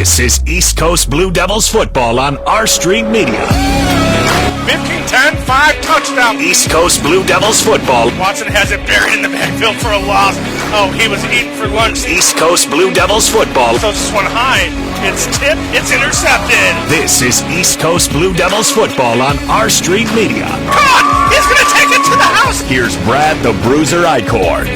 This is East Coast Blue Devils football on R Street Media. 15-10, 5 touchdown. East Coast Blue Devils football. Watson has it buried in the backfield for a loss. Oh, he was eating for lunch. East Coast Blue Devils football. So this one high. It's tipped. It's intercepted. This is East Coast Blue Devils football on R Street Media. God, he's going to take it to the house. Here's Brad the Bruiser Eichkorn.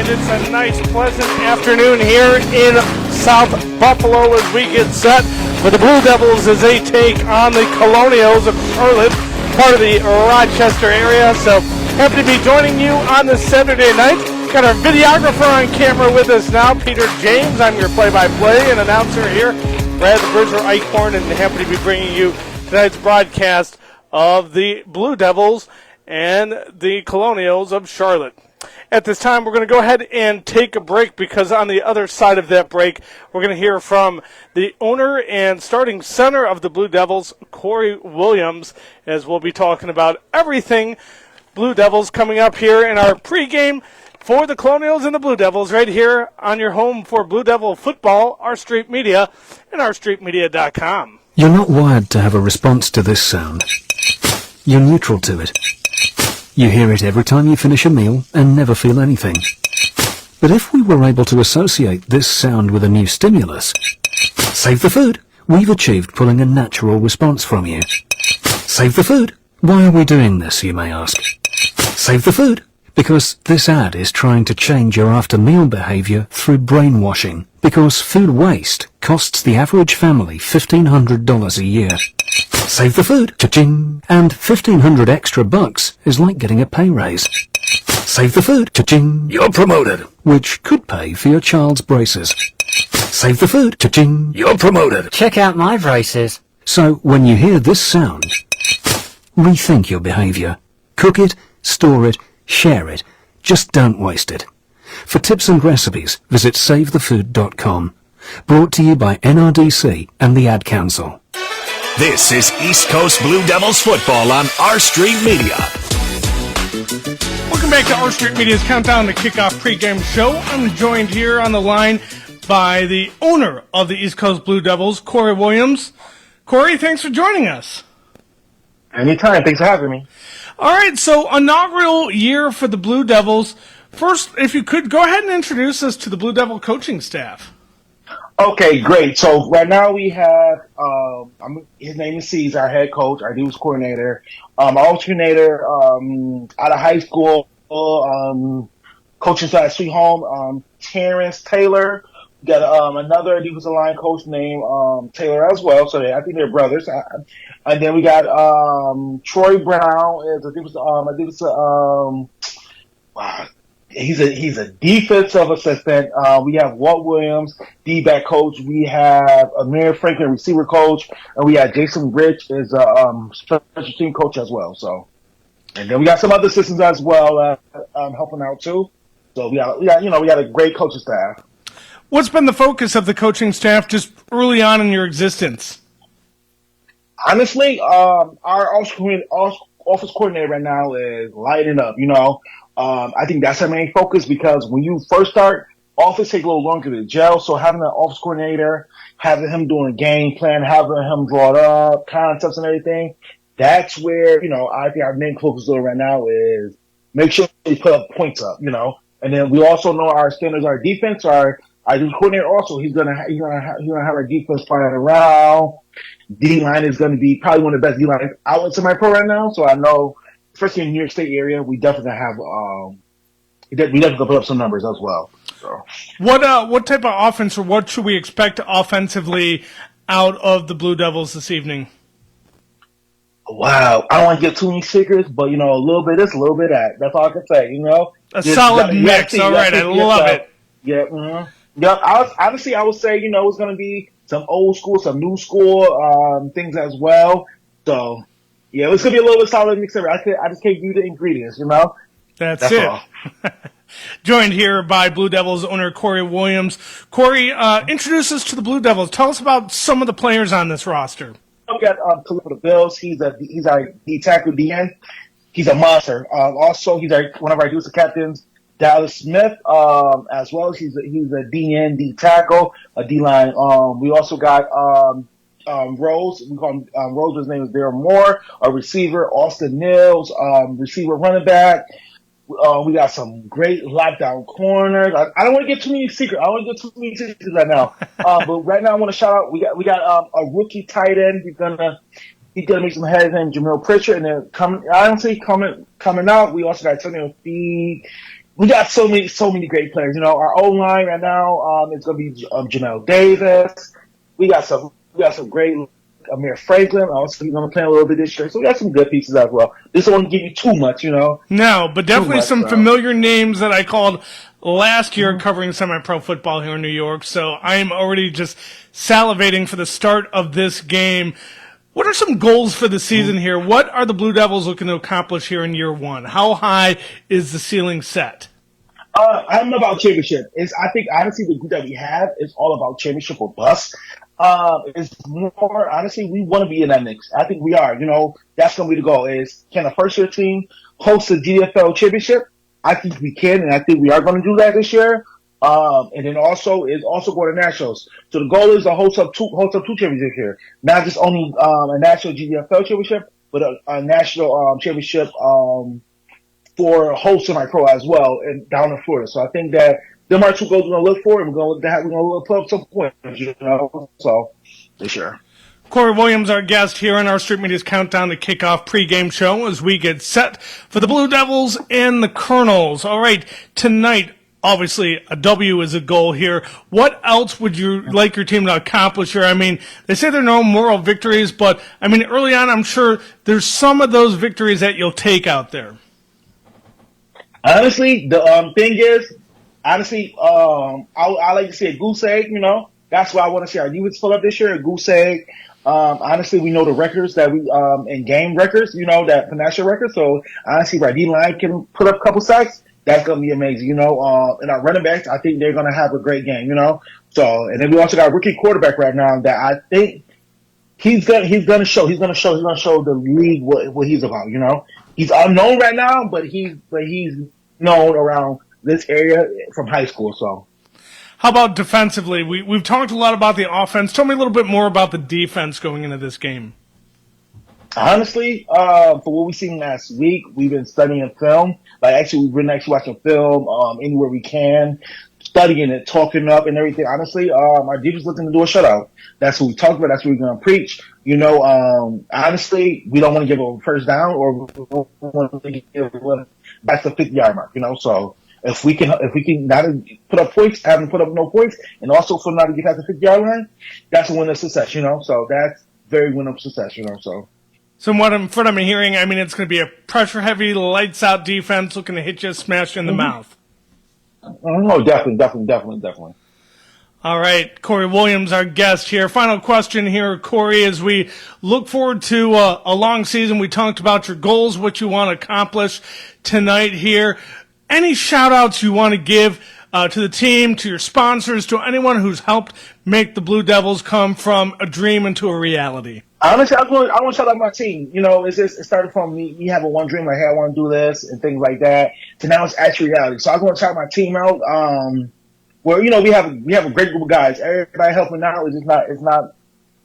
And it's a nice, pleasant afternoon here in South Buffalo as we get set for the Blue Devils as they take on the Colonials of Charlotte, part of the Rochester area. So happy to be joining you on this Saturday night. Got our videographer on camera with us now, Peter James. I'm your play-by-play and announcer here, Brad the Bruiser Eichkorn, and happy to be bringing you tonight's broadcast of the Blue Devils and the Colonials of Charlotte. At this time, we're going to go ahead and take a break because on the other side of that break, we're going to hear from the owner and starting center of the Blue Devils, Corey Williams, as we'll be talking about everything Blue Devils coming up here in our pregame for the Colonials and the Blue Devils right here on your home for Blue Devil football, R Street Media, and rstreetmedia.com. You're not wired to have a response to this sound. You're neutral to it. You hear it every time you finish a meal and never feel anything. But if we were able to associate this sound with a new stimulus, save the food, we've achieved pulling a natural response from you. Save the food. Why are we doing this, you may ask? Save the food. Because this ad is trying to change your after-meal behavior through brainwashing. Because food waste costs the average family $1,500 a year. Save the food, cha-ching, and $1,500 extra bucks is like getting a pay raise. Save the food, cha-ching, you're promoted, which could pay for your child's braces. Save the food, cha-ching, you're promoted. Check out my braces. So when you hear this sound, rethink your behavior. Cook it, store it, share it. Just don't waste it. For tips and recipes, visit SaveTheFood.com. Brought to you by NRDC and the Ad Council. This is East Coast Blue Devils football on R Street Media. Welcome back to R Street Media's Countdown to Kickoff pregame show. I'm joined here on the line by the owner of the East Coast Blue Devils, Corey Williams. Corey, thanks for joining us. Anytime. Thanks for having me. All right, so inaugural year for the Blue Devils. First, if you could, go ahead and introduce us to the Blue Devil coaching staff. Okay, great. So right now we have, his name is C's, our head coach, our defense coordinator, alternator out of high school, coaching side at Sweet Home, Terrence Taylor. We got another defensive line coach named Taylor as well. So I think they're brothers. And then we got Troy Brown as a defensive, He's a defensive assistant. We have Walt Williams, D-back coach. We have Amir Franklin, receiver coach, and we have Jason Rich as a special team coach as well. So, and then we got some other assistants as well helping out too. So we got a great coaching staff. What's been the focus of the coaching staff just early on in your existence? Honestly, our office coordinator right now is lighting up. I think that's our main focus because when you first start, office take a little longer to gel. So having an office coordinator, having him doing a game plan, having him draw it up, concepts and everything, that's where, I think our main focus right now is make sure we put up points up, And then we also know our standards, our defense, our defense coordinator also, he's gonna have our defense flying around. D-line is gonna be probably one of the best D-lines outlets in my pro right now. So I know, especially in the New York State area, we definitely have we definitely put up some numbers as well. So. What type of offense or what should we expect offensively out of the Blue Devils this evening? Wow, I don't want to get too many secrets, but a little bit this, a little bit that. That's all I can say. A solid mix. All right, I love it. Yeah. Mm-hmm. Yep. I would say it's going to be some old school, some new school things as well. So. Yeah, it's going to be a little bit solid mix. I just can't give you the ingredients, That's it. All. Joined here by Blue Devils owner Corey Williams. Corey, introduce us to the Blue Devils. Tell us about some of the players on this roster. We got Khalil for the Bills. He's our D tackle DN. He's a monster. Also, he's one of our defensive captains. Dallas Smith, as well as he's a D tackle, a D line. We also got Rose. We call him Rose. His name is Darren Moore. A receiver, Austin Nils, receiver, running back. We got some great lockdown corners. I don't want to get too many secrets. I don't want to get too many secrets right now. But right now I want to shout out. We got a rookie tight end. He's gonna make some heads named Jamil Pritchard, and then coming out. We also got Antonio Feed. We got so many great players. Our O line right now is gonna be Janelle Davis. We got some great. Amir Franklin, also he's going to play a little bit this year. So we got some good pieces as well. This won't give you too much, No, but definitely some familiar names that I called last year covering semi-pro football here in New York. So I'm already just salivating for the start of this game. What are some goals for the season here? What are the Blue Devils looking to accomplish here in year one? How high is the ceiling set? I don't know about championship. I think honestly the group that we have is all about championship or bust. It's more, honestly, we want to be in that mix. I think we are, that's going to be the goal is can a first year team host the GDFL championship? I think we can, and I think we are going to do that this year. And then also going to nationals. So the goal is to host up two championships here. Not just only, a national GDFL championship, but a national, championship, for hosting my pro as well and down in Florida. So I think that them are two goals we're going to look for, and we're going to put up some points, so for sure. Corey Williams, our guest here on our Street Media's Countdown to Kickoff pregame show as we get set for the Blue Devils and the Colonels. All right, tonight, obviously, a W is a goal here. What else would you like your team to accomplish here? I mean, they say there are no moral victories, but, I mean, early on, I'm sure there's some of those victories that you'll take out there. Honestly, the thing is, I like to see a goose egg, That's why I want to see our defense fill up this year, a goose egg. Honestly, we know the records that we, in game records, that financial records. So, honestly, if our D-line can put up a couple sacks, that's going to be amazing, And our running backs, I think they're going to have a great game, So, and then we also got a rookie quarterback right now that I think he's going to show the league what he's about, He's unknown right now, but he's known around this area from high school. So, how about defensively? We've talked a lot about the offense. Tell me a little bit more about the defense going into this game. Honestly, for what we've seen last week, we've been studying film. We've been watching film anywhere we can, studying it, talking up, and everything. Honestly, our defense looking to do a shutout. That's what we talked about. That's what we're going to preach. Honestly, we don't want to give a first down, or we don't want to give that's the 50-yard mark. So if we can not put up points, have them put up no points, and also for not to get past the 50-yard line, that's a win of success. So that's very win of success. So what I'm hearing, I mean, it's going to be a pressure-heavy, lights-out defense looking to hit you, smash you in the mouth. Oh, definitely. All right, Corey Williams, our guest here. Final question here, Corey, as we look forward to a long season. We talked about your goals, what you want to accomplish tonight here. Any shout-outs you want to give to the team, to your sponsors, to anyone who's helped make the Blue Devils come from a dream into a reality? Honestly, I want to shout out my team. It started from me having one dream, like, hey, I want to do this and things like that, to now it's actually reality. So I want to shout my team out. Where we have a great group of guys. Everybody helping out.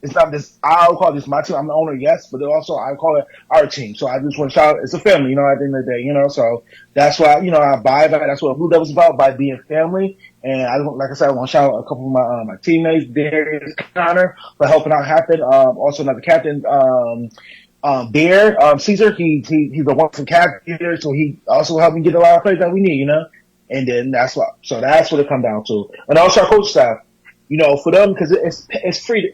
It's not this. I'll call this my team. I'm the owner, yes, but also I call it our team. So I just want to shout out. It's a family, at the end of the day, So that's why I buy that. That's what Blue Devils about, by being family. And like I said, I want to shout out a couple of my teammates, Darius, Connor, for helping out happen. Also another captain, Bear, Caesar. He's the one from captain here, so he also helped me get a lot of plays that we need, And then that's what it comes down to. And also our coach staff, for them, because it's free.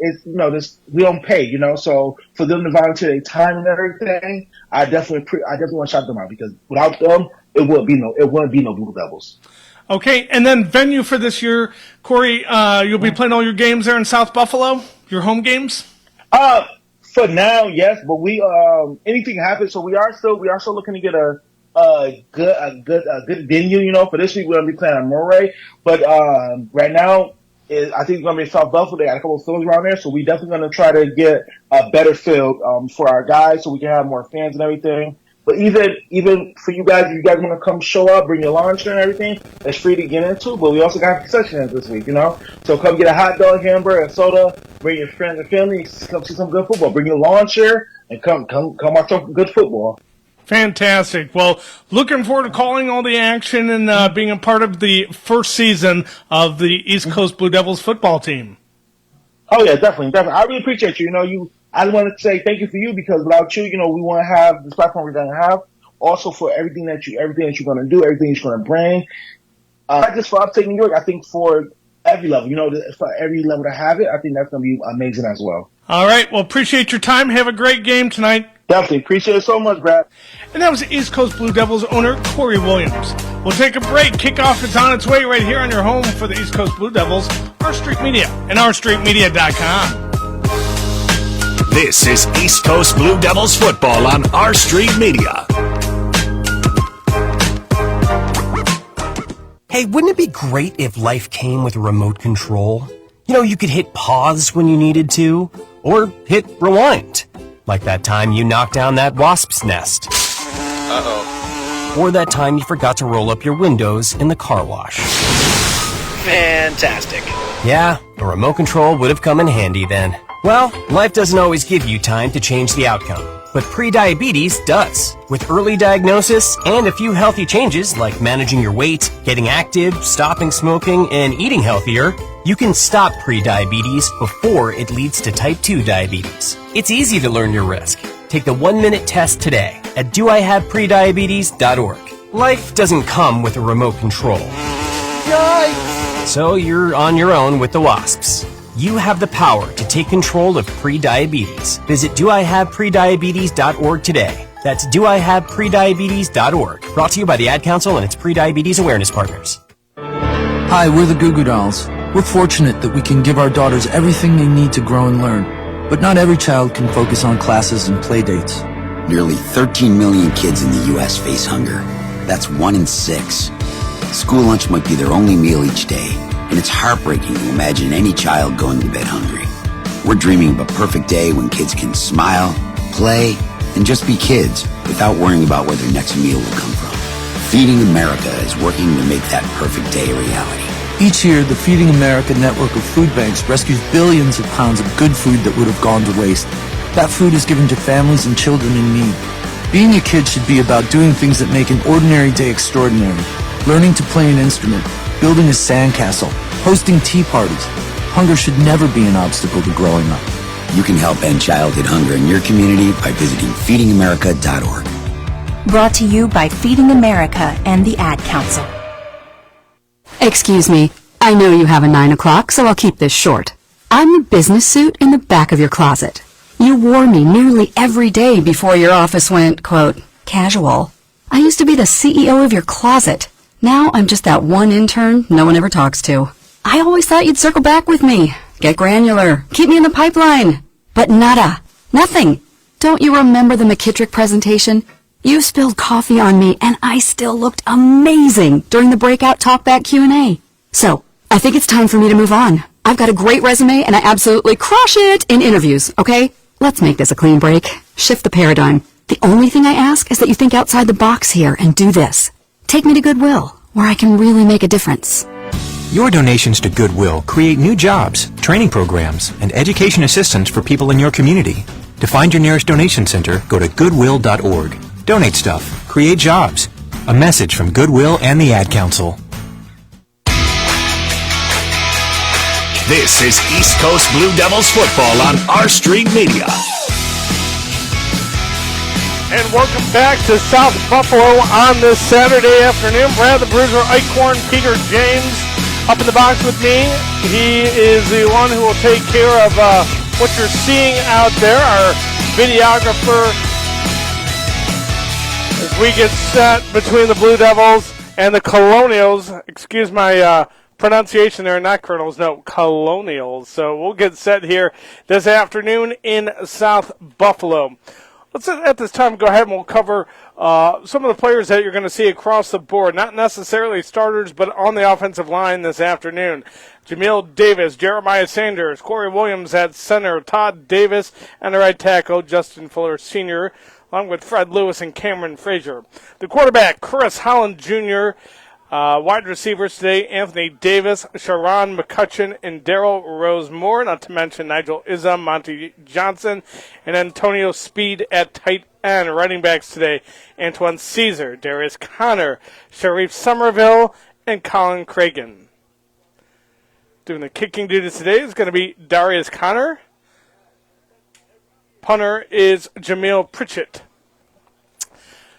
We don't pay, So for them to volunteer their time and everything, I definitely want to shout them out, because without them, it wouldn't be no Blue Devils. Okay, and then venue for this year, Corey, you'll be playing all your games there in South Buffalo, your home games. For now, yes, but we anything happens, so we are still looking to get a good venue, for this week. We're gonna be playing on Mulroy, but right now I think it's gonna be South Buffalo. They got a couple of fields around there, so we definitely gonna try to get a better field for our guys, so we can have more fans and everything. But even for you guys, if you guys want to come show up, bring your lunch and everything, it's free to get into. But we also got concessions this week, So come get a hot dog, hamburger, and soda. Bring your friends and family. Come see some good football. Bring your launcher and come watch some good football. Fantastic. Well, looking forward to calling all the action and being a part of the first season of the East Coast Blue Devils football team. Oh yeah, definitely. I really appreciate you. I want to say thank you for you, because without you, we want to have this platform we're going to have. Also for everything that you're going to do, everything you're going to bring. Not just for upstate New York, I think for every level, for every level to have it, I think that's going to be amazing as well. All right. Well, appreciate your time. Have a great game tonight. Definitely. Appreciate it so much, Brad. And that was East Coast Blue Devils owner Corey Williams. We'll take a break. Kickoff is on its way right here on your home for the East Coast Blue Devils, Our Street Media and OurStreetMedia.com. This is East Coast Blue Devils football on Our Street Media. Hey, wouldn't it be great if life came with a remote control? You could hit pause when you needed to, or hit rewind. Like that time you knocked down that wasp's nest. Uh-oh. Or that time you forgot to roll up your windows in the car wash. Fantastic. Yeah, a remote control would have come in handy then. Well, life doesn't always give you time to change the outcome, but prediabetes does. With early diagnosis and a few healthy changes like managing your weight, getting active, stopping smoking, and eating healthier, you can stop prediabetes before it leads to type 2 diabetes. It's easy to learn your risk. Take the 1-minute test today at doihaveprediabetes.org. Life doesn't come with a remote control. Yikes! So you're on your own with the wasps. You have the power to take control of prediabetes. Visit doihaveprediabetes.org today. That's doihaveprediabetes.org. Brought to you by the Ad Council and its Prediabetes Awareness Partners. Hi, we're the Goo Goo Dolls. We're fortunate that we can give our daughters everything they need to grow and learn. But not every child can focus on classes and play dates. Nearly 13 million kids in the U.S. face hunger. That's 1 in 6. School lunch might be their only meal each day, and it's heartbreaking to imagine any child going to bed hungry. We're dreaming of a perfect day when kids can smile, play, and just be kids without worrying about where their next meal will come from. Feeding America is working to make that perfect day a reality. Each year, the Feeding America network of food banks rescues billions of pounds of good food that would have gone to waste. That food is given to families and children in need. Being a kid should be about doing things that make an ordinary day extraordinary. Learning to play an instrument, building a sandcastle, hosting tea parties. Hunger should never be an obstacle to growing up. You can help end childhood hunger in your community by visiting feedingamerica.org. Brought to you by Feeding America and the Ad Council. Excuse me, I know you have a 9 o'clock, so I'll keep this short. I'm the business suit in the back of your closet. You wore me nearly every day before your office went, quote, casual. I used to be the CEO of your closet. Now I'm just that one intern no one ever talks to. I always thought you'd circle back with me, get granular, keep me in the pipeline. But nada, nothing. Don't you remember the McKittrick presentation? You spilled coffee on me, and I still looked amazing during the breakout talkback Q&A. So, I think it's time for me to move on. I've got a great resume, and I absolutely crush it in interviews, okay? Let's make this a clean break. Shift the paradigm. The only thing I ask is that you think outside the box here and do this. Take me to Goodwill, where I can really make a difference. Your donations to Goodwill create new jobs, training programs, and education assistance for people in your community. To find your nearest donation center, go to goodwill.org. Donate stuff. Create jobs. A message from Goodwill and the Ad Council. This is East Coast Blue Devils football on Our Street Media. And welcome back to South Buffalo on this Saturday afternoon. Brad the Bruiser, Eichkorn, Peter James up in the box with me. He is the one who will take care of what you're seeing out there, our videographer, as we get set between the Blue Devils and the Colonials. Excuse my pronunciation there, not Colonels, no, Colonials. So we'll get set here this afternoon in South Buffalo. Let's at this time go ahead and we'll cover some of the players that you're going to see across the board, not necessarily starters, but on the offensive line this afternoon. Jamil Davis, Jeremiah Sanders, Corey Williams at center, Todd Davis, and the right tackle, Justin Fuller Sr., along with Fred Lewis and Cameron Frazier. The quarterback, Chris Holland Jr., wide receivers today, Anthony Davis, Sharon McCutcheon, and Daryl Rosemore, not to mention Nigel Izza, Monty Johnson, and Antonio Speed at tight end. Running backs today, Antoine Caesar, Darius Connor, Sharif Somerville, and Colin Cragen. Doing the kicking duties today is going to be Darius Connor. Punter is Jamil Pritchett.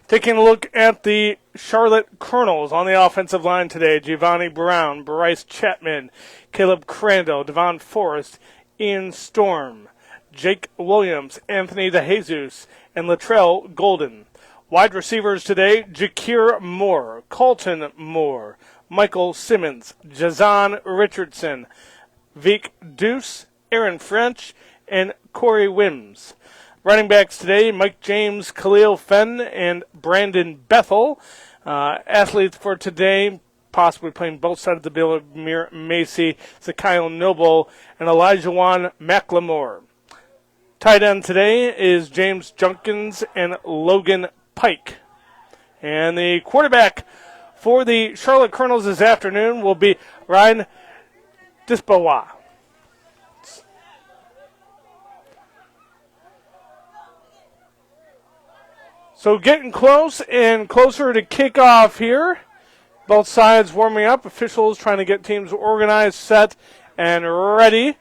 Taking a look at the Charlotte Colonels on the offensive line today, Giovanni Brown, Bryce Chapman, Caleb Crandall, Devon Forrest, Ian Storm, Jake Williams, Anthony DeJesus, and Latrell Golden. Wide receivers today, Jakir Moore, Colton Moore, Michael Simmons, Jazan Richardson, Vic Deuce, Aaron French, and Corey Wims. Running backs today, Mike James, Khalil Fenn, and Brandon Bethel. Athletes for today, possibly playing both sides of the bill, Amir Macy, Zakayo Noble, and Elijah Juan McLemore. Tight end today is James Junkins and Logan Pike. And the quarterback for the Charlotte Colonels this afternoon will be Ryan Disbawa. So getting close and closer to kickoff here. Both sides warming up. Officials trying to get teams organized, set, and ready.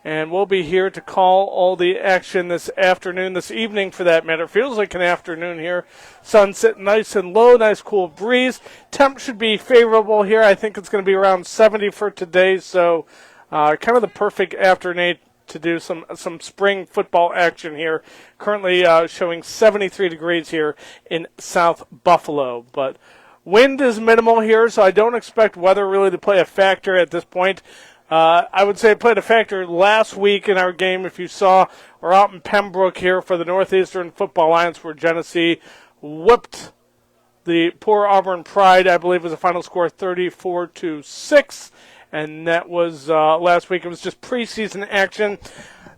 And we'll be here to call all the action this afternoon, this evening for that matter. Feels like an afternoon here. Sun sitting nice and low, nice cool breeze. Temp should be favorable here. I think it's going to be around 70 for today. So kind of the perfect afternoon to do some spring football action here. Currently showing 73 degrees here in South Buffalo. But wind is minimal here, so I don't expect weather really to play a factor at this point. I would say it played a factor last week in our game. If you saw, we're out in Pembroke here for the Northeastern Football Alliance where Genesee whipped the poor Auburn Pride. I believe it was a final score 34-6. And that was last week. It was just preseason action.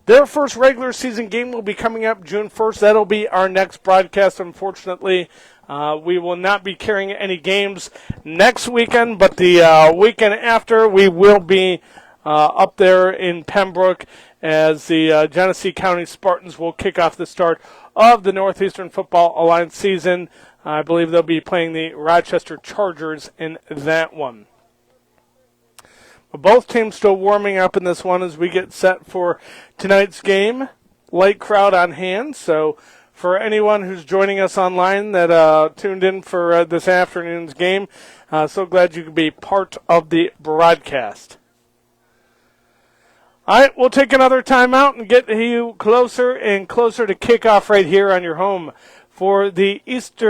Their first regular season game will be coming up June 1st. That'll be our next broadcast. Unfortunately, we will not be carrying any games next weekend, but the weekend after we will be up there in Pembroke as the Genesee County Spartans will kick off the start of the Northeastern Football Alliance season. I believe they'll be playing the Rochester Chargers in that one. Both teams still warming up in this one as we get set for tonight's game. Light crowd on hand, so for anyone who's joining us online that tuned in for this afternoon's game, so glad you could be part of the broadcast. All right, we'll take another timeout and get you closer and closer to kickoff right here on your home for the East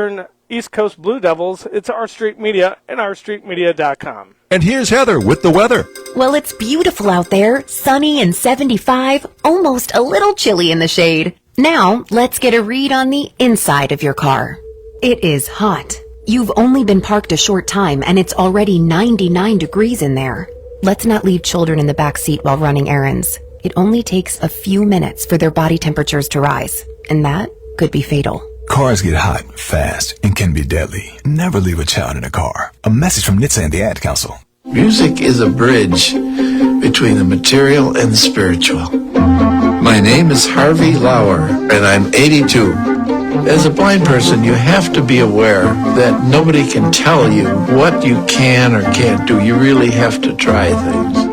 Coast Blue Devils. It's Our Street Media and OurStreetMedia.com. And here's Heather with the weather. Well, it's beautiful out there, sunny and 75, almost a little chilly in the shade. Now, let's get a read on the inside of your car. It is hot. You've only been parked a short time and it's already 99 degrees in there. Let's not leave children in the back seat while running errands. It only takes a few minutes for their body temperatures to rise, and that could be fatal. Cars get hot fast and can be deadly. Never leave a child in a car. A message from NHTSA and the Ad Council. Music is a bridge between the material and the spiritual. My name is Harvey Lauer, and I'm 82. As a blind person, you have to be aware that nobody can tell you what you can or can't do. You really have to try things.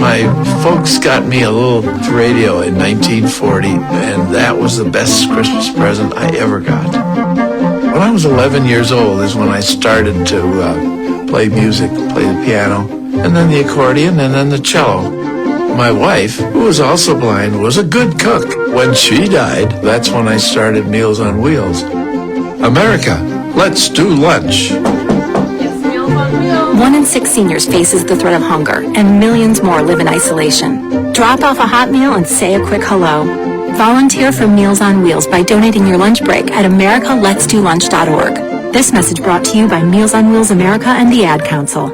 My folks got me a little radio in 1940, and that was the best Christmas present I ever got. When I was 11 years old is when I started to play music, play the piano, and then the accordion, and then the cello. My wife, who was also blind, was a good cook. When she died, that's when I started Meals on Wheels. America, let's do lunch. 1 in 6 seniors faces the threat of hunger, and millions more live in isolation. Drop off a hot meal and say a quick hello. Volunteer for Meals on Wheels by donating your lunch break at americaletsdolunch.org. This message brought to you by Meals on Wheels America and the Ad Council.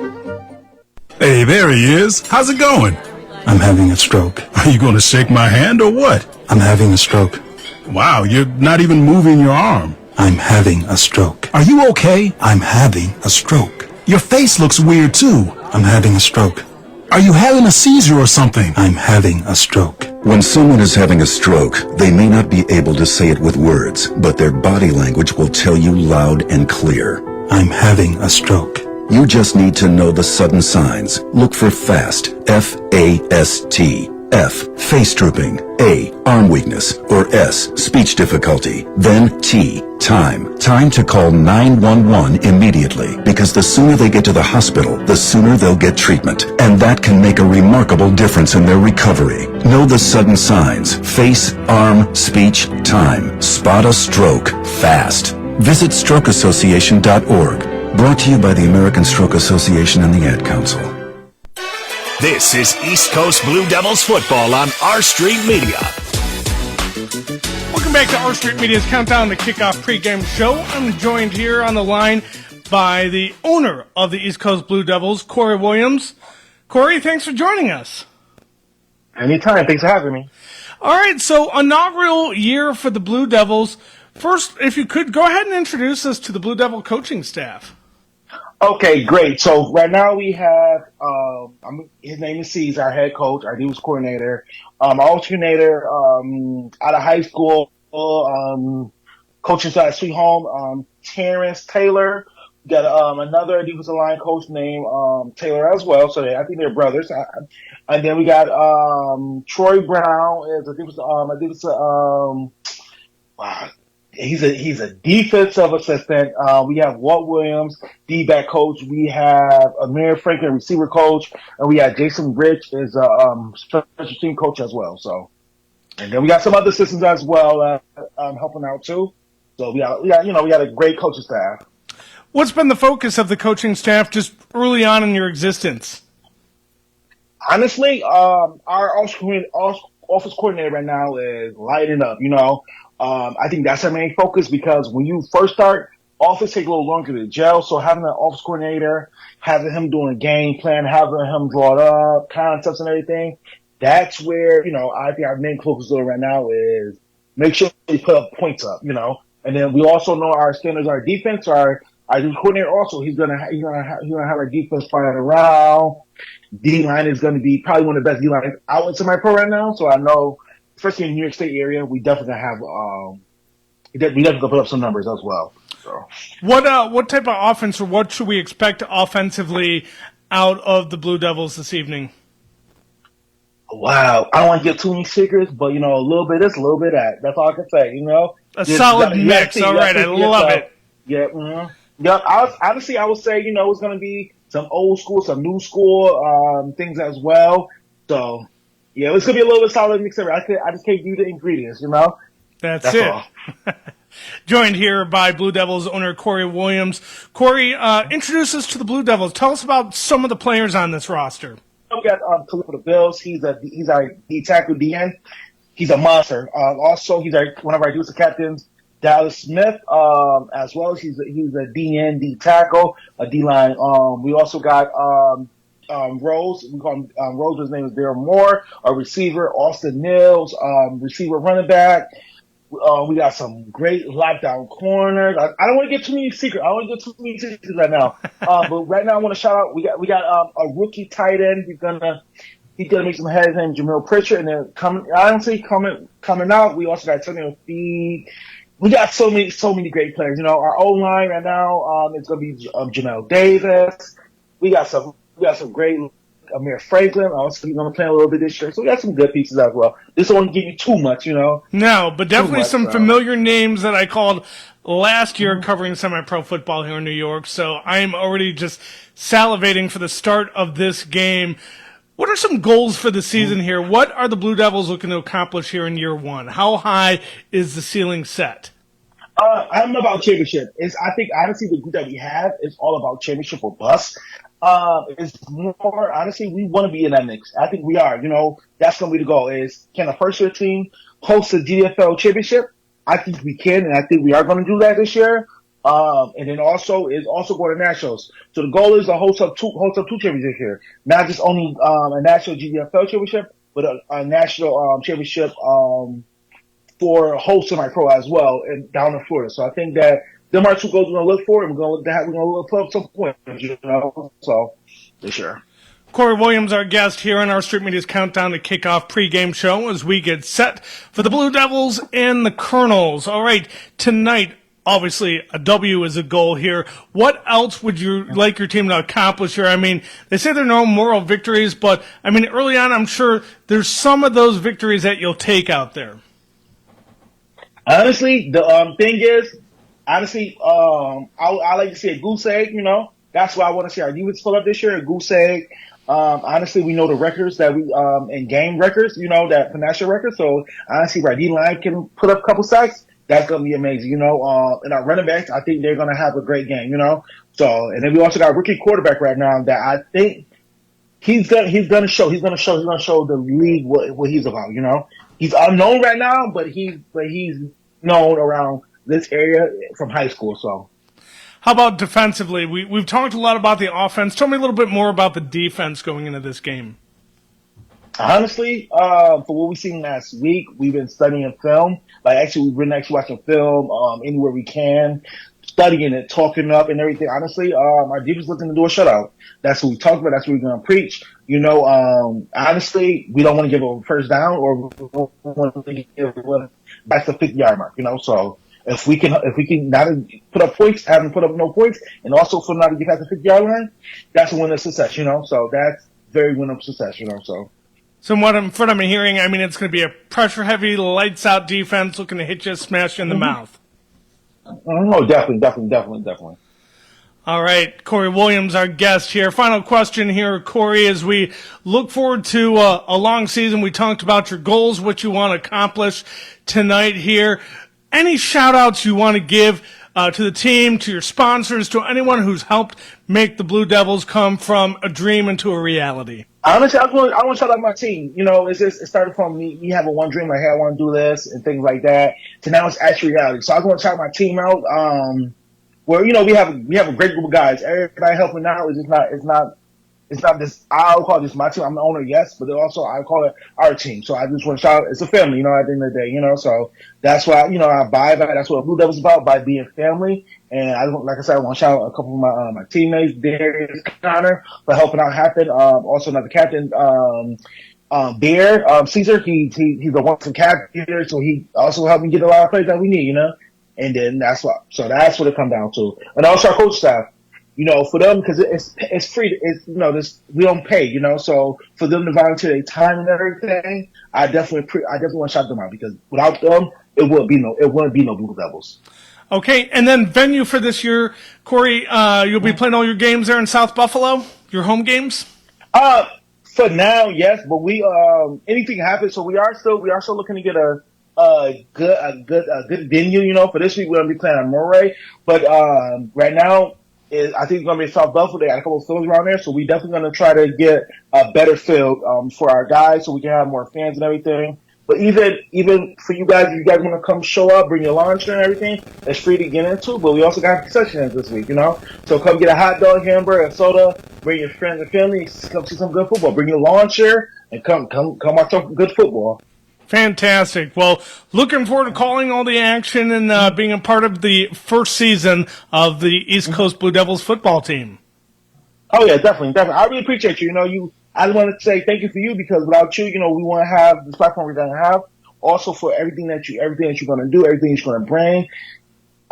Hey, there he is. How's it going? I'm having a stroke. Are you going to shake my hand or what? I'm having a stroke. Wow, you're not even moving your arm. I'm having a stroke. Are you okay? I'm having a stroke. Your face looks weird too. I'm having a stroke. Are you having a seizure or something? I'm having a stroke. When someone is having a stroke, they may not be able to say it with words, but their body language will tell you loud and clear. I'm having a stroke. You just need to know the sudden signs. Look for FAST, F-A-S-T. F, face drooping. A, arm weakness. Or S, speech difficulty. Then T, time. Time to call 911 immediately, because the sooner they get to the hospital, the sooner they'll get treatment. And that can make a remarkable difference in their recovery. Know the sudden signs. Face, arm, speech, time. Spot a stroke fast. Visit strokeassociation.org. Brought to you by the American Stroke Association and the Ad Council. This is East Coast Blue Devils football on R Street Media. Welcome back to R Street Media's Countdown to Kickoff pregame show. I'm joined here on the line by the owner of the East Coast Blue Devils, Corey Williams. Corey, thanks for joining us. Anytime. Thanks for having me. All right, so inaugural year for the Blue Devils. First, if you could, go ahead and introduce us to the Blue Devil coaching staff. Okay, great. So right now we have, his name is C's, our head coach, our defense coordinator, our alternator, out of high school, coaching at Sweet Home, Terrence Taylor. We got, another defensive line coach named, Taylor as well. So I think they're brothers. And then we got, Troy Brown is a defensive, wow. He's a defensive assistant. We have Walt Williams, D-back coach. We have Amir Franklin, receiver coach, and we have Jason Rich is special team coach as well. So, and then we got some other assistants as well helping out too. So we got a great coaching staff. What's been the focus of the coaching staff just early on in your existence? Honestly, our office coordinator right now is lighting up. I think that's our main focus, because when you first start, office take a little longer to gel. So having an office coordinator, having him doing a game plan, having him draw it up, concepts and everything, that's where, I think our main focus right now is make sure we put up points up, And then we also know our standards, our defense, our defense coordinator also, he's gonna have our defense flying around. D-line is gonna be probably one of the best D-lines out in semi-pro right now. So I know, especially in the New York State area, we definitely have put up some numbers as well. So, what type of offense, or what should we expect offensively out of the Blue Devils this evening? Wow, I don't want to give too many secrets, but a little bit this, a little bit that. That's all I can say. A solid mix. All right, I love it. Yeah, yeah. Honestly, I would say it's going to be some old school, some new school things as well. So. Yeah, it's going to be a little bit solid mix. I just can't give you the ingredients, That's it. All. Joined here by Blue Devils owner Corey Williams. Corey, introduce us to the Blue Devils. Tell us about some of the players on this roster. We got Khalif for the Bills. He's our D tackle DN. He's a monster. Also, he's one of our defensive captains. Dallas Smith, as well as he's a DN, D tackle, a D line. We also got Rose, we call him Rose. His name is Darren Moore. A receiver, Austin Mills. Receiver, running back. We got some great lockdown corners. I don't want to get too many secrets. Right now. But right now I want to shout out. We got a rookie tight end. He's gonna make some heads. Named Jamil Pritchard. And then coming out. We also got Tony Feed. We got so many great players. Our O line right now. It's gonna be Janelle Davis. We got some great Amir Franklin. Also, he's going to play a little bit this year. So we got some good pieces as well. This don't want to give you too much, No, but definitely some familiar names that I called last year covering semi-pro football here in New York. So I am already just salivating for the start of this game. What are some goals for the season here? What are the Blue Devils looking to accomplish here in year one? How high is the ceiling set? I'm about championship. I think honestly the group that we have is all about championship or bust. It's more, honestly, we want to be in that mix. I think we are. That's going to be the goal is, can a first year team host a GDFL championship? I think we can, and I think we are going to do that this year. And then also going to nationals. So the goal is to host up two championships here. Not just only, a national GDFL championship, but a national, championship, for host semi-pro as well, and down in Florida. So I think that them are two goals we're going to look for, and we're going to look for some points, so this year. Corey Williams, our guest here on our Street Media's Countdown to Kickoff pregame show as we get set for the Blue Devils and the Colonels. All right, tonight, obviously, a W is a goal here. What else would you like your team to accomplish here? I mean, they say there are no moral victories, but, I mean, early on, I'm sure there's some of those victories that you'll take out there. Honestly, the thing is, I like to see a goose egg, That's why I want to see our defense pull up this year, a goose egg. Honestly, we know the records that we, in game records, that national records. So honestly, if our D-line can put up a couple sacks, that's going to be amazing, And our running backs, I think they're going to have a great game, So, and then we also got a rookie quarterback right now that I think he's going to show the league what he's about, He's unknown right now, but he's known around this area from high school, so. How about defensively? We've talked a lot about the offense. Tell me a little bit more about the defense going into this game. Honestly, for what we've seen last week, we've been studying film. We've been watching film anywhere we can, studying it, talking up and everything. Honestly, our defense is looking to do a shutout. That's what we talk about. That's what we're going to preach. Honestly, we don't want to give a first down or we don't want to give that's the 50-yard mark, So if we can not put up points, haven't put up no points, and also for not to get past the 50-yard line, that's a win of success, So that's very win of success, So. So from what I'm hearing, I mean, it's going to be a pressure-heavy, lights-out defense looking to hit you, smash you in the mouth. Oh, definitely. All right, Corey Williams, our guest here. Final question here, Corey, as we look forward to a long season. We talked about your goals, what you want to accomplish tonight here. Any shout-outs you want to give to the team, to your sponsors, to anyone who's helped make the Blue Devils come from a dream into a reality? Honestly, I want to shout out my team. It started from me having one dream, like, hey, I want to do this and things like that, to now it's actually reality. So I want to shout my team out. Where we have a great group of guys. Everybody helping out. It's not this. I'll call this my team. I'm the owner, yes, but also I call it our team. So I just want to shout out. It's a family, at the end of the day, So that's why I buy that. That's what Blue Devils is about, by being family. And I want to shout out a couple of my teammates, Darius Connor, for helping out happen. Also another captain, Bear, Caesar. He's the one captain here, so he also helped me get a lot of plays that we need, And then that's what it comes down to. And also our coach staff. For them, because it's free. We don't pay. So for them to volunteer their time and everything, I definitely want to shout them out, because without them, it wouldn't be no Blue Devils. Okay, and then venue for this year, Corey, you'll be playing all your games there in South Buffalo, your home games. For now, yes, but we anything happens. So we are still looking to get a good venue. For this week we're gonna be playing on Mulroy, but right now, I think it's going to be South Buffalo. They got a couple of fields around there, so we're definitely going to try to get a better field for our guys, so we can have more fans and everything. But even for you guys, if you guys want to come show up, bring your launcher and everything, it's free to get into. But we also got concessions this week, So come get a hot dog, hamburger, a soda, bring your friends and family, come see some good football. Bring your launcher and come watch some good football. Fantastic. Well, looking forward to calling all the action and being a part of the first season of the East Coast Blue Devils football team. Oh yeah, definitely. I really appreciate you. I just want to say thank you for you, because without you, we want to have this platform we're going to have. Also for everything that you're going to do, everything you're going to bring.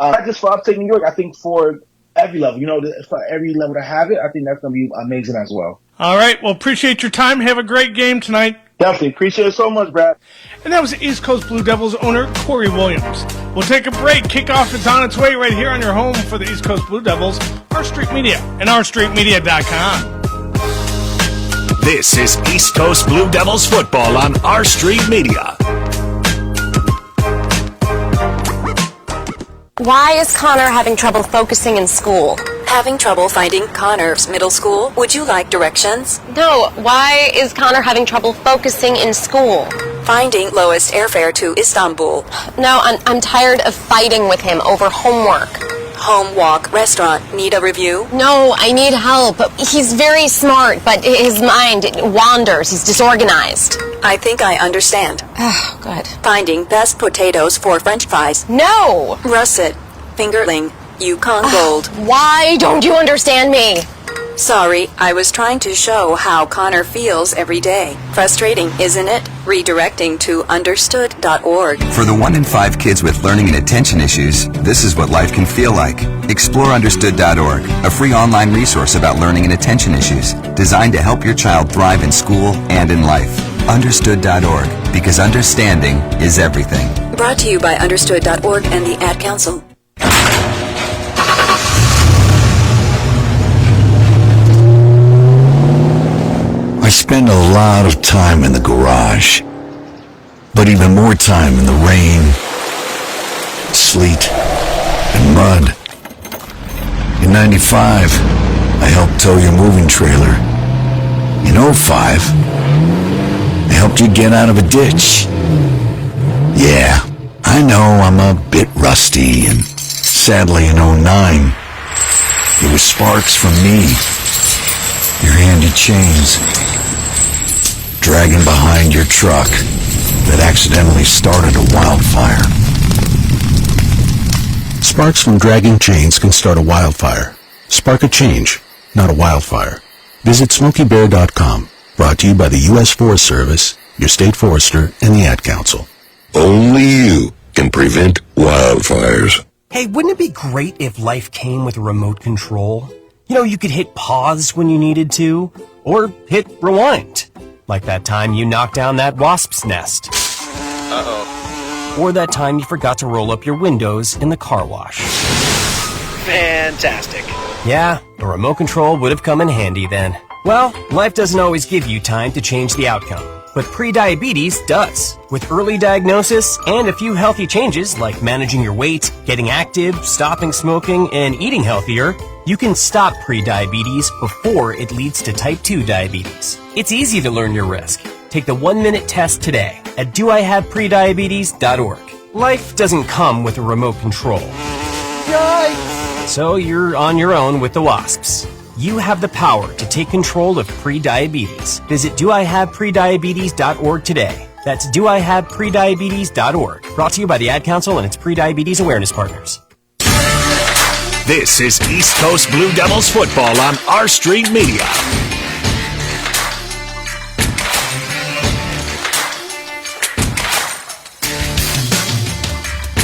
Not just for upstate New York, I think for every level, for every level to have it, I think that's going to be amazing as well. All right. Well, appreciate your time. Have a great game tonight. Definitely. Appreciate it so much, Brad. And that was East Coast Blue Devils owner Corey Williams. We'll take a break. Kickoff is on its way right here on your home for the East Coast Blue Devils, Our Street Media and OurStreetMedia.com. This is East Coast Blue Devils football on Our Street Media. Why is Connor having trouble focusing in school? Having trouble finding Connor's middle school? Would you like directions? No, why is Connor having trouble focusing in school? Finding lowest airfare to Istanbul. No, I'm tired of fighting with him over homework. Home walk restaurant. Need a review? No, I need help. He's very smart, but his mind wanders. He's disorganized. I think I understand. Oh, good. Finding best potatoes for French fries. No! Russet. Fingerling. Yukon Gold. Why don't you understand me? Sorry, I was trying to show how Connor feels every day. Frustrating, isn't it? Redirecting to understood.org. For the 1 in 5 kids with learning and attention issues, this is what life can feel like. Explore understood.org, a free online resource about learning and attention issues, designed to help your child thrive in school and in life. Understood.org, because understanding is everything. Brought to you by understood.org and the Ad Council. I spend a lot of time in the garage, but even more time in the rain, sleet, and mud. In 95, I helped tow your moving trailer. In 05, I helped you get out of a ditch. Yeah, I know I'm a bit rusty, and sadly in 09, it was sparks from me, your handy chains, dragging behind your truck that accidentally started a wildfire. Sparks from dragging chains can start a wildfire. Spark a change, not a wildfire. Visit SmokeyBear.com. Brought to you by the U.S. Forest Service, your state forester, and the Ad Council. Only you can prevent wildfires. Hey, wouldn't it be great if life came with a remote control? You know, you could hit pause when you needed to, or hit rewind. Like that time you knocked down that wasp's nest. Uh-oh. Or that time you forgot to roll up your windows in the car wash. Fantastic. Yeah, a remote control would have come in handy then. Well, life doesn't always give you time to change the outcome, but prediabetes does. With early diagnosis and a few healthy changes like managing your weight, getting active, stopping smoking, and eating healthier, you can stop prediabetes before it leads to type 2 diabetes. It's easy to learn your risk. Take the 1-minute test today at doihaveprediabetes.org. Life doesn't come with a remote control. Yikes! So you're on your own with the wasps. You have the power to take control of prediabetes. Visit doihaveprediabetes.org today. That's doihaveprediabetes.org. Brought to you by the Ad Council and its prediabetes awareness partners. This is East Coast Blue Devils football on R Street Media.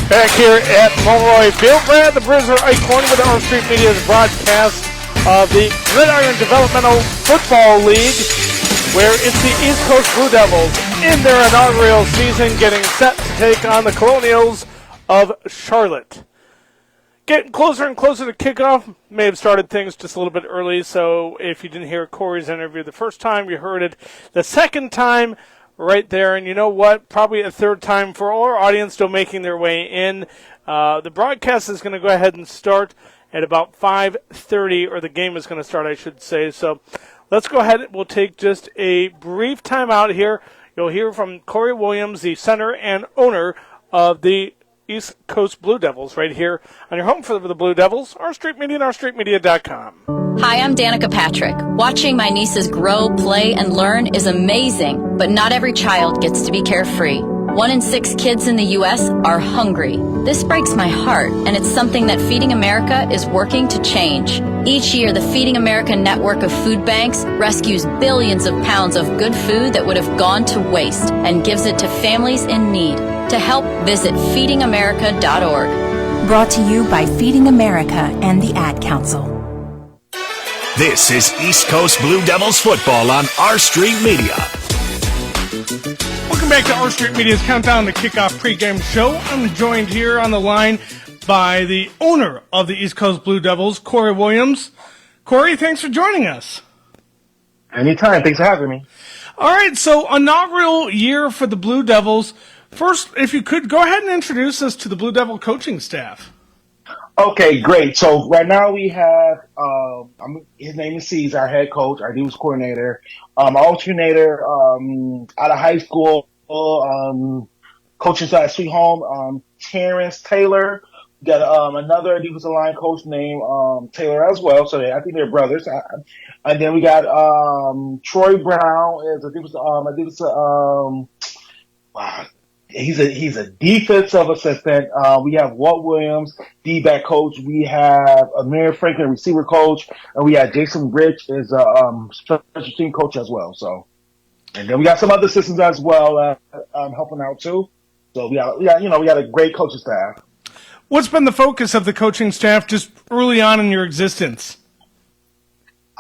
Back here at Mulroy Field, Brad the Bruiser Eichkorn with R Street Media's broadcast of the Gridiron Developmental Football League, where it's the East Coast Blue Devils in their inaugural season getting set to take on the Colonials of Charlotte. Getting closer and closer to kickoff. May have started things just a little bit early, so if you didn't hear Corey's interview the first time, you heard it the second time right there. And you know what? Probably a third time for all our audience still making their way in. The broadcast is going to go ahead and start at about 5:30, or the game is going to start, I should say. So let's go ahead. We'll take just a brief time out here. You'll hear from Corey Williams, the center and owner of the East Coast Blue Devils, right here on your home for the Blue Devils, R Street Media and rstreetmedia.com. Hi, I'm Danica Patrick. Watching my nieces grow, play, and learn is amazing, but not every child gets to be carefree. 1 in 6 kids in the U.S. are hungry. This breaks my heart, and it's something that Feeding America is working to change. Each year, the Feeding America network of food banks rescues billions of pounds of good food that would have gone to waste and gives it to families in need. To help, visit feedingamerica.org. Brought to you by Feeding America and the Ad Council. This is East Coast Blue Devils football on R Street Media. Welcome back to R Street Media's Countdown to Kickoff pregame show. I'm joined here on the line by the owner of the East Coast Blue Devils, Corey Williams. Corey, thanks for joining us. Anytime. Thanks for having me. All right, so inaugural year for the Blue Devils. First, if you could, go ahead and introduce us to the Blue Devil coaching staff. Okay, great. So right now we have his name is C. He's our head coach, our defense coordinator, our alternator out of high school, coaching side Sweet Home, Terrence Taylor. We got another defensive line coach named Taylor as well. So I think they're brothers. And then we got Troy Brown is a defensive wow. He's a defensive assistant. We have Walt Williams, D-back coach. We have Amir Franklin, receiver coach, and we have Jason Rich is a special team coach as well. So, and then we got some other assistants as well helping out too. So we got a great coaching staff. What's been the focus of the coaching staff just early on in your existence?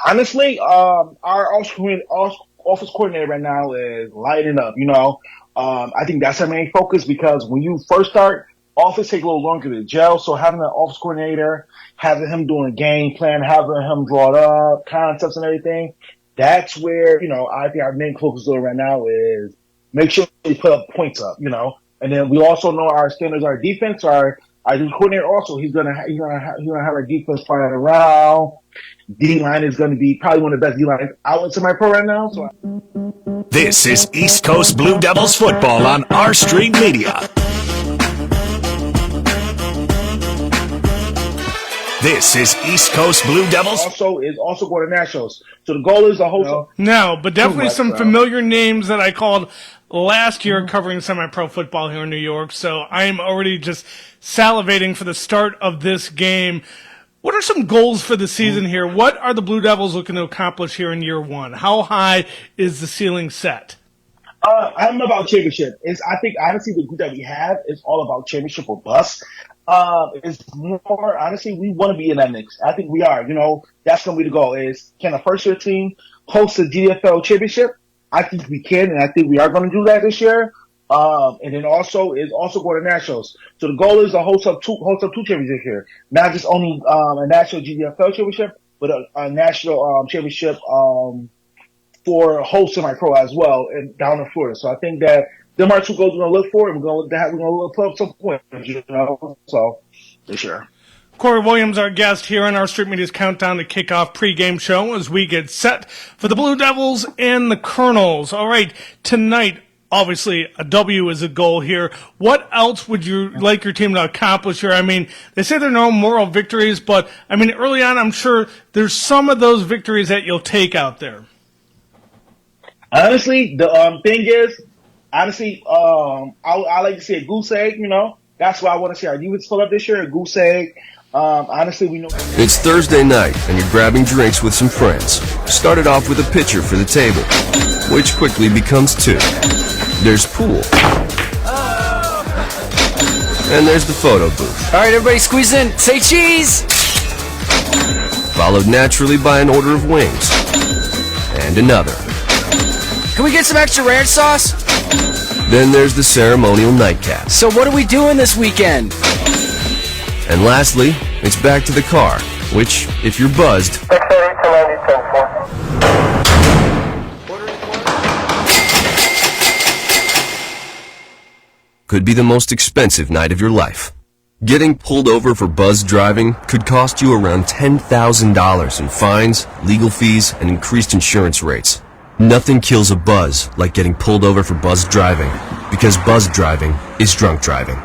Honestly, our office coordinator right now is lighting up. I think that's our main focus because when you first start, office take a little longer to gel. So having an office coordinator, having him doing a game plan, having him draw it up, concepts and everything, that's where, I think our main focus right now is make sure we put up points up, And then we also know our standards, our defense, our defense coordinator also, he's gonna have our defense flying around. D-line is going to be probably one of the best D-lines out in semi-pro right now. So This is East Coast Blue Devils football on R Street Media. This is East Coast Blue Devils. Also going to nationals. So the goal is to host. No, but definitely some familiar names that I called last year covering semi-pro football here in New York. So I am already just salivating for the start of this game. What are some goals for the season here? What are the Blue Devils looking to accomplish here in year one? How high is the ceiling set? I don't know about championship. I think honestly the group that we have is all about championship or bust. It's more honestly we want to be in that mix. I think we are. That's going to be the goal. Is can a first year team host a GDFL championship? I think we can, and I think we are going to do that this year. And then also going to nationals. So the goal is to host up two championships here, not just only a national GDFL championship, but a national championship for host semi-pro as well, and down in Florida. So I think that them are two goals we're going to look for, and we're going to put up some points. So this year. Corey Williams, our guest here on our Street Media's Countdown to Kickoff pregame show as we get set for the Blue Devils and the Colonels. All right, tonight. Obviously, a W is a goal here. What else would you like your team to accomplish here? I mean, they say there are no moral victories, but, early on, I'm sure there's some of those victories that you'll take out there. Honestly, the thing is, I like to see a goose egg, That's why I want to see our defense pull up this year, a goose egg. Honestly, we know. It's Thursday night, and you're grabbing drinks with some friends. Started off with a pitcher for the table, which quickly becomes two. There's pool. And there's the photo booth. All right, everybody squeeze in. Say cheese! Followed naturally by an order of wings. And another. Can we get some extra ranch sauce? Then there's the ceremonial nightcap. So what are we doing this weekend? And lastly, it's back to the car, which, if you're buzzed, could be the most expensive night of your life. Getting pulled over for buzzed driving could cost you around $10,000 in fines, legal fees, and increased insurance rates. Nothing kills a buzz like getting pulled over for buzzed driving, because buzzed driving is drunk driving.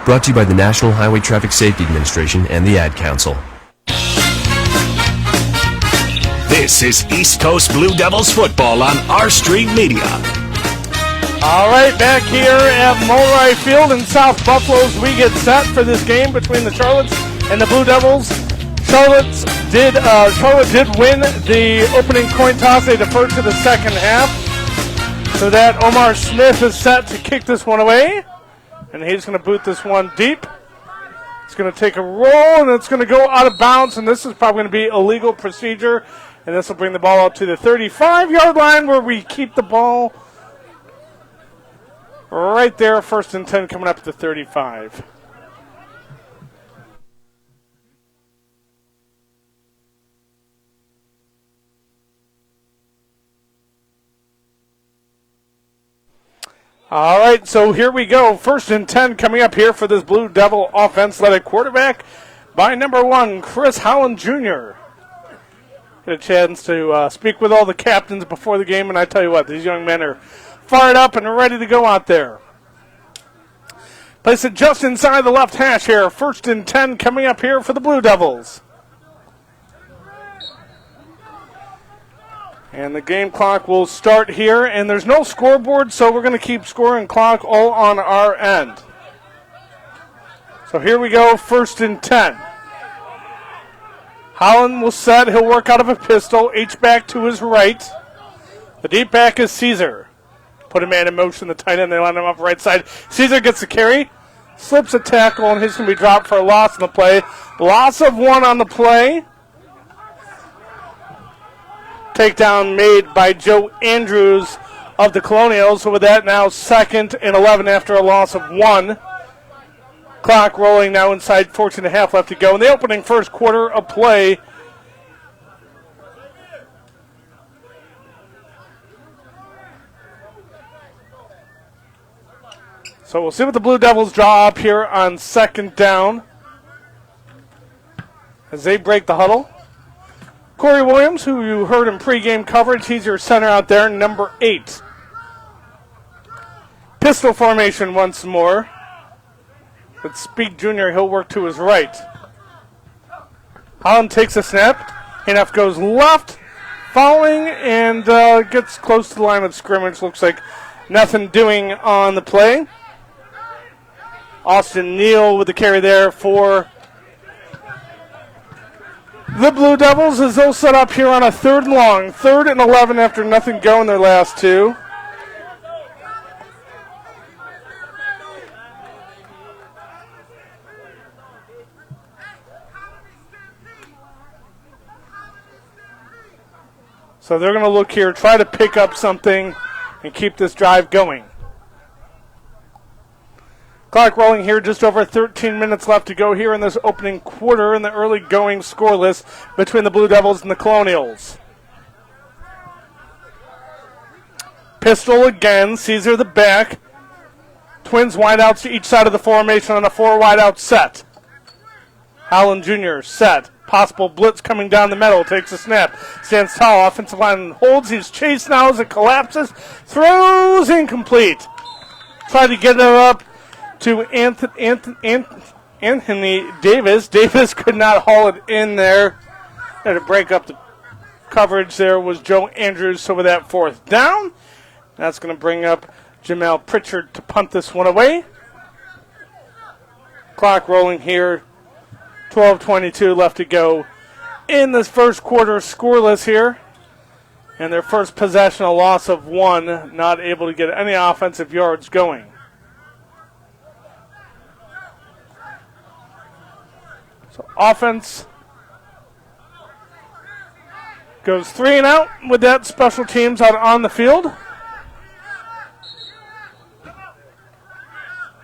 Brought to you by the National Highway Traffic Safety Administration and the Ad Council. This is East Coast Blue Devils football on R Street Media. All right, back here at Mulroy Field in South Buffalo as we get set for this game between the Charlottes and the Blue Devils. Charlotte did win the opening coin toss. They deferred to the second half. So that Omar Smith is set to kick this one away. And he's going to boot this one deep. It's going to take a roll, and it's going to go out of bounds, and this is probably going to be illegal procedure. And this will bring the ball out to the 35-yard line where we keep the ball right there. 1st and 10 coming up at the 35. All right, so here we go. 1st and 10 coming up here for this Blue Devil offense led at quarterback by number 1, Chris Howland Jr. Get a chance to speak with all the captains before the game, and I tell you what, these young men are fired up and ready to go out there. Place it just inside the left hash here. 1st and 10 coming up here for the Blue Devils. And the game clock will start here, and there's no scoreboard, so we're going to keep scoring clock all on our end. So here we go, 1st and 10. Holland will set. He'll work out of a pistol. H-back to his right. The deep back is Caesar. Put a man in motion, the tight end. They line him up right side. Caesar gets the carry. Slips a tackle, and he's going to be dropped for a loss on the play. Loss of 1 on the play. Takedown made by Joe Andrews of the Colonials. So with that, now 2nd and 11 after a loss of 1. Clock rolling now inside 14.5 left to go. In the opening first quarter of play. So we'll see what the Blue Devils draw up here on 2nd down as they break the huddle. Corey Williams, who you heard in pregame coverage, he's your center out there, number 8. Pistol formation once more. But Speed Jr., he'll work to his right. Holland takes a snap. Handoff goes left, following, and gets close to the line of scrimmage. Looks like nothing doing on the play. Austin Neal with the carry there for the Blue Devils as they'll set up here on a 3rd and long. 3rd and 11 after nothing going their last 2. So they're going to look here, try to pick up something and keep this drive going. Clock rolling here, just over 13 minutes left to go here in this opening quarter in the early going scoreless between the Blue Devils and the Colonials. Pistol again, Caesar the back. Twins wideouts to each side of the formation on a 4 wideout set. Howland Jr. set. Possible blitz coming down the middle. Takes a snap. Stands tall. Offensive line holds. He's chased now as it collapses. Throws incomplete. Tried to get it up to Anthony Davis. Davis could not haul it in there. Had to break up the coverage there was Joe Andrews. So with that 4th down, that's going to bring up Jamel Pritchard to punt this one away. Clock rolling here. 12:22 left to go in this first quarter, scoreless here. And their first possession, a loss of 1, not able to get any offensive yards going. So offense goes 3 and out with that, special teams out on the field.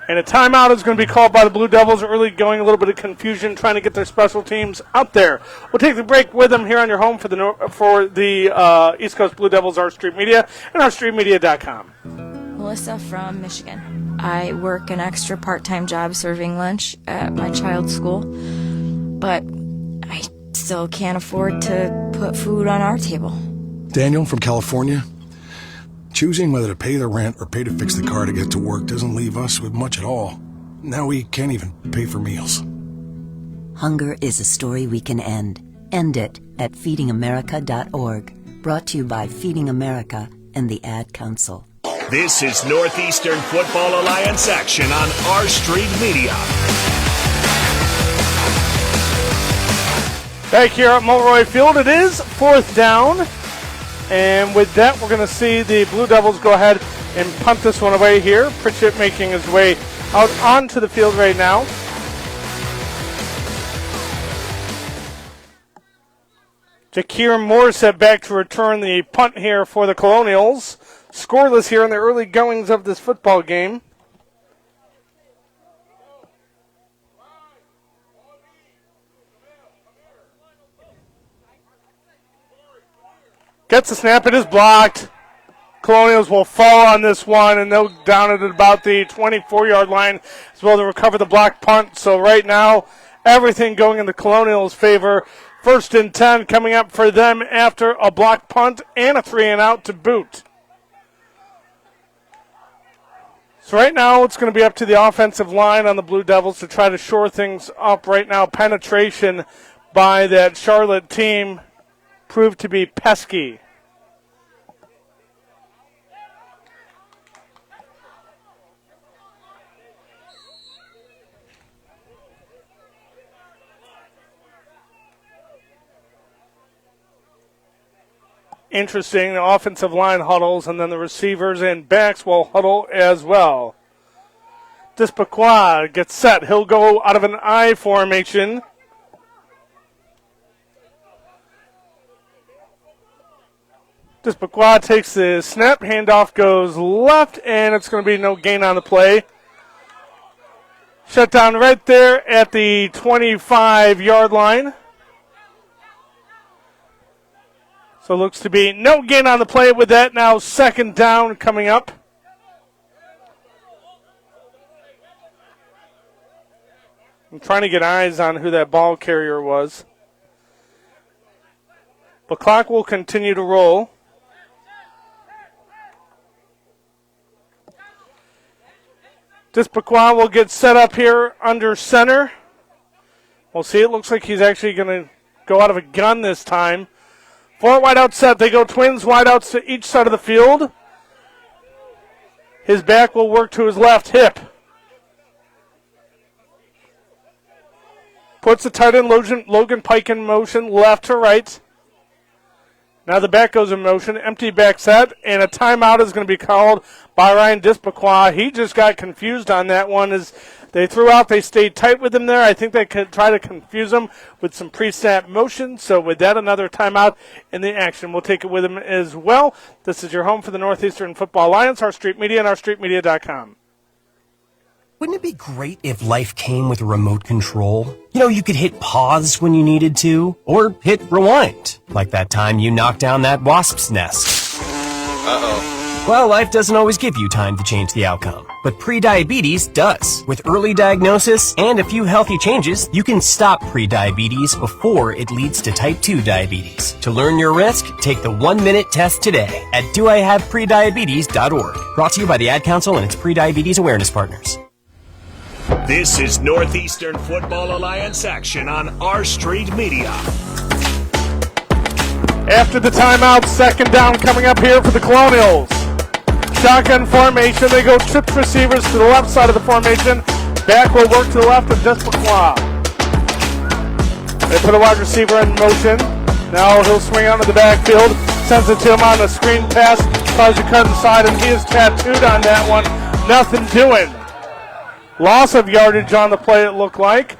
And a timeout is going to be called by the Blue Devils, early going, a little bit of confusion, trying to get their special teams out there. We'll take the break with them here on your home for the East Coast Blue Devils, Our Street Media, and OurStreetMedia.com. Melissa from Michigan. I work an extra part-time job serving lunch at my child's school, but I still can't afford to put food on our table. Daniel from California. Choosing whether to pay the rent or pay to fix the car to get to work doesn't leave us with much at all. Now we can't even pay for meals. Hunger is a story we can end. End it at feedingamerica.org. Brought to you by Feeding America and the Ad Council. This is Northeastern Football Alliance action on Our Street Media. Back here at Mulroy Field, it is 4th down. And with that, we're going to see the Blue Devils go ahead and punt this one away here. Pritchett making his way out onto the field right now. Jakir Moore set back to return the punt here for the Colonials. Scoreless here in the early goings of this football game. Gets the snap, it is blocked. Colonials will fall on this one, and they'll down it at about the 24-yard line as well to recover the block punt. So right now, everything going in the Colonials' favor. 1st and 10 coming up for them after a block punt and a 3-and-out to boot. So right now it's going to be up to the offensive line on the Blue Devils to try to shore things up. Right now, penetration by that Charlotte team proved to be pesky. Interesting, the offensive line huddles, and then the receivers and backs will huddle as well. Despaquois gets set. He'll go out of an I formation. Despaquois takes the snap. Handoff goes left, and it's going to be no gain on the play. Shut down right there at the 25-yard line. So it looks to be no gain on the play with that. Now 2nd down coming up. I'm trying to get eyes on who that ball carrier was. The clock will continue to roll. Despaquois will get set up here under center. We'll see. It looks like he's actually going to go out of a gun this time. 4 wideouts set. They go twins wideouts to each side of the field. His back will work to his left hip. Puts the tight end Logan Pike in motion, left to right. Now the back goes in motion, empty back set, and a timeout is going to be called by Ryan Despaquois. He just got confused on that one as they threw out. They stayed tight with him there. I think they could try to confuse him with some pre-snap motion. So with that, another timeout in the action. We'll take it with him as well. This is your home for the Northeastern Football Alliance, Our Street Media, and OurStreetMedia.com. Wouldn't it be great if life came with a remote control? You know, you could hit pause when you needed to, or hit rewind, like that time you knocked down that wasp's nest. Uh-oh. Well, life doesn't always give you time to change the outcome, but prediabetes does. With early diagnosis and a few healthy changes, you can stop prediabetes before it leads to type 2 diabetes. To learn your risk, take the 1-minute test today at doihaveprediabetes.org. Brought to you by the Ad Council and its prediabetes awareness partners. This is Northeastern Football Alliance action on Our Street Media. After the timeout, 2nd down coming up here for the Colonials. Shotgun formation. They go trips receivers to the left side of the formation. Back will work to the left of Despaquois. They put a wide receiver in motion. Now he'll swing out to the backfield. Sends it to him on a screen pass. Tries to cut inside, and he is tattooed on that one. Nothing doing. Loss of yardage on the play, it looked like.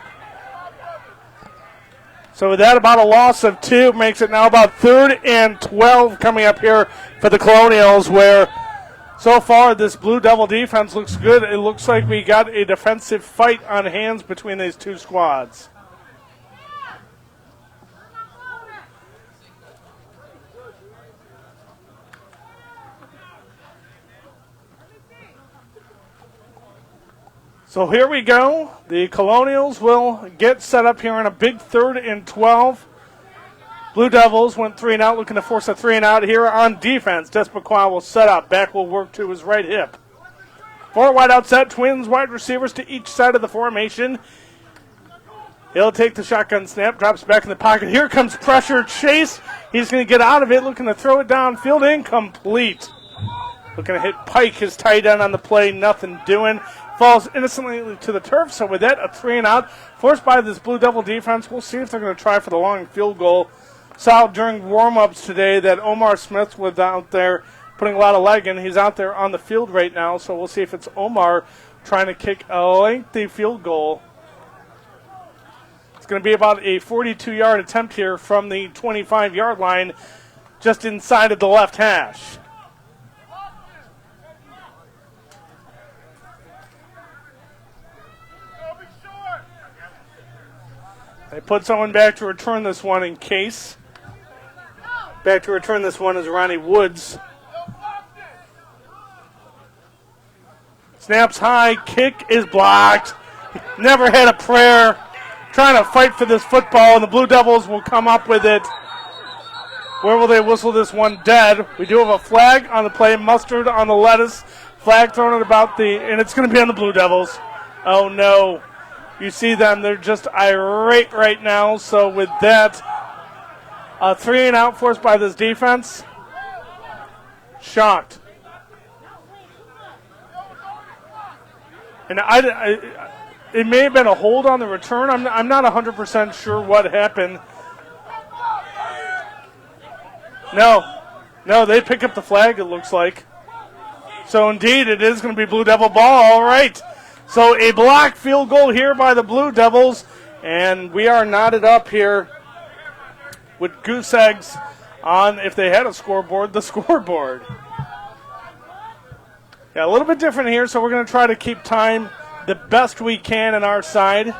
So with that, about a loss of 2 makes it now about 3rd and 12 coming up here for the Colonials, where so far this Blue Devil defense looks good. It looks like we got a defensive fight on hands between these two squads. So here we go. The Colonials will get set up here on a big 3rd and 12. Blue Devils went 3-and-out, looking to force a 3-and-out here on defense. Despaquois will set up. Back will work to his right hip. 4 wideout set. Twins wide receivers to each side of the formation. He'll take the shotgun snap. Drops back in the pocket. Here comes pressure. Chase. He's going to get out of it. Looking to throw it downfield. Incomplete. Looking to hit Pike, his tight end on the play. Nothing doing. Falls innocently to the turf. So with that, a 3-and-out forced by this Blue Devil defense. We'll see if they're going to try for the long field goal. Saw during warm-ups today that Omar Smith was out there putting a lot of leg in. He's out there on the field right now. So we'll see if it's Omar trying to kick a lengthy field goal. It's going to be about a 42-yard attempt here from the 25-yard line, just inside of the left hash. They put someone back to return this one in case. Back to return this one is Ronnie Woods. Snaps high, kick is blocked. Never had a prayer. trying to fight for this football, and the Blue Devils will come up with it. Where will they whistle this one dead? We do have a flag on the play, mustard on the lettuce, flag thrown at about and it's going to be on the Blue Devils. Oh no. You see them, they're just irate right now. So with that, a 3-and-out forced by this defense. Shocked. And it may have been a hold on the return. I'm not 100% sure what happened. No, they pick up the flag, it looks like. So indeed, it is going to be Blue Devil ball. All right. So a blocked field goal here by the Blue Devils, and we are knotted up here with goose eggs on, if they had a scoreboard, the scoreboard. Yeah, a little bit different here, so we're going to try to keep time the best we can on our side.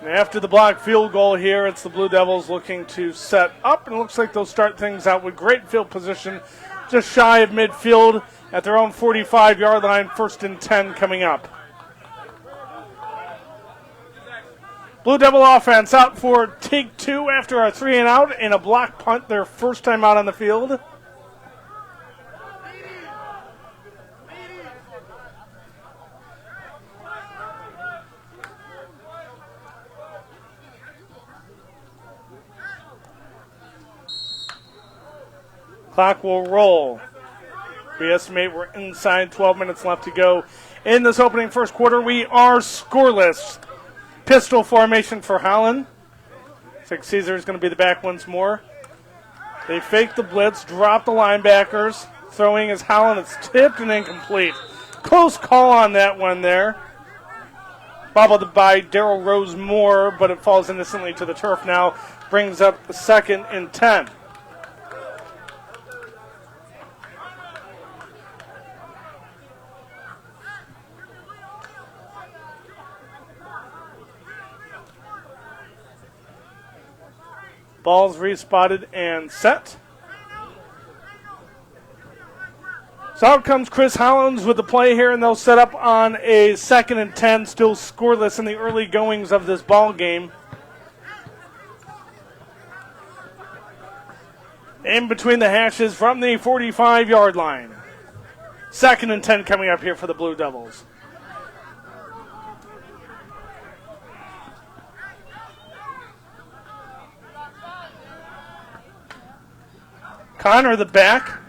And after the blocked field goal here, it's the Blue Devils looking to set up, and it looks like they'll start things out with great field position just shy of midfield at their own 45-yard line, 1st and 10 coming up. Blue Devil offense out for take 2 after a 3-and-out and a block punt, their first time out on the field. Clock will roll. We estimate we're inside 12 minutes left to go in this opening first quarter. We are scoreless. Pistol formation for Holland. Looks like Caesar is going to be the back once more. They fake the blitz, drop the linebackers. Throwing is Holland. It's tipped and incomplete. Close call on that one there. Bobbled by Darryl Rose Moore, but it falls innocently to the turf now. Brings up the 2nd and 10. Ball's respotted and set. So out comes Chris Hollins with the play here, and they'll set up on a 2nd and 10, still scoreless in the early goings of this ball game. In between the hashes from the 45-yard line. 2nd and 10 coming up here for the Blue Devils. Connor, the back.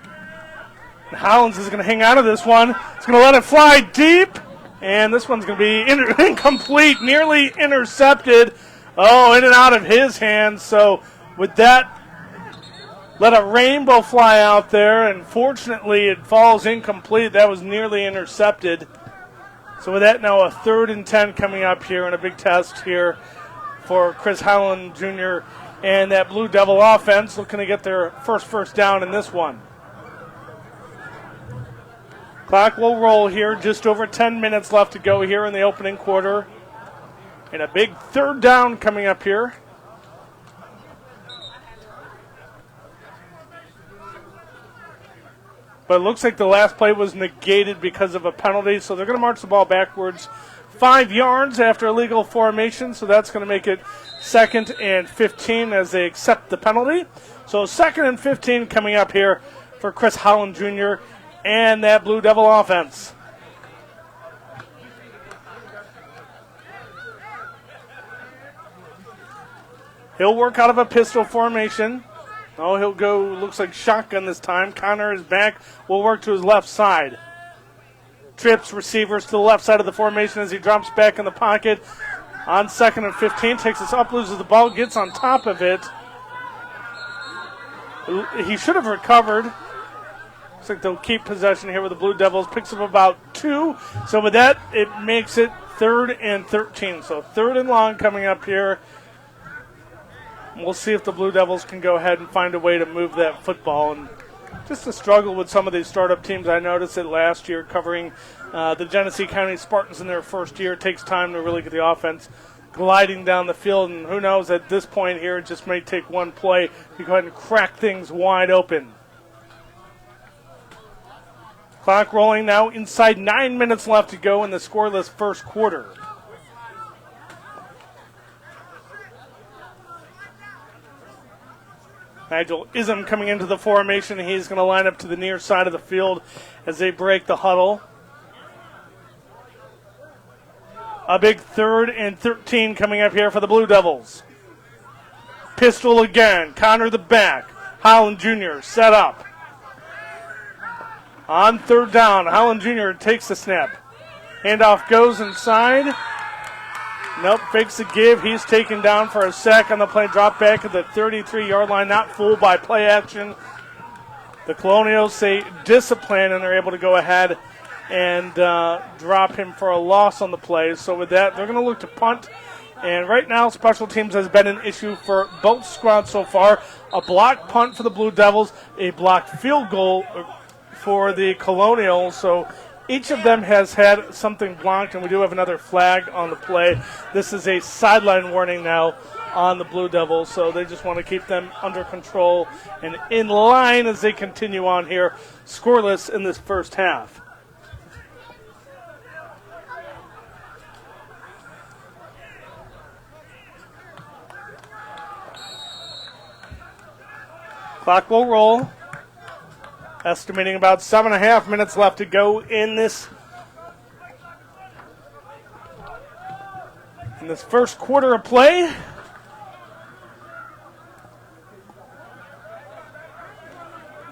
And Hollins is going to hang out of this one. He's going to let it fly deep. And this one's going to be incomplete, nearly intercepted. Oh, in and out of his hands. So with that, let a rainbow fly out there. And fortunately, it falls incomplete. That was nearly intercepted. So with that, now a 3rd and 10 coming up here and a big test here for Chris Holland Jr., and that Blue Devil offense looking to get their first down in this one. Clock will roll here. Just over 10 minutes left to go here in the opening quarter. And a big 3rd down coming up here. But it looks like the last play was negated because of a penalty, so they're going to march the ball backwards 5 yards after illegal formation, so that's going to make it 2nd and 15 as they accept the penalty. So 2nd and 15 coming up here for Chris Holland Jr. and that Blue Devil offense. He'll work out of a pistol formation. Oh, he'll go, looks like shotgun this time. Connor is back, will work to his left side. Trips receivers to the left side of the formation as he drops back in the pocket. On 2nd and 15, takes us up, loses the ball, gets on top of it. He should have recovered. Looks like they'll keep possession here with the Blue Devils. Picks up about 2. So with that, it makes it 3rd and 13. So 3rd and long coming up here. We'll see if the Blue Devils can go ahead and find a way to move that football. And just a struggle with some of these startup teams. I noticed it last year covering the Genesee County Spartans in their first year. It takes time to really get the offense gliding down the field. And who knows, at this point here, it just may take one play to go ahead and crack things wide open. Clock rolling now inside 9 minutes left to go in the scoreless first quarter. Nigel Ism coming into the formation. He's going to line up to the near side of the field as they break the huddle. A big 3rd and 13 coming up here for the Blue Devils. Pistol again. Connor the back. Holland Jr. set up. On 3rd down, Holland Jr. takes the snap. Handoff goes inside. Nope, fakes the give. He's taken down for a sack on the play. Drop back at the 33-yard line. Not fooled by play action. The Colonials say discipline, and they're able to go ahead and drop him for a loss on the play. So with that, they're going to look to punt. And right now, special teams has been an issue for both squads so far. A blocked punt for the Blue Devils, a blocked field goal for the Colonials. So each of them has had something blocked, and we do have another flag on the play. This is a sideline warning now on the Blue Devils, so they just want to keep them under control and in line as they continue on here, scoreless in this first half. Clock will roll. Estimating about 7.5 minutes left to go in this first quarter of play.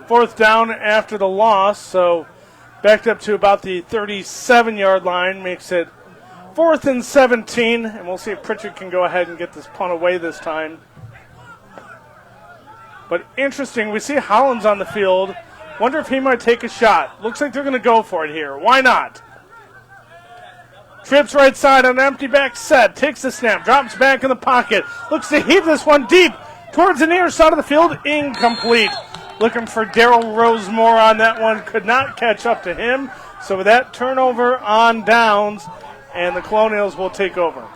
Fourth down after the loss, so backed up to about the 37-yard line, makes it 4th and 17, and we'll see if Pritchard can go ahead and get this punt away this time. But interesting, we see Hollins on the field. Wonder if he might take a shot. Looks like they're going to go for it here. Why not? Trips right side on an empty back set. Takes the snap. Drops back in the pocket. Looks to heave this one deep towards the near side of the field. Incomplete. Looking for Daryl Rosemore on that one. Could not catch up to him. So with that, turnover on downs, and the Colonials will take over.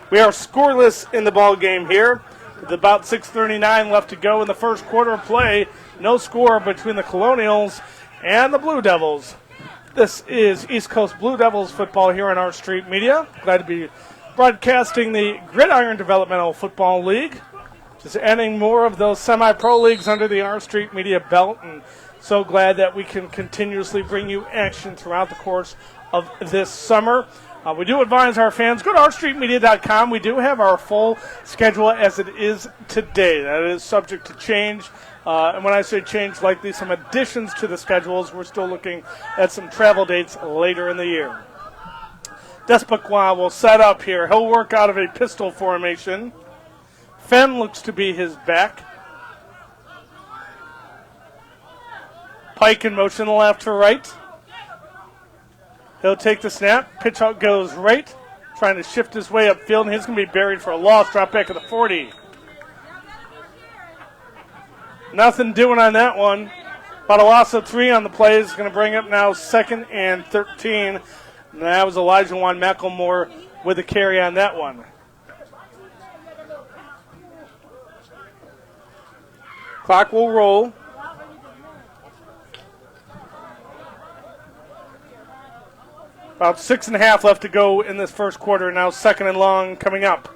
We are scoreless in the ball game here. With about 6:39 left to go in the first quarter of play. No score between the Colonials and the Blue Devils. This is East Coast Blue Devils football here on Our Street Media. Glad to be broadcasting the Gridiron Developmental Football League. Just adding more of those semi-pro leagues under the Our Street Media belt, and so glad that we can continuously bring you action throughout the course of this summer. We do advise our fans, go to ourstreetmedia.com. We do have our full schedule as it is today. That is subject to change. And when I say change, likely some additions to the schedules. We're still looking at some travel dates later in the year. Despoquois will set up here. He'll work out of a pistol formation. Fenn looks to be his back. Pike in motion left to right. He'll take the snap. Pitch out goes right. Trying to shift his way upfield, and he's going to be buried for a loss. Drop back at the 40. Nothing doing on that one. About a loss of 3 on the play is going to bring up now 2nd and 13. And that was Elijah Juan McElmore with a carry on that one. Clock will roll. About 6.5 left to go in this first quarter. Now 2nd and long coming up.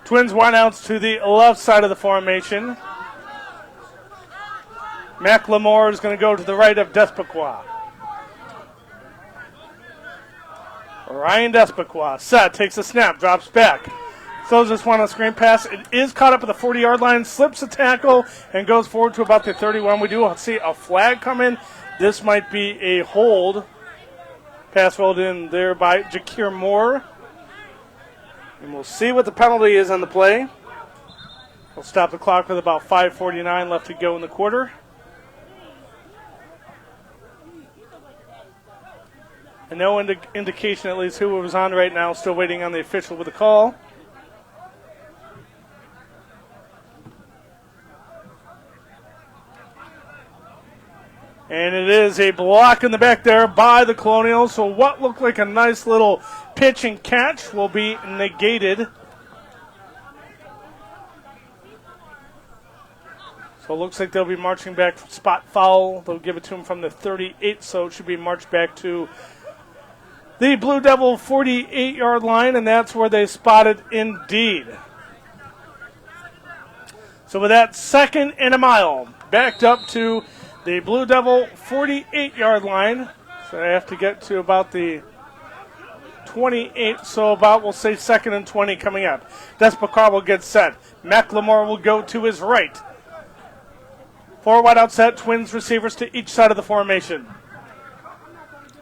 Twins wideouts to the left side of the formation. McLemore is going to go to the right of Despoquois. Ryan Despoquois set, takes a snap, drops back. Throws this one on a screen pass. It is caught up at the 40-yard line, slips a tackle, and goes forward to about the 31. We do see a flag come in. This might be a hold. Pass rolled in there by Jakir Moore. And we'll see what the penalty is on the play. We'll stop the clock with about 5:49 left to go in the quarter. And no indication, at least, who it was on right now. Still waiting on the official with a call. And it is a block in the back there by the Colonials. So what looked like a nice little pitch and catch will be negated. So it looks like they'll be marching back for spot foul. They'll give it to him from the 38, so it should be marched back to the Blue Devil 48-yard line, and that's where they spotted indeed. So with that, 2nd and a mile, backed up to the Blue Devil 48-yard line. So they have to get to about the 28, so about, we'll say 2nd and 20 coming up. Despacar will get set. McLemore will go to his right. 4 wide out set, Twins receivers to each side of the formation.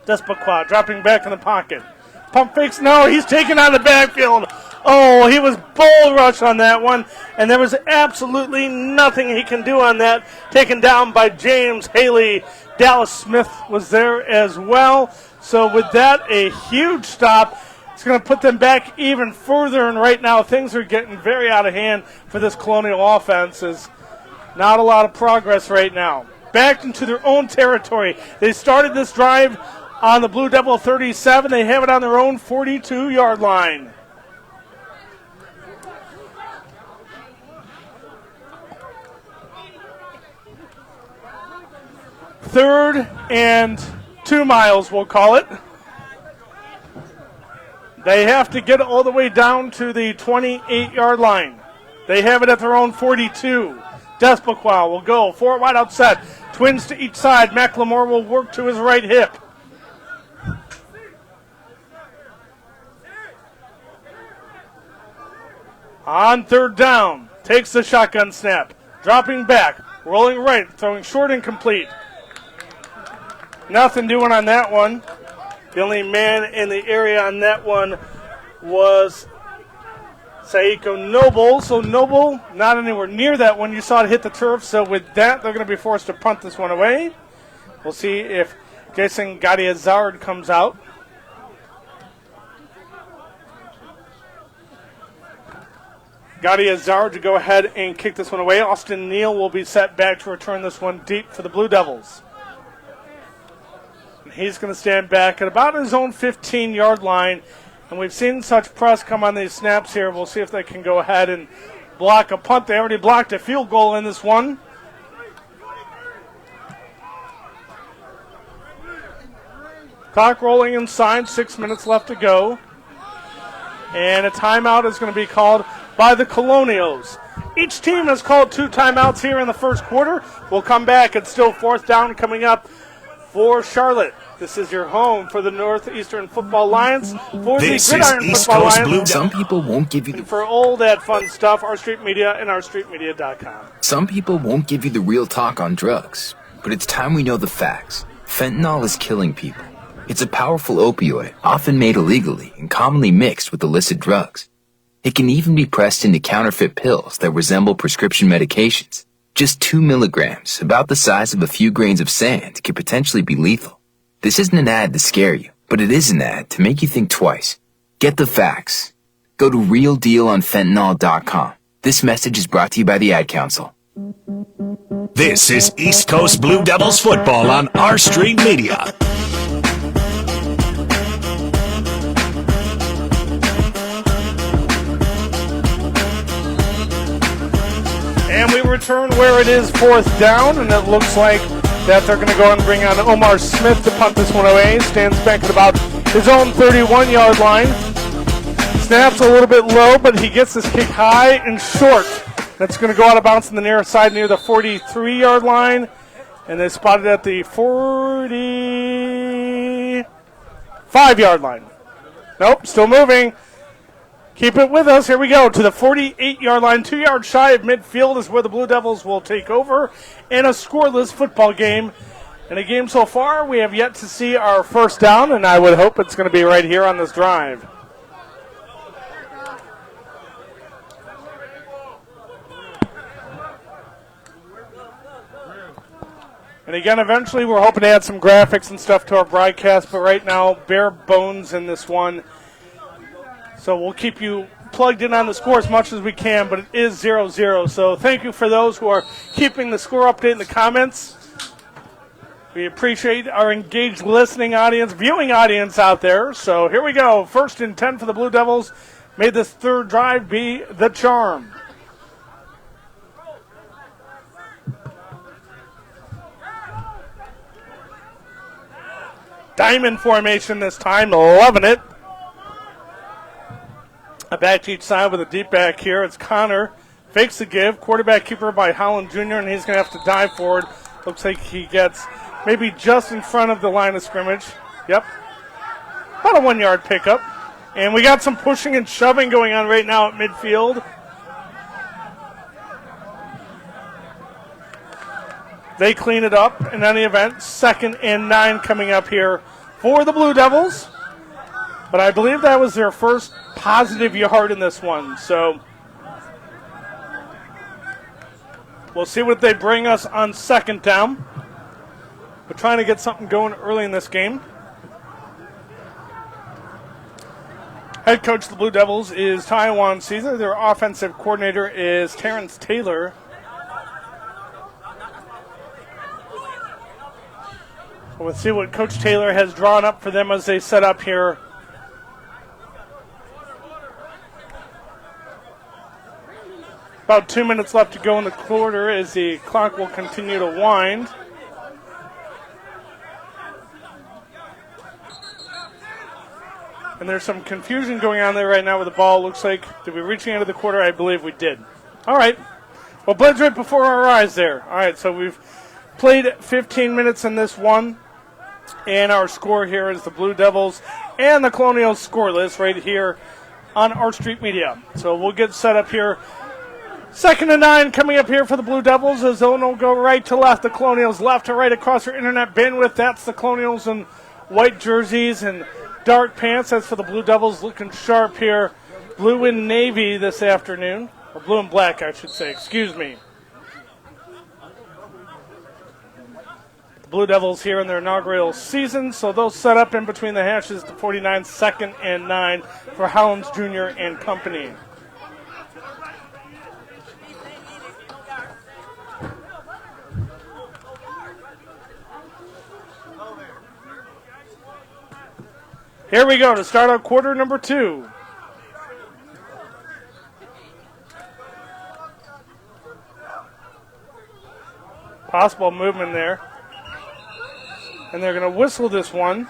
Despacar dropping back in the pocket. Pump fakes, no, he's taken out of the backfield. Oh, he was bull rush on that one, and there was absolutely nothing he can do on that. Taken down by James Haley. Dallas Smith was there as well. So with that, a huge stop. It's going to put them back even further, and right now things are getting very out of hand for this Colonial offense. Not a lot of progress right now. Back into their own territory. They started this drive on the Blue Devil 37. They have it on their own 42-yard line. Third and 2 miles, we'll call it. They have to get all the way down to the 28-yard line. They have it at their own 42. Despaquin will go 4 wide out set. Twins to each side. McLemore will work to his right hip. On 3rd down, takes the shotgun snap. Dropping back, rolling right, throwing short, incomplete. Nothing doing on that one. The only man in the area on that one was Saiko Noble. So Noble not anywhere near that one. You saw it hit the turf. So with that, they're going to be forced to punt this one away. We'll see if Jason Gadiazard comes out. Gadiazard to go ahead and kick this one away. Austin Neal will be set back to return this one deep for the Blue Devils. And he's going to stand back at about his own 15-yard line. And we've seen such press come on these snaps here. We'll see if they can go ahead and block a punt. They already blocked a field goal in this one. Clock rolling inside, 6 minutes left to go. And a timeout is going to be called by the Colonials. Each team has called 2 timeouts here in the first quarter. We'll come back. It's still 4th down coming up for Charlotte. This is your home for the Northeastern Football Lions. For This the Gridiron is East Football Coast Lions. Blue. Some people won't give you And for all that fun stuff, Our Street Media and OurStreetMedia.com. Some people won't give you the real talk on drugs, but it's time we know the facts. Fentanyl is killing people. It's a powerful opioid, often made illegally and commonly mixed with illicit drugs. It can even be pressed into counterfeit pills that resemble prescription medications. Just 2 milligrams, about the size of a few grains of sand, can potentially be lethal. This isn't an ad to scare you, but it is an ad to make you think twice. Get the facts. Go to realdealonfentanyl.com. This message is brought to you by the Ad Council. This is East Coast Blue Devils football on Our Street Media. And we return where it is 4th down, and it looks like that they're going to go and bring on Omar Smith to punt this one away. Stands back at about his own 31-yard line. Snaps a little bit low, but he gets this kick high and short. That's going to go out of bounds on the near side near the 43-yard line. And they spotted at the 45-yard line. Nope, still moving. Keep it with us. Here we go to the 48-yard line. 2 yards shy of midfield is where the Blue Devils will take over in a scoreless football game. In a game so far, we have yet to see our first down, and I would hope it's going to be right here on this drive. And again, eventually we're hoping to add some graphics and stuff to our broadcast, but right now, bare bones in this one. So we'll keep you plugged in on the score as much as we can, but it is 0-0. So thank you for those who are keeping the score update in the comments. We appreciate our engaged listening audience, viewing audience out there. So here we go. 1st and 10 for the Blue Devils. May this third drive be the charm. Diamond formation this time, loving it. A back to each side with a deep back here. It's Connor. Fakes the give. Quarterback keeper by Holland Jr., and he's going to have to dive forward. Looks like he gets maybe just in front of the line of scrimmage. Yep. About a 1-yard pickup. And we got some pushing and shoving going on right now at midfield. They clean it up in any event. 2nd and 9 coming up here for the Blue Devils. But I believe that was their first positive yard in this one. So we'll see what they bring us on 2nd down. We're trying to get something going early in this game. Head coach of the Blue Devils is Taiwan Caesar. Their offensive coordinator is Terrence Taylor. We'll see what Coach Taylor has drawn up for them as they set up here. About 2 minutes left to go in the quarter as the clock will continue to wind. And there's some confusion going on there right now with the ball. Looks like, did we reach the end of the quarter? I believe we did. All right. Well, blends right before our eyes there. All right, so we've played 15 minutes in this one. And our score here is the Blue Devils and the Colonials scoreless right here on Art Street Media. So we'll get set up here. 2nd and 9 coming up here for the Blue Devils as they'll go right to left. The Colonials left to right across their internet bandwidth. That's the Colonials in white jerseys and dark pants. That's for the Blue Devils, looking sharp here. Blue and navy this afternoon. Or blue and black, I should say. Excuse me. The Blue Devils here in their inaugural season, so they'll set up in between the hashes to 49, 2nd and 9 for Hollins Jr. and company. Here we go to start out quarter number 2. Possible movement there. And they're going to whistle this one.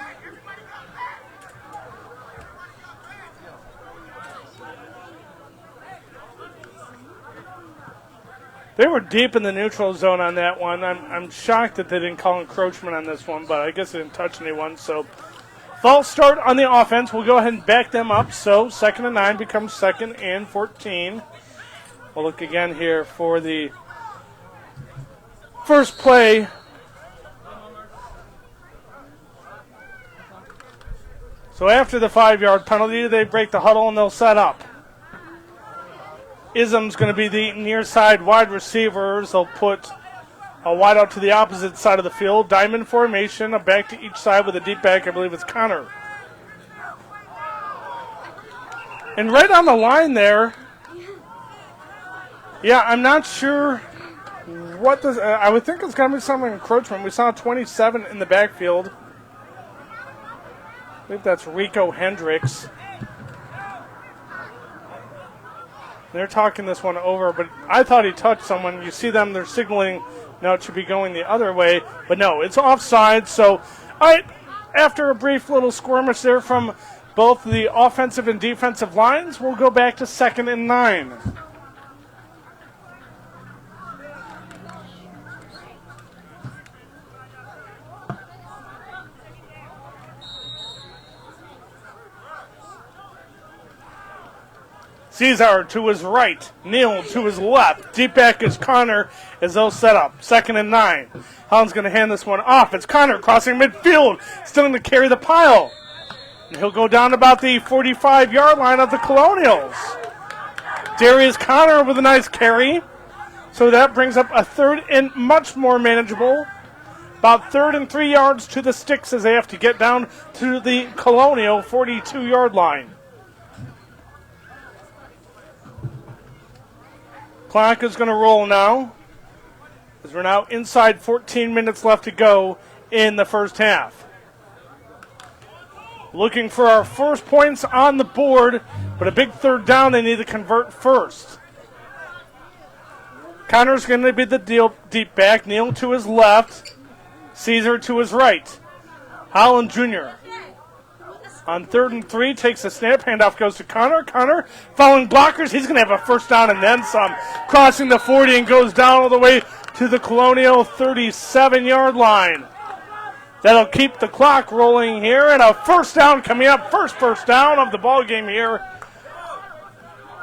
They were deep in the neutral zone on that one. I'm shocked that they didn't call encroachment on this one, but I guess they didn't touch anyone, so false start on the offense. We'll go ahead and back them up. So 2nd and 9 becomes 2nd and 14. We'll look again here for the first play. So after the 5-yard penalty, they break the huddle and they'll set up. Ism's going to be the near side wide receivers. They'll put a wide out to the opposite side of the field. Diamond formation, a back to each side with a deep back. I believe it's Connor. And right on the line there, yeah, I'm not sure what this, I would think it's going to be some encroachment. We saw 27 in the backfield. I think that's Rico Hendricks. They're talking this one over, but I thought he touched someone. You see them, they're signaling. Now it should be going the other way, but no, it's offside. So, all right, after a brief little skirmish there from both the offensive and defensive lines, we'll go back to 2nd and 9. Caesar to his right, Neal to his left. Deep back is Connor as they'll set up. 2nd and 9. Holland's going to hand this one off. It's Connor crossing midfield, still going to carry the pile. And he'll go down about the 45-yard line of the Colonials. Darius Connor with a nice carry. So that brings up a 3rd and much more manageable. About 3rd and 3 yards to the sticks as they have to get down to the Colonial 42-yard line. Clock is going to roll now, as we're now inside 14 minutes left to go in the first half. Looking for our first points on the board, but a big third down they need to convert first. Connor's going to be the deep back. Neal to his left. Caesar to his right. Holland Jr. on 3rd and 3 takes a snap. Handoff goes to Connor. Connor following blockers. He's going to have a first down and then some. Crossing the 40 and goes down all the way to the Colonial 37-yard line. That'll keep the clock rolling here, and a first down coming up. First down of the ball game here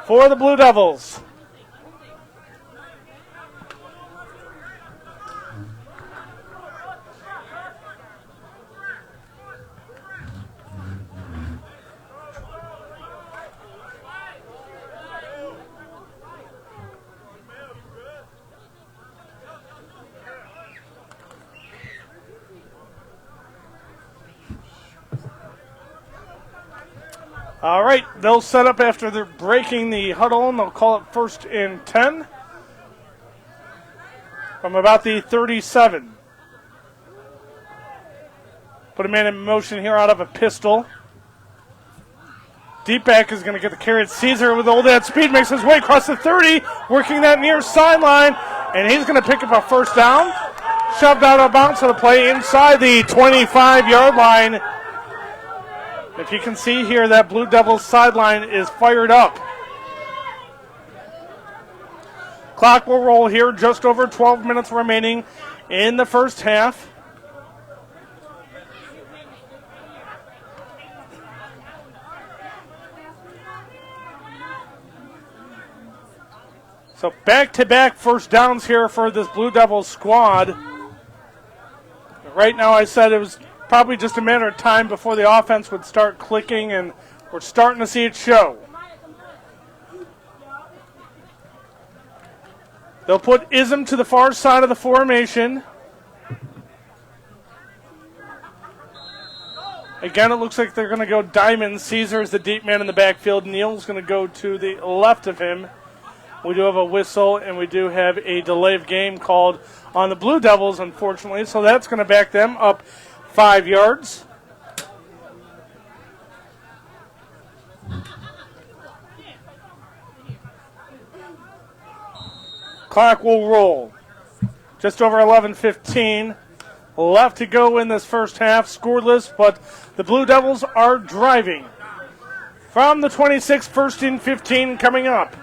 for the Blue Devils. All right, they'll set up after they're breaking the huddle, and they'll call it 1st and 10 from about the 37. Put a man in motion here out of a pistol. Deep back is going to get the carry. It's Caesar with all that speed, makes his way across the 30, working that near sideline, and he's going to pick up a first down. Shoved out of bounds on the play inside the 25-yard line. If you can see here, that Blue Devils sideline is fired up. Clock will roll here, just over 12 minutes remaining in the first half. So back-to-back first downs here for this Blue Devils squad. Right now I said it was probably just a matter of time before the offense would start clicking, and we're starting to see it show. They'll put Ism to the far side of the formation. Again, it looks like they're going to go diamond. Caesar is the deep man in the backfield. Neal's going to go to the left of him. We do have a whistle, and we do have a delay of game called on the Blue Devils, unfortunately, so that's going to back them up 5 yards. Clock will roll. Just over 11:15 left to go in this first half. Scoreless, but the Blue Devils are driving. From the 26, 1st and 15 coming up.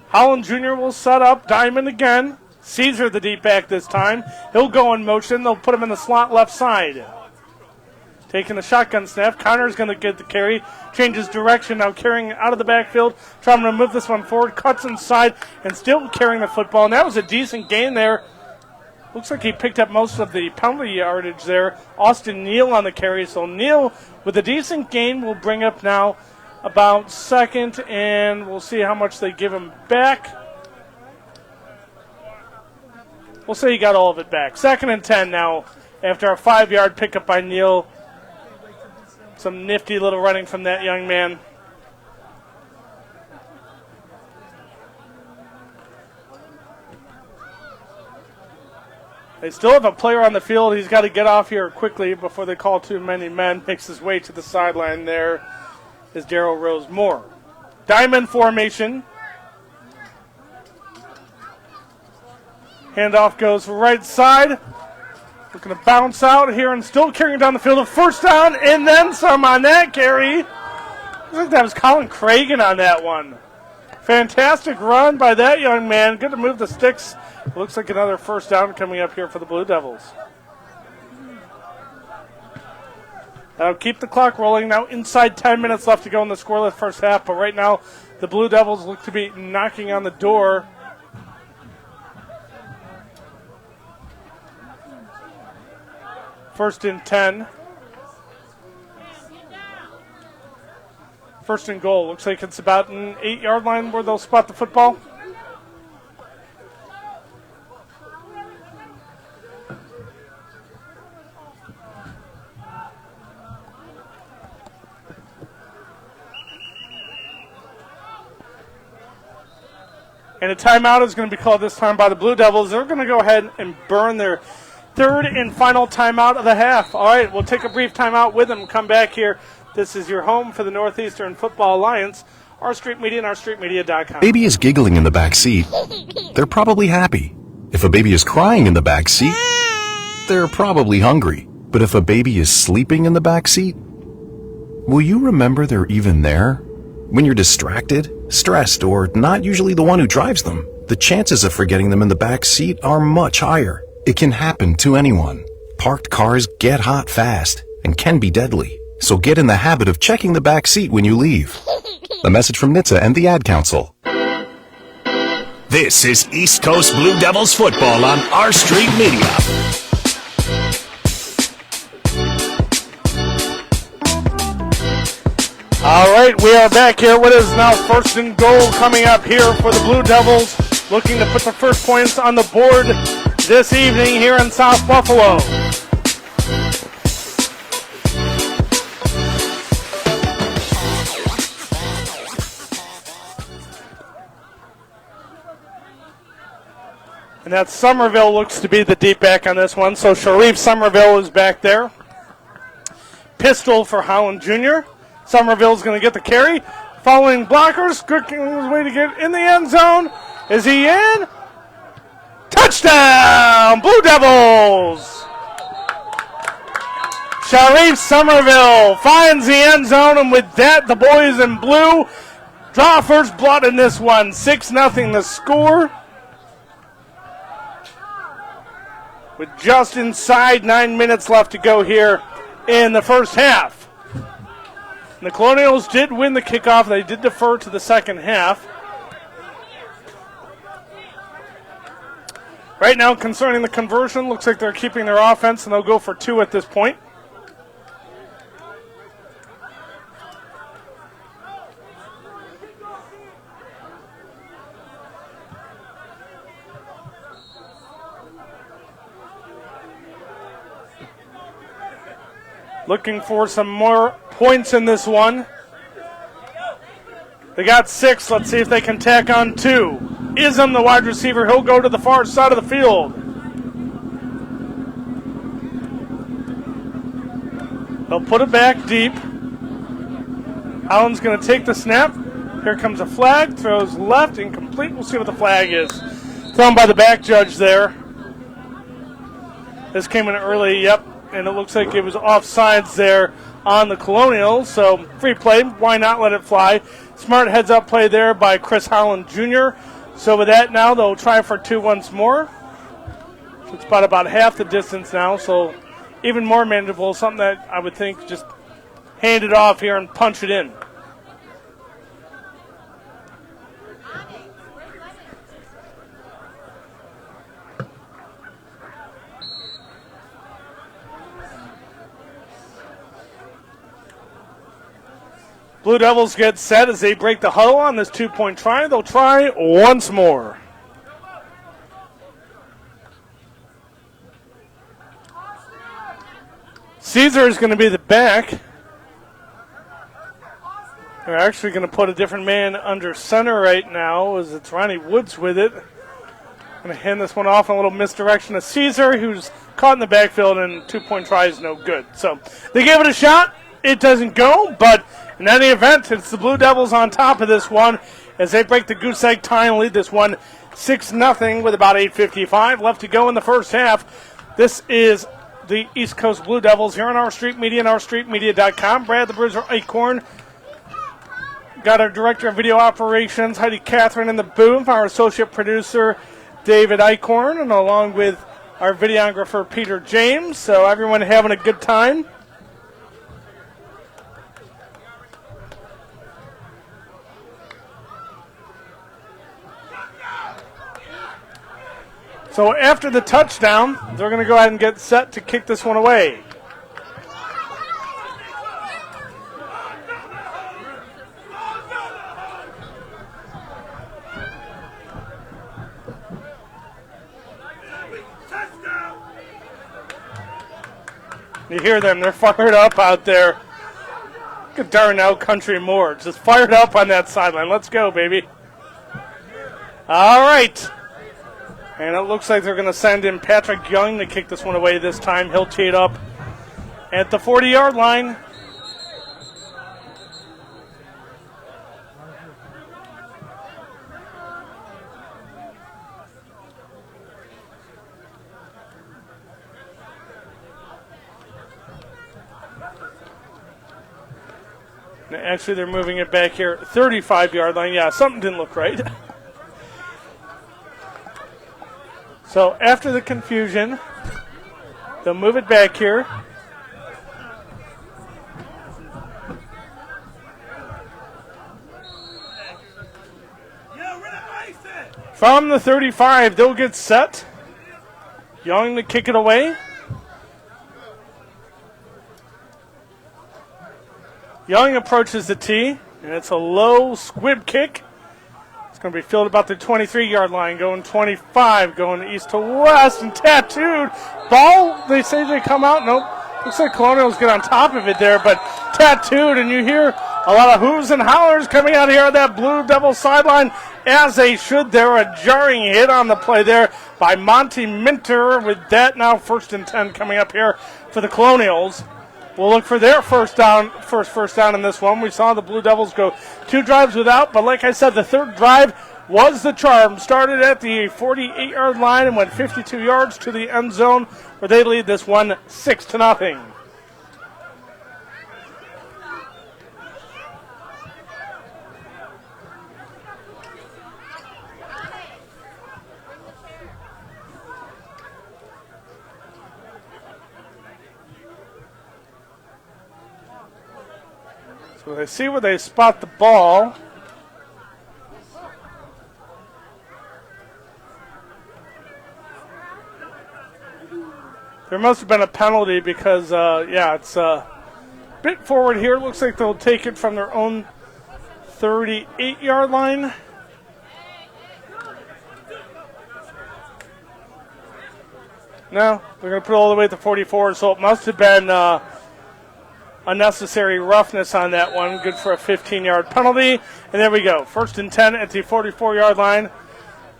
Holland Jr. will set up. Diamond again. Caesar the deep back this time. He'll go in motion. They'll put him in the slot left side. Taking the shotgun snap. Connor's going to get the carry. Changes direction now, carrying out of the backfield. Trying to move this one forward. Cuts inside and still carrying the football. And that was a decent gain there. Looks like he picked up most of the penalty yardage there. Austin Neal on the carry. So Neal with a decent gain will bring up now about 2nd, and we'll see how much they give him back. We'll say he got all of it back. 2nd and 10 now after a 5-yard pickup by Neal. Some nifty little running from that young man. They still have a player on the field. He's got to get off here quickly before they call too many men. Makes his way to the sideline there is Darryl Rose-Moore. Diamond formation. Handoff goes right side. Looking to bounce out here and still carrying down the field. A first down and then some on that carry. I think that was Colin Cragen on that one. Fantastic run by that young man. Good to move the sticks. Looks like another first down coming up here for the Blue Devils. That'll keep the clock rolling. Now inside 10 minutes left to go in the scoreless first half. But right now the Blue Devils look to be knocking on the door. First and 10. First and goal. Looks like it's about an 8-yard line where they'll spot the football. And a timeout is going to be called this time by the Blue Devils. They're going to go ahead and burn their third and final timeout of the half. All right, we'll take a brief timeout with them. Come back here. This is your home for the Northeastern Football Alliance. Our Street Media and OurStreetMedia.com. Baby is giggling in the back seat. They're probably happy. If a baby is crying in the back seat, they're probably hungry. But if a baby is sleeping in the back seat, will you remember they're even there? When you're distracted, stressed, or not usually the one who drives them, the chances of forgetting them in the back seat are much higher. It can happen to anyone. Parked cars get hot fast and can be deadly. So get in the habit of checking the back seat when you leave. A message from NHTSA and the Ad Council. This is East Coast Blue Devils football on Our Street Media. All right, we are back here. What is now first and goal coming up here for the Blue Devils, looking to put the first points on the board this evening here in South Buffalo. And that Somerville looks to be the deep back on this one. So Sharif Somerville is back there. Pistol for Howland Jr. Somerville's going to get the carry. Following blockers, cooking his way to get in the end zone. Is he in? Touchdown, Blue Devils! Sharif Somerville finds the end zone, and with that, the boys in blue draw first blood in this one. 6-0 the score. With just inside 9 minutes left to go here in the first half. And the Colonials did win the kickoff. They did defer to the second half. Right now, concerning the conversion, looks like they're keeping their offense, and they'll go for 2 at this point. Looking for some more points in this one. They got 6. Let's see if they can tack on 2. Ism, the wide receiver, he'll go to the far side of the field. They'll put it back deep. Allen's going to take the snap. Here comes a flag. Throws left, incomplete. We'll see what the flag is. Thrown by the back judge there. This came in early, yep. And it looks like it was offsides there on the Colonials. So free play, why not let it fly? Smart heads up play there by Chris Holland Jr. So with that now, they'll try for 2 once more. It's about half the distance now, so even more manageable. Something that I would think just hand it off here and punch it in. Blue Devils get set as they break the huddle on this 2-point try. They'll try once more. Caesar is going to be the back. They're actually going to put a different man under center right now as it's Ronnie Woods with it. Going to hand this one off in a little misdirection to Caesar, who's caught in the backfield, and 2-point try is no good. So they gave it a shot. It doesn't go, but in any event, it's the Blue Devils on top of this one as they break the goose egg tie and lead this one 6-0 with about 8:55 left to go in the first half. This is the East Coast Blue Devils here on Our Street Media and OurStreetMedia.com. Brad the Bruiser Eichkorn. Got our Director of Video Operations, Heidi Catherine, in the booth. Our Associate Producer, David Eichkorn, and along with our Videographer, Peter James. So everyone having a good time. So after the touchdown, they're going to go ahead and get set to kick this one away. You hear them, they're fired up out there. Look at Darnell Country Moore, just fired up on that sideline. Let's go, baby. All right. And it looks like they're going to send in Patrick Young to kick this one away this time. He'll tee it up at the 40-yard line. Actually, they're moving it back here, 35-yard line. Yeah, something didn't look right. So after the confusion, they'll move it back here. From the 35, they'll get set. Young to kick it away. Young approaches the tee, and it's a low squib kick. It's going to be fielded about the 23-yard line, going 25, going east to west, and tattooed. Ball, they say they come out. Nope. Looks like Colonials get on top of it there, but tattooed, and you hear a lot of hooves and hollers coming out here on that Blue Devil sideline, as they should. There, a jarring hit on the play there by Monty Minter. With that, now 1st and 10 coming up here for the Colonials. We'll look for their first down in this one. We saw the Blue Devils go 2 drives without, but like I said, the 3rd drive was the charm. Started at the 48-yard line and went 52 yards to the end zone, where they lead this one 6-0. So they see where they spot the ball. There must have been a penalty because, it's a bit forward here. Looks like they'll take it from their own 38-yard line. No, they're going to put it all the way at the 44, so it must have been unnecessary roughness on that one. Good for a 15-yard penalty. And there we go. 1st and 10 at the 44-yard line.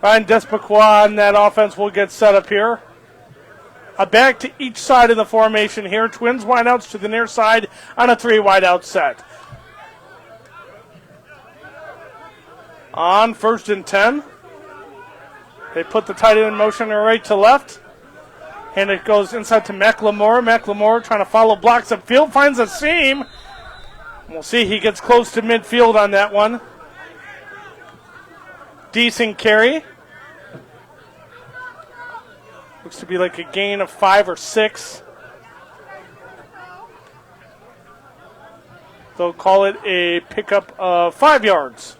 Ryan Despaquois and that offense will get set up here. A back to each side of the formation here. Twins wideouts to the near side on a 3 wideout set. On 1st and 10. They put the tight end in motion right to left. And it goes inside to McLemore. McLemore trying to follow blocks upfield. Finds a seam. We'll see, he gets close to midfield on that one. Decent carry. Looks to be like a gain of 5 or 6. They'll call it a pickup of 5 yards.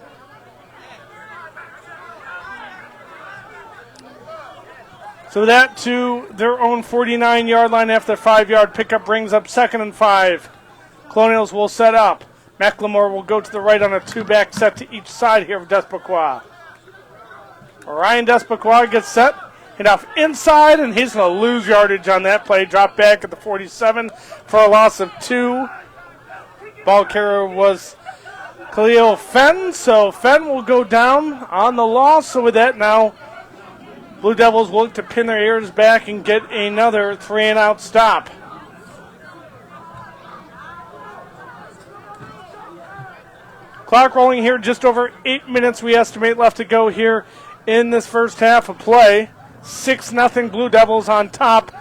So that to their own 49-yard line after the 5-yard pickup brings up 2nd and 5. Colonials will set up. McLemore will go to the right on a 2-back set to each side here of Despaquois. Ryan Despaquois gets set. Hit off inside, and he's going to lose yardage on that play. Drop back at the 47 for a loss of 2. Ball carrier was Khalil Fenn, so Fenn will go down on the loss. So with that now, Blue Devils will look to pin their ears back and get another 3-and-out stop. Clock rolling here, just over 8 minutes we estimate left to go here in this first half of play. 6-0 Blue Devils on top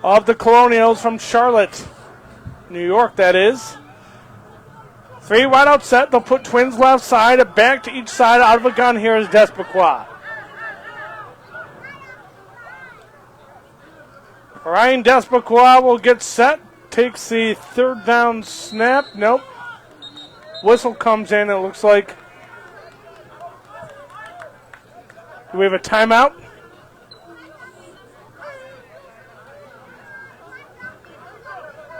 of the Colonials from Charlotte, New York, that is. 3 wideout set. They'll put Twins left side. A back to each side. Out of a gun here is Despaquois. Ryan Despaquois will get set. Takes the 3rd down snap. Nope. Whistle comes in. It looks like. Do we have a timeout?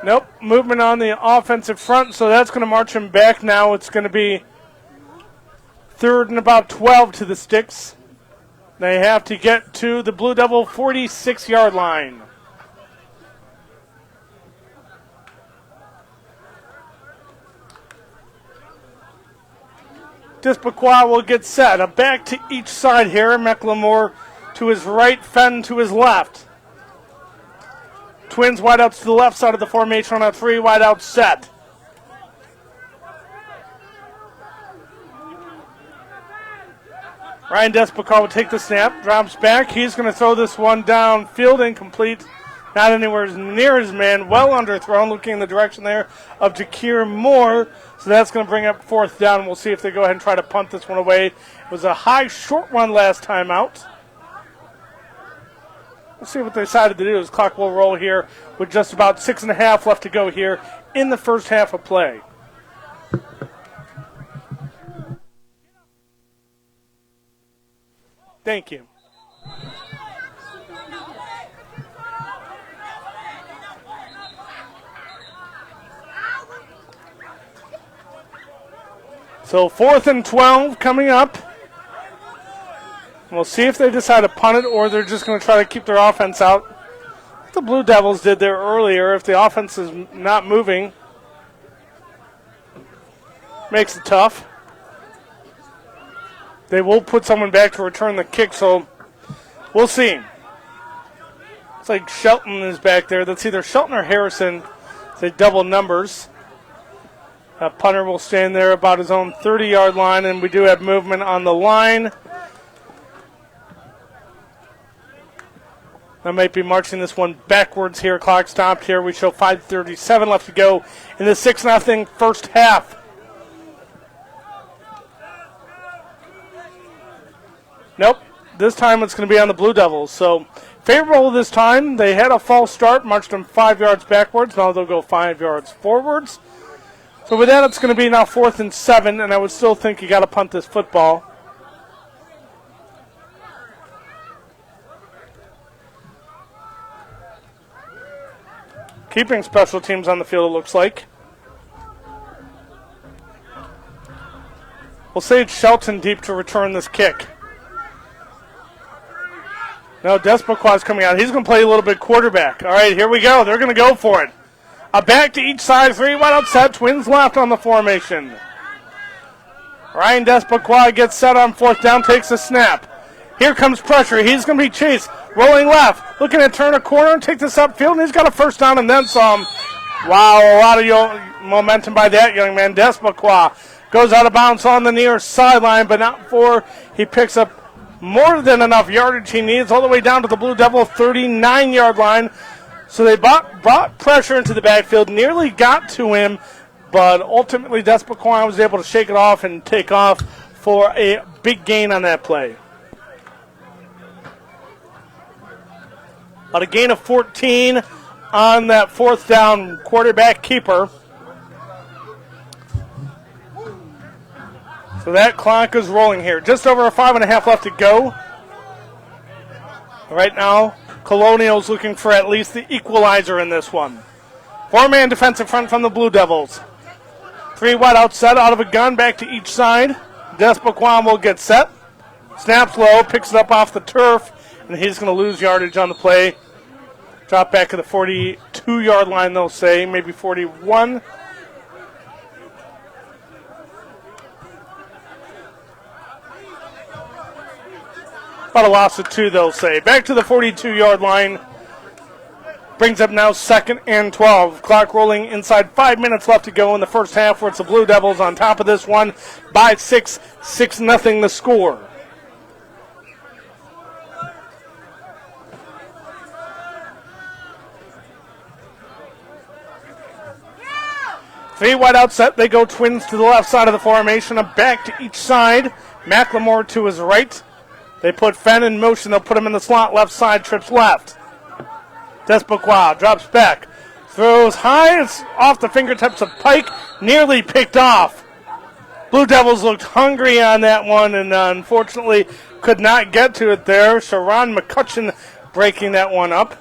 Nope. Movement on the offensive front, so that's going to march him back now. It's going to be 3rd and about 12 to the sticks. They have to get to the Blue Devil 46-yard line. Despoquois will get set. A back to each side here. McLemore to his right, Fenn to his left. Twins wideouts to the left side of the formation on a 3 wideout set. Ryan Despoquois will take the snap, drops back. He's going to throw this one down, field incomplete. Not anywhere near his man, well underthrown, looking in the direction there of Jakir Moore. So that's going to bring up 4th down. We'll see if they go ahead and try to punt this one away. It was a high short run last time out. We'll see what they decided to do as clock will roll here with just about 6.5 left to go here in the first half of play. Thank you. So 4th and 12 coming up. We'll see if they decide to punt it or they're just going to try to keep their offense out. Like the Blue Devils did there earlier. If the offense is not moving, makes it tough. They will put someone back to return the kick, so we'll see. It's like Shelton is back there. That's either Shelton or Harrison. They double numbers. Punter will stand there about his own 30-yard line, and we do have movement on the line. I might be marching this one backwards here. Clock stopped here. We show 5:37 left to go in the 6-0 first half. Nope. This time it's going to be on the Blue Devils. So favorable this time. They had a false start, marched them 5 yards backwards. Now they'll go 5 yards forwards. So with that, it's going to be now 4th and 7, and I would still think you got to punt this football. Keeping special teams on the field, it looks like. We'll say it's Shelton deep to return this kick. Now Despoquois is coming out. He's going to play a little bit quarterback. All right, here we go. They're going to go for it. A back to each side, 3 wide out set. Twins left on the formation. Ryan Despoquois gets set on 4th down, takes a snap. Here comes pressure. He's going to be chased. Rolling left. Looking to turn a corner and take this upfield, and he's got a first down and then some. Wow, a lot of momentum by that young man. Despoquois goes out of bounds on the near sideline, but not before he picks up more than enough yardage he needs all the way down to the Blue Devil 39-yard line. So they brought pressure into the backfield, nearly got to him, but ultimately Despoquois was able to shake it off and take off for a big gain on that play. About a gain of 14 on that 4th down quarterback keeper. So that clock is rolling here. Just over 5.5 left to go. Right now, Colonials looking for at least the equalizer in this one. 4-man defensive front from the Blue Devils. 3 wide out set out of a gun, back to each side. Despoquois will get set. Snaps low, picks it up off the turf, and he's going to lose yardage on the play. Drop back to the 42-yard line, they'll say, maybe 41. About a loss of 2, they'll say. Back to the 42-yard line. Brings up now 2nd and 12. Clock rolling inside 5 minutes left to go in the first half, where it's the Blue Devils on top of this one by 6. 6-0 the score. Three wide out set. They go Twins to the left side of the formation. A back to each side. McLemore to his right. They put Fenn in motion. They'll put him in the slot. Left side, trips left. Despoquois drops back. Throws high. It's off the fingertips of Pike. Nearly picked off. Blue Devils looked hungry on that one and unfortunately could not get to it there. Sharon McCutcheon breaking that one up.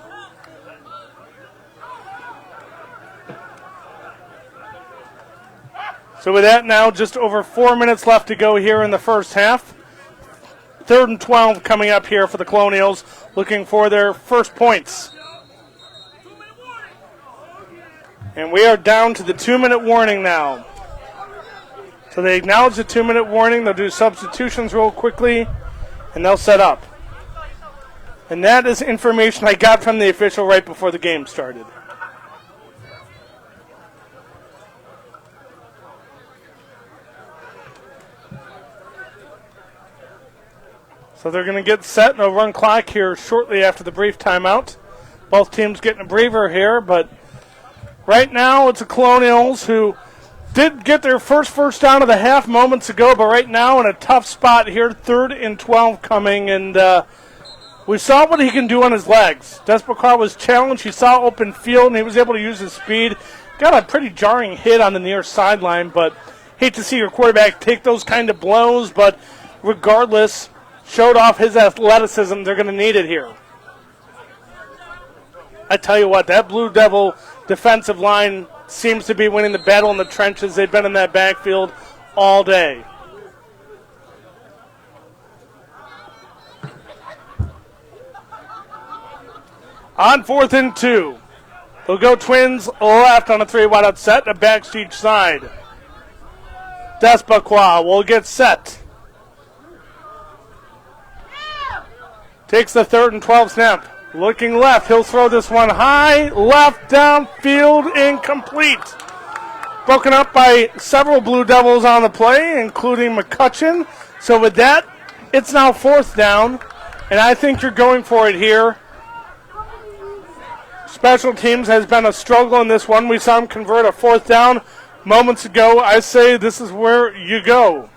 So with that now, just over 4 minutes left to go here in the first half. 3rd and 12 coming up here for the Colonials, looking for their first points. And we are down to the 2-minute warning now. So So they acknowledge the 2-minute warning. They'll do substitutions real quickly, and they'll set up. And that is information I got from the official right before the game started. So they're going to get set, and they'll run clock here shortly after the brief timeout. Both teams getting a breather here, but right now it's the Colonials who did get their first down of the half moments ago, but right now in a tough spot here, 3rd and 12 coming, and we saw what he can do on his legs. Despecar was challenged. He saw open field, and he was able to use his speed. Got a pretty jarring hit on the near sideline, but hate to see your quarterback take those kind of blows, but regardless, showed off his athleticism. They're going to need it here. I tell you what, that Blue Devil defensive line seems to be winning the battle in the trenches. They've been in that backfield all day. On 4th and 2. They'll go Twins left on a 3-wide out set, a back to each side. Despaquois will get set. Takes the 3rd and 12 snap. Looking left, he'll throw this one high, left, downfield, incomplete. Broken up by several Blue Devils on the play, including McCutcheon. So with that, it's now 4th down, and I think you're going for it here. Special teams has been a struggle in this one. We saw him convert a 4th down moments ago. I say this is where you go.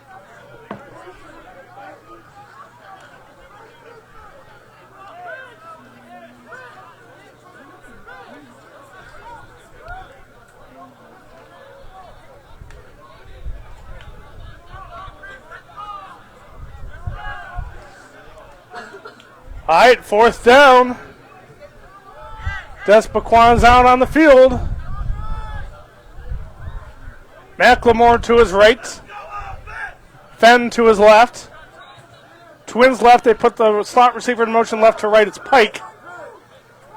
All right, 4th down. Despaquan's out on the field. McLemore to his right. Fenn to his left. Twins left. They put the slot receiver in motion left to right. It's Pike.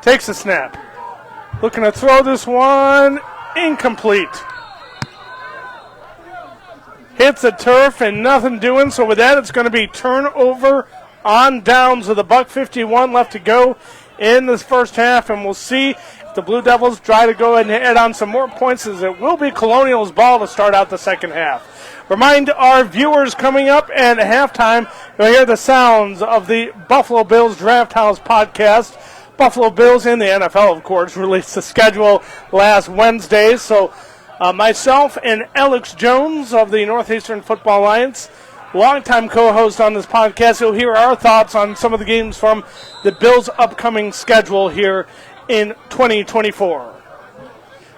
Takes the snap. Looking to throw this one. Incomplete. Hits the turf and nothing doing. So with that, it's going to be turnover on downs with $1:51 left to go in this first half, and we'll see if the Blue Devils try to go ahead and add on some more points, as it will be Colonials' ball to start out the second half. Remind our viewers, coming up at halftime, you'll hear the sounds of the Buffalo Bills Draft House podcast. Buffalo Bills in the NFL, of course, released the schedule last Wednesday, so myself and Alex Jones of the Northeastern Football Alliance, longtime co-host on this podcast, you'll hear our thoughts on some of the games from the Bills' upcoming schedule here in 2024.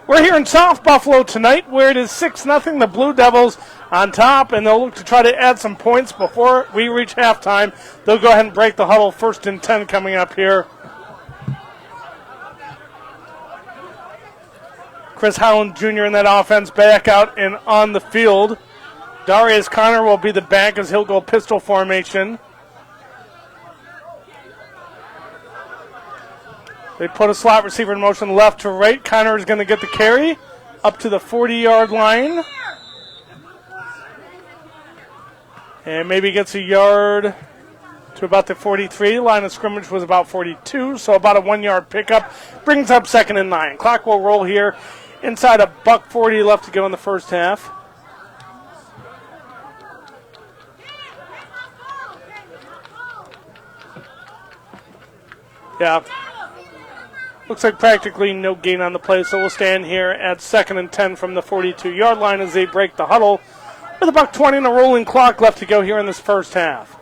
We're here in South Buffalo tonight, where it is 6-0, the Blue Devils on top, and they'll look to try to add some points before we reach halftime. They'll go ahead and break the huddle. 1st and 10 coming up here. Chris Howland Jr. in that offense back out and on the field. Darius Connor will be the back as he'll go pistol formation. They put a slot receiver in motion left to right. Connor is going to get the carry up to the 40-yard line. And maybe gets a yard to about the 43. Line of scrimmage was about 42, so about a 1-yard pickup. Brings up 2nd and 9. Clock will roll here. Inside $1:40 left to go in the first half. Yeah. Looks like practically no gain on the play, so we'll stand here at 2nd and 10 from the 42-yard line as they break the huddle with $1:20 and a rolling clock left to go here in this first half.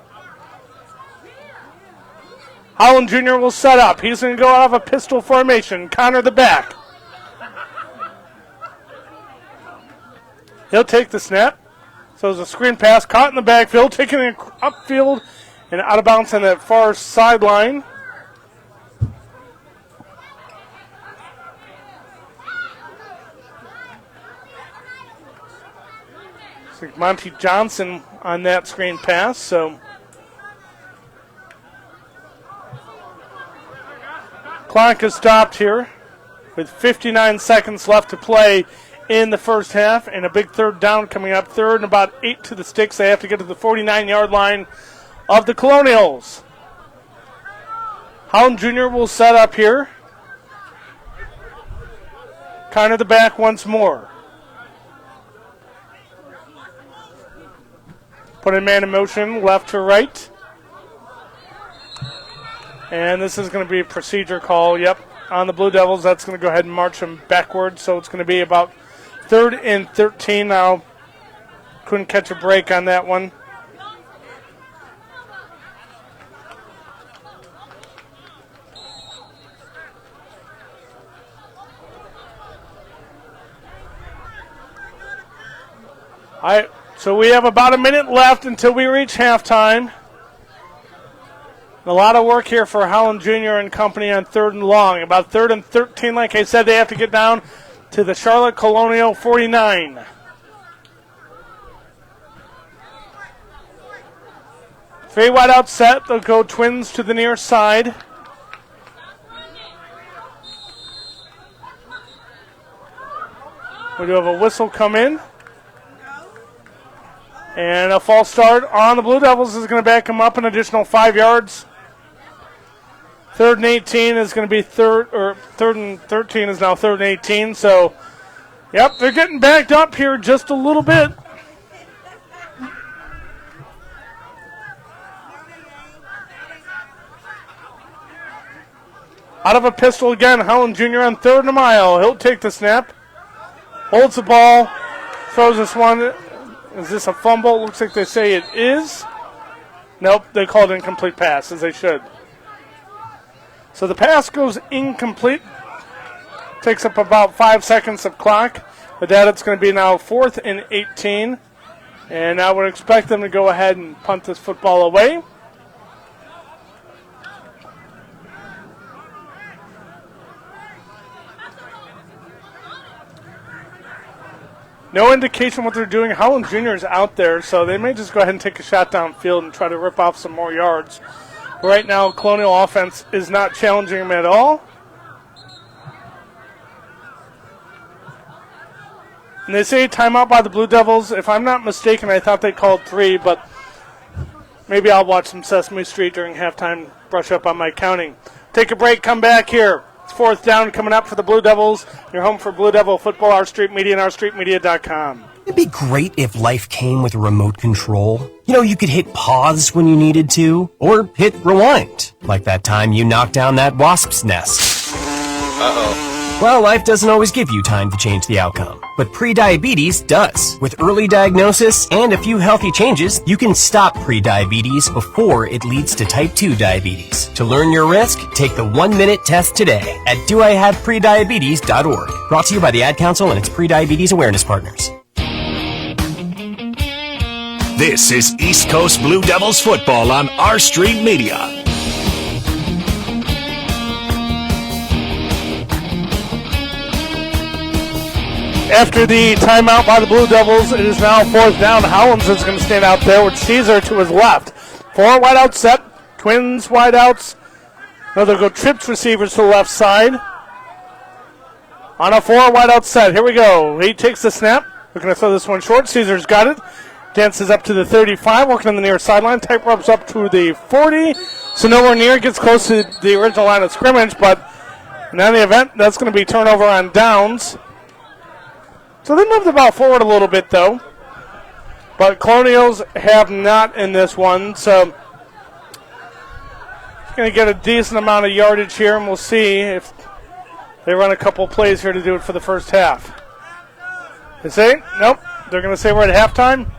Holland Jr. will set up. He's going to go out of a pistol formation. Connor the back. He'll take the snap. So there's a screen pass caught in the backfield, taking it upfield and out of bounds on that far sideline. Looks like Monty Johnson on that screen pass, so clock is stopped here with 59 seconds left to play in the first half, and a big third down coming up. Third and about 8 to the sticks. They have to get to the 49-yard line of the Colonials. Howland Jr. will set up here. Kind of the back once more. Put a man in motion, left to right. And this is going to be a procedure call, yep, on the Blue Devils. That's going to go ahead and march them backwards. So it's going to be about 3rd and 13 now. Couldn't catch a break on that one. All right, so we have about a minute left until we reach halftime. A lot of work here for Howland Jr. and company on 3rd and long. About 3rd and 13, like I said, they have to get down to the Charlotte Colonial 49. Three wide out set. They'll go twins to the near side. We do have a whistle come in. And a false start on the Blue Devils is going to back them up an additional 5 yards. 3rd and 18 is going to be 3rd and 13 is now 3rd and 18. So, yep, they're getting backed up here just a little bit. Out of a pistol again, Howland Jr. on 3rd and a mile. He'll take the snap. Holds the ball. Throws this one. Is this a fumble? Looks like they say it is. Nope, they called it incomplete pass, as they should. So the pass goes incomplete. Takes up about 5 seconds of clock. With that, it's going to be now 4th and 18. And I would expect them to go ahead and punt this football away. No indication what they're doing. Howland Jr. is out there, so they may just go ahead and take a shot downfield and try to rip off some more yards. Right now, Colonial offense is not challenging them at all. And they say timeout by the Blue Devils. If I'm not mistaken, I thought they called 3, but maybe I'll watch some Sesame Street during halftime, brush up on my counting. Take a break, come back here. It's 4th down coming up for the Blue Devils. You're home for Blue Devil Football, Our Street Media, and OurStreetMedia.com. It'd be great if life came with a remote control. You know, you could hit pause when you needed to, or hit rewind, like that time you knocked down that wasp's nest. Uh-oh. Well, life doesn't always give you time to change the outcome, but prediabetes does. With early diagnosis and a few healthy changes, you can stop prediabetes before it leads to type 2 diabetes. To learn your risk, take the 1-minute test today at doihaveprediabetes.org. Brought to you by the Ad Council and its prediabetes awareness partners. This is East Coast Blue Devils football on Our Street Media. After the timeout by the Blue Devils, it is now 4th down. Howlands is going to stand out there with Caesar to his left. 4 wide out set. Twins wide outs. Now they'll go trips receivers to the left side. On a 4 wide out set. Here we go. He takes the snap. We're going to throw this one short. Caesar's got it. Dances up to the 35. Working on the near sideline. Tight ropes up to the 40. So nowhere near. Gets close to the original line of scrimmage. But in any event, that's going to be turnover on downs. So they moved the ball forward a little bit, though. But Colonials have not in this one. So going to get a decent amount of yardage here, and we'll see if they run a couple plays here to do it for the first half. They say, nope, they're going to say we're at halftime.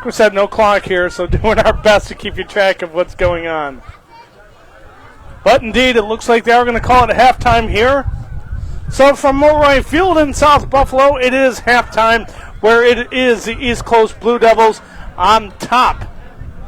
We said no clock here, so doing our best to keep you track of what's going on. But indeed, it looks like they are going to call it halftime here. So from Mulroy Field in South Buffalo, it is halftime, where it is the East Coast Blue Devils on top.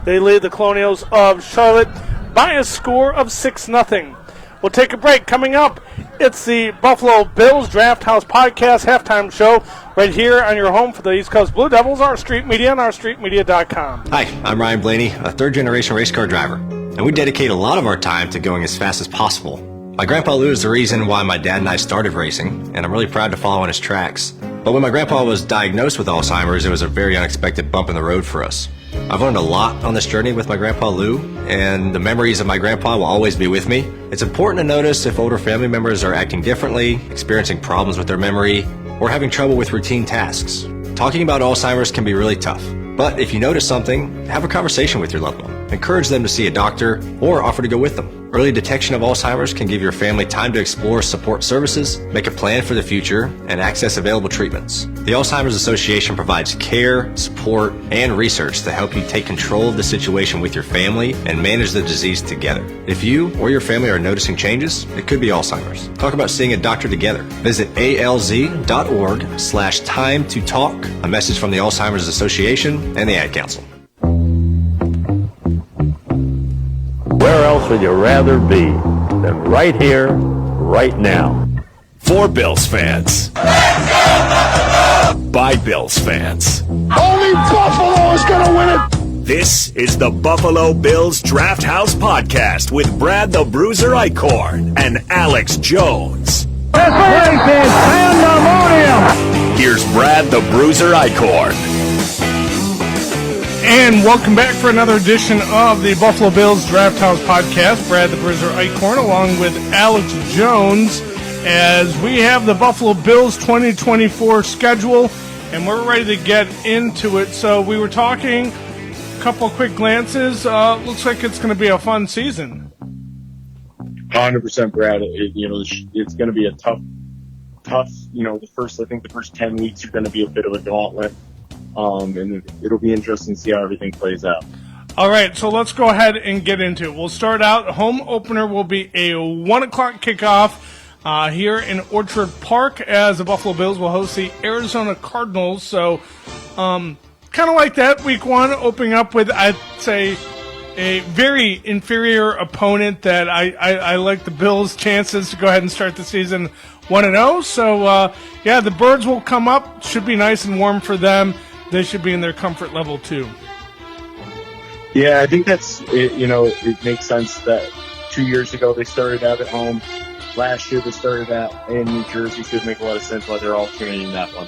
They lead the Colonials of Charlotte by a score of 6-0. We'll take a break. Coming up, it's the Buffalo Bills Draft House Podcast halftime show right here on your home for the East Coast Blue Devils, Our Street Media, and OurStreetMedia.com. Hi, I'm Ryan Blaney, a third-generation race car driver, and we dedicate a lot of our time to going as fast as possible. My grandpa Lou is the reason why my dad and I started racing, and I'm really proud to follow in his tracks. But when my grandpa was diagnosed with Alzheimer's, it was a very unexpected bump in the road for us. I've learned a lot on this journey with my grandpa Lou, and the memories of my grandpa will always be with me. It's important to notice if older family members are acting differently, experiencing problems with their memory, or having trouble with routine tasks. Talking about Alzheimer's can be really tough, but if you notice something, have a conversation with your loved one. Encourage them to see a doctor or offer to go with them. Early detection of Alzheimer's can give your family time to explore support services, make a plan for the future, and access available treatments. The Alzheimer's Association provides care, support, and research to help you take control of the situation with your family and manage the disease together. If you or your family are noticing changes, it could be Alzheimer's. Talk about seeing a doctor together. Visit alz.org/time to talk. A message from the Alzheimer's Association and the Ad Council. Where else would you rather be than right here, right now? For Bills fans. By Bills fans. Only Buffalo is going to win it. This is the Buffalo Bills Draft House Podcast with Brad the Bruiser Eichkorn and Alex Jones. This break is pandemonium. Here's Brad the Bruiser Eichkorn. And welcome back for another edition of the Buffalo Bills Draft House Podcast. Brad the Bruiser Eichkorn along with Alex Jones as we have the Buffalo Bills 2024 schedule, and we're ready to get into it. So we were talking, a couple of quick glances. Looks like it's going to be a fun season. 100%, Brad. It's going to be a tough. The first 10 weeks are going to be a bit of a gauntlet. And it'll be interesting to see how everything plays out. All right, so let's go ahead and get into it. We'll start out. Home opener will be a 1 o'clock kickoff here in Orchard Park as the Buffalo Bills will host the Arizona Cardinals. So kind of like that, week one, opening up with, I'd say, a very inferior opponent that I like the Bills' chances to go ahead and start the season 1-0. So, the Birds will come up. Should be nice and warm for them. They should be in their comfort level, too. Yeah, I think that's it. It makes sense that 2 years ago they started out at home. Last year they started out in New Jersey, so it make a lot of sense why they're alternating that one.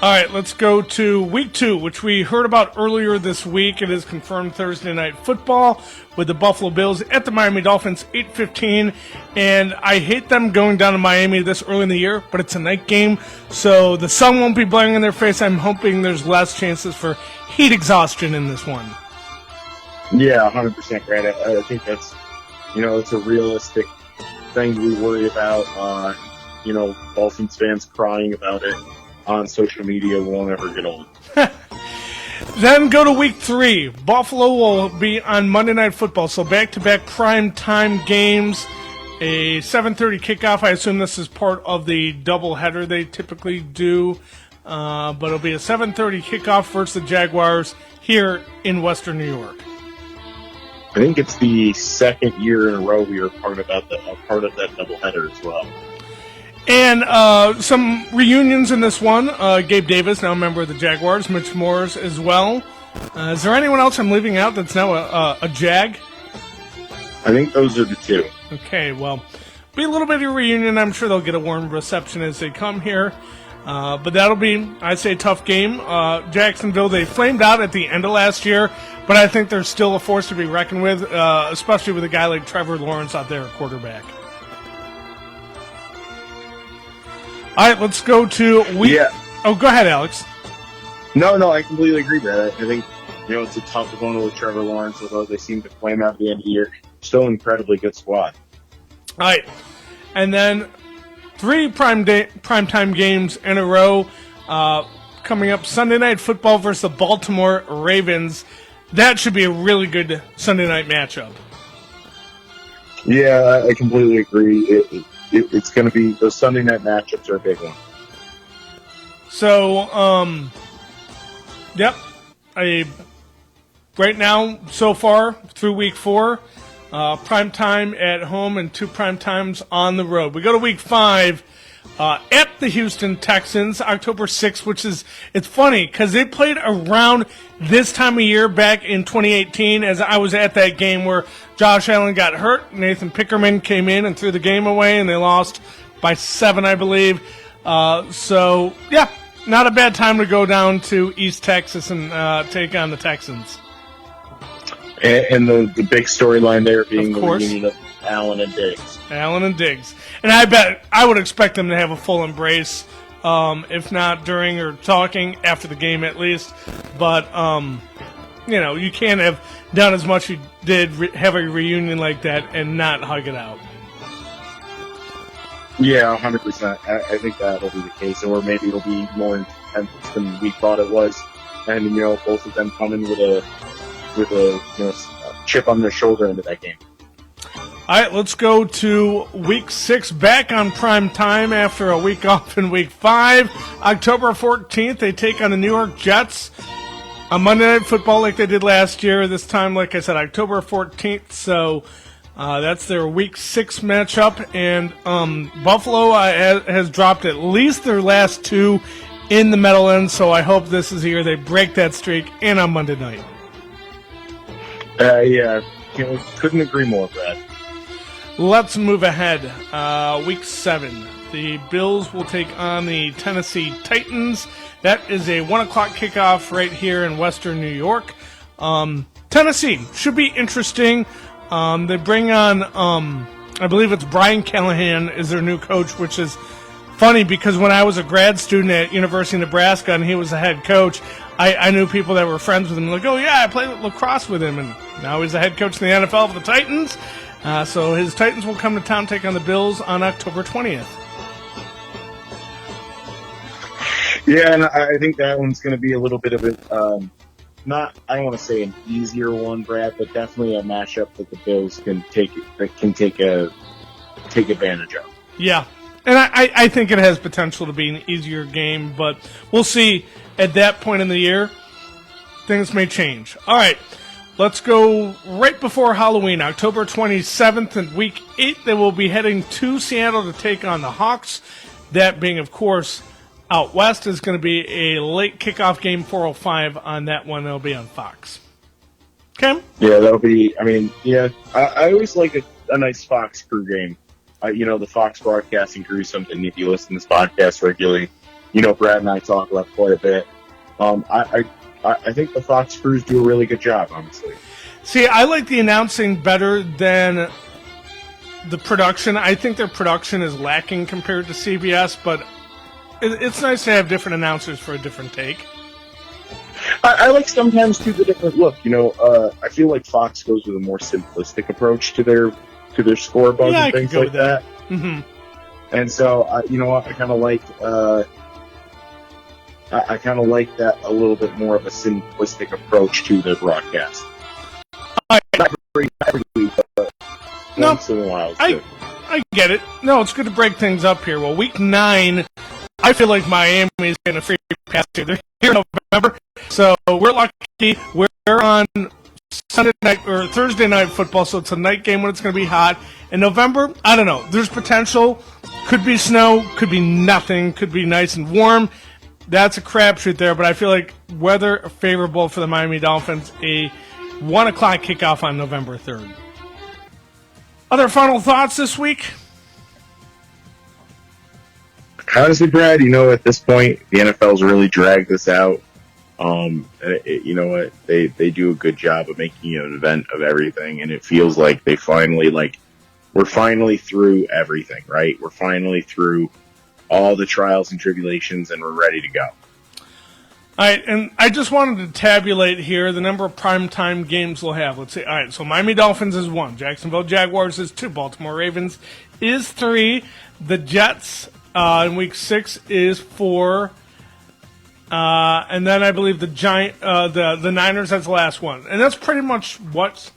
All right, let's go to week 2, which we heard about earlier this week. It is confirmed Thursday Night Football with the Buffalo Bills at the Miami Dolphins, 8:15. And I hate them going down to Miami this early in the year, but it's a night game, so the sun won't be blaring in their face. I'm hoping there's less chances for heat exhaustion in this one. Yeah, 100%, Brad. I think that's, it's a realistic thing we worry about. Dolphins fans crying about it on social media will never get old. Then go to week 3. Buffalo will be on Monday Night Football, so back-to-back prime time games. A 7:30 kickoff. I assume this is part of the doubleheader they typically do. But it'll be a 7:30 kickoff versus the Jaguars here in Western New York. I think it's the second year in a row we are part of that doubleheader as well. And some reunions in this one. Gabe Davis, now a member of the Jaguars. Mitch Morse as well. Is there anyone else I'm leaving out that's now a Jag? I think those are the two. Okay, well, be a little bit of a reunion. I'm sure they'll get a warm reception as they come here. But that'll be, I'd say, a tough game. Jacksonville, they flamed out at the end of last year, but I think they're still a force to be reckoned with, especially with a guy like Trevor Lawrence out there at quarterback. All right, let's go to Oh, go ahead, Alex. No, I completely agree with that. I think, it's a tough opponent with Trevor Lawrence, although they seem to flame out at the end of the year. Still an incredibly good squad. All right, and then 3 primetime games in a row coming up. Sunday Night Football versus the Baltimore Ravens. That should be a really good Sunday night matchup. Yeah, I completely agree. It's going to be, those Sunday night matchups are a big one. So, right now, so far, through week 4, prime time at home and 2 prime times on the road. We go to week 5 at the Houston Texans, October 6th, which is, it's funny because they played around this time of year back in 2018 as I was at that game where Josh Allen got hurt. Nathan Pickerman came in and threw the game away, and they lost by 7, I believe. So, yeah, not a bad time to go down to East Texas and take on the Texans. And the big storyline there being the reunion of Allen and Diggs. And I would expect them to have a full embrace, if not during or talking after the game at least. But, you can't have done as much you did, have a reunion like that, and not hug it out. Yeah, 100%. I think that'll be the case, or maybe it'll be more intense than we thought it was. And, both of them coming with a chip on their shoulder into that game. All right, let's go to Week 6, back on prime time after a week off in Week 5. October 14th, they take on the New York Jets on Monday Night Football like they did last year. This time, like I said, October 14th, so that's their Week 6 matchup. And Buffalo has dropped at least their last 2 in the Meadowlands, so I hope this is the year they break that streak and on Monday night. Yeah, couldn't agree more, Brad. Let's move ahead. Week 7. The Bills will take on the Tennessee Titans. That is a 1 o'clock kickoff right here in Western New York. Tennessee should be interesting. They bring on, I believe it's Brian Callahan is their new coach, which is funny because when I was a grad student at University of Nebraska and he was the head coach, I knew people that were friends with him. Like, oh, yeah, I played lacrosse with him. And now he's the head coach in the NFL for the Titans. So his Titans will come to town, take on the Bills on October 20th. Yeah, and I think that one's going to be a little bit of a, I don't want to say an easier one, Brad, but definitely a matchup that the Bills can take advantage of. Yeah, and I think it has potential to be an easier game, but we'll see at that point in the year. Things may change. All right, let's go right before Halloween, October 27th and Week 8. They will be heading to Seattle to take on the Hawks. That being, of course, out west is going to be a late kickoff game, 4:05 on that one. That'll be on Fox. Okay? Yeah, that'll be, I always like a nice Fox crew game. The Fox broadcasting crew is something if you listen to this podcast regularly, Brad and I talk about quite a bit. I think the Fox crews do a really good job, honestly. See, I like the announcing better than the production. I think their production is lacking compared to CBS, but it's nice to have different announcers for a different take. I like sometimes, too, the different look. I feel like Fox goes with a more simplistic approach to their scoreboard and things like that. Mm-hmm. And so, I kind of like that a little bit more of a simplistic approach to their broadcast. Not every week, but once in a while. I get it. No, it's good to break things up here. Well, Week 9, I feel like Miami is getting a free pass here. They're here in November, so we're lucky. We're on Sunday night or Thursday night football, so it's a night game when it's going to be hot. In November, I don't know. There's potential. Could be snow, could be nothing, could be nice and warm. That's a crapshoot there, but I feel like weather favorable for the Miami Dolphins, a 1 o'clock kickoff on November 3rd. Other final thoughts this week? Honestly, Brad, at this point, the NFL's really dragged this out. You know what? They do a good job of making an event of everything, and it feels like they finally, we're finally through everything, right? We're finally through all the trials and tribulations, and we're ready to go. All right, and I just wanted to tabulate here the number of primetime games we'll have. Let's see. All right, so Miami Dolphins is 1. Jacksonville Jaguars is 2. Baltimore Ravens is 3. The Jets in Week 6 is 4. And then I believe the Niners has the last one. And that's pretty much what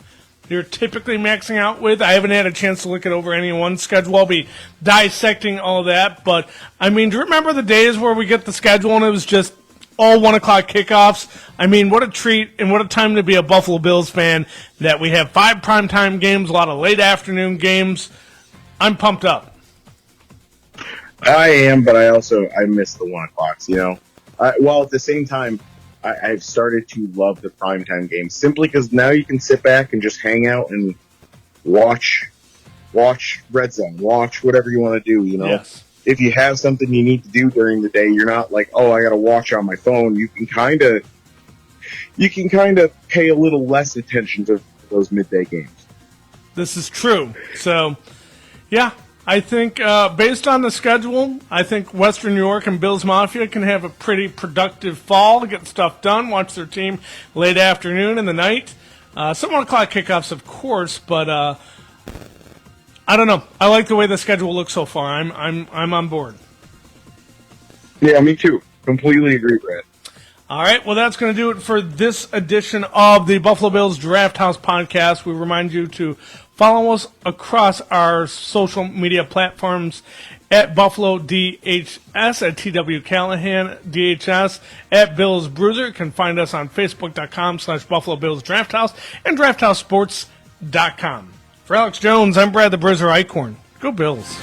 you're typically maxing out with. I haven't had a chance to look at over anyone's schedule. I'll be dissecting all that. But, do you remember the days where we get the schedule and it was just all 1 o'clock kickoffs? What a treat and what a time to be a Buffalo Bills fan that we have 5 primetime games, a lot of late afternoon games. I'm pumped up. I am, but I miss the 1 o'clocks, While at the same time, I've started to love the primetime games simply because now you can sit back and just hang out and watch Red Zone, watch whatever you want to do, you know. Yes. If you have something you need to do during the day, you're not like, oh, I got to watch on my phone. You can kind of pay a little less attention to those midday games. This is true. So, yeah, I think based on the schedule, I think Western New York and Bills Mafia can have a pretty productive fall, get stuff done, watch their team late afternoon and the night. Some 1 o'clock kickoffs, of course, but I don't know. I like the way the schedule looks so far. I'm on board. Yeah, me too. Completely agree, Brad. All right, well, that's going to do it for this edition of the Buffalo Bills Draft House podcast. We remind you to follow us across our social media platforms at Buffalo DHS, at TW Callahan DHS, at Bills Bruiser. You can find us on Facebook.com/Buffalo Bills Draft House and DraftHouseSports.com. For Alex Jones, I'm Brad the Bruiser Eichkorn. Go Bills.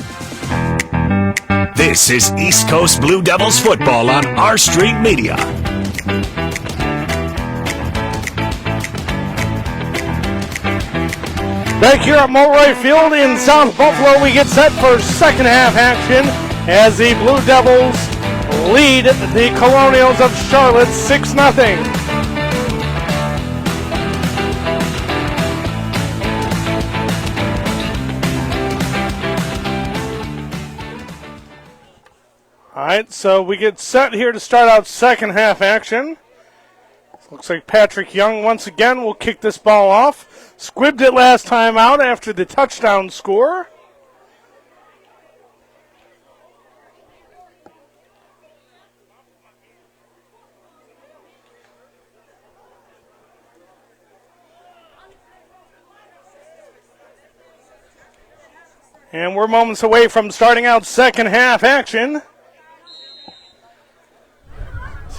This is East Coast Blue Devils football on R Street Media. Back here at Mulroy Field in South Buffalo, we get set for second half action as the Blue Devils lead the Colonials of Charlotte 6-0. All right, so we get set here to start out second half action. Looks like Patrick Young once again will kick this ball off. Squibbed it last time out after the touchdown score. And we're moments away from starting out second half action.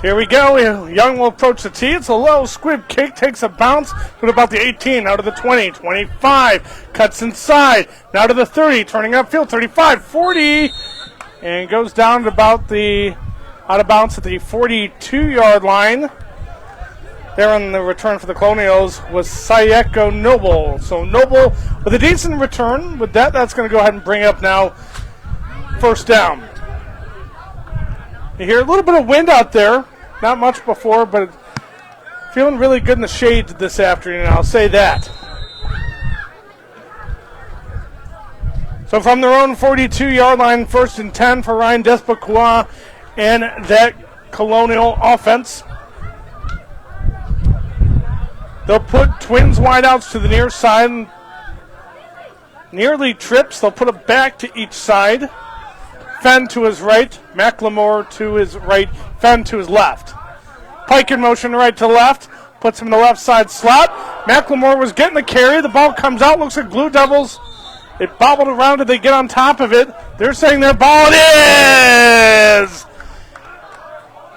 Here we go. Young will approach the tee. It's a low squib kick. Takes a bounce to about the 18. Now to the 20. 25. Cuts inside. Now to the 30. Turning upfield. 35. 40. And goes down to about the out of bounds at the 42-yard line. There on the return for the Colonials was Sayeko Noble. So Noble with a decent return. With that, that's going to go ahead and bring up now first down. You hear a little bit of wind out there. Not much before, but feeling really good in the shades this afternoon, I'll say that. So from their own 42-yard line, 1st and 10 for Ryan Despoquois and that Colonial offense. They'll put twins wideouts to the near side. Nearly trips. They'll put it back to each side. Fenn to his right, McLemore to his right, Fenn to his left. Pike in motion right to left, puts him in the left side slot. McLemore was getting the carry. The ball comes out, looks like Blue Devils. It bobbled around. Did they get on top of it? They're saying their ball. It is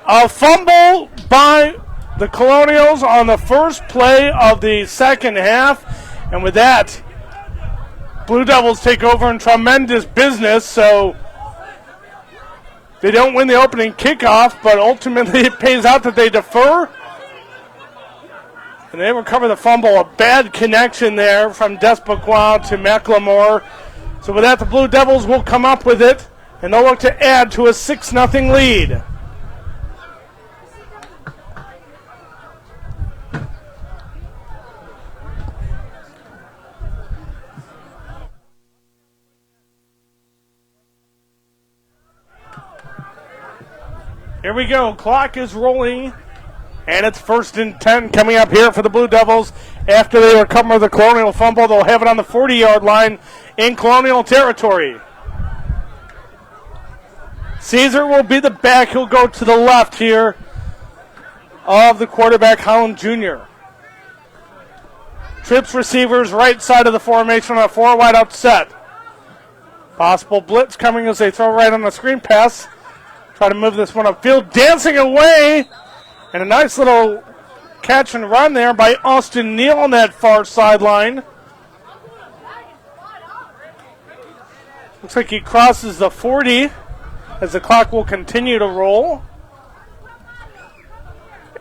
a fumble by the Colonials on the first play of the second half. And with that, Blue Devils take over in tremendous business. So they don't win the opening kickoff, but ultimately it pays out that they defer. And they recover the fumble. A bad connection there from Despoquois to McLemore. So with that, the Blue Devils will come up with it, and they'll look to add to a 6-0 lead. Here we go. Clock is rolling, and it's 1st and 10 coming up here for the Blue Devils. After they recover the Colonial fumble, they'll have it on the 40-yard line in Colonial territory. Caesar will be the back. He'll go to the left here of the quarterback, Holland Jr. Trips receivers right side of the formation on a 4 wideout set. Possible blitz coming as they throw right on the screen pass. Try to move this one upfield. Dancing away. And a nice little catch and run there by Austin Neal on that far sideline. Looks like he crosses the 40 as the clock will continue to roll.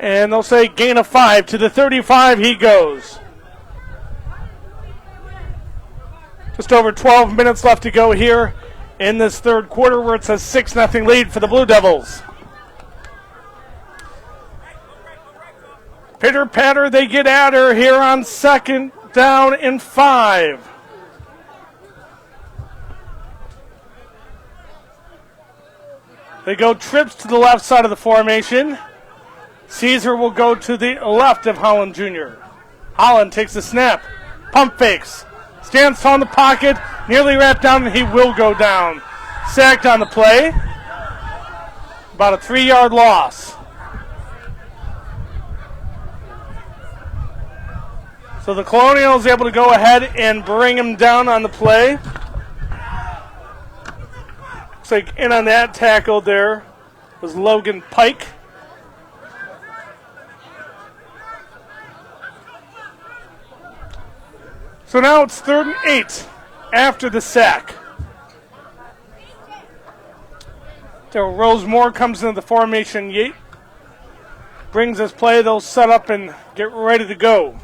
And they'll say gain of 5. To the 35 he goes. Just over 12 minutes left to go here in this third quarter, where it's a 6-0 lead for the Blue Devils. Pitter patter, they get at her here on 2nd down and 5. They go trips to the left side of the formation. Caesar will go to the left of Holland Jr. Holland takes the snap, pump fakes, stands tall in the pocket, nearly wrapped down, and he will go down. Sacked on the play. About a 3-yard loss. So the Colonials able to go ahead and bring him down on the play. Looks like in on that tackle there was Logan Pike. So now it's 3rd and 8 after the sack. So Rosemore comes into the formation. Yate brings this play. They'll set up and get ready to go.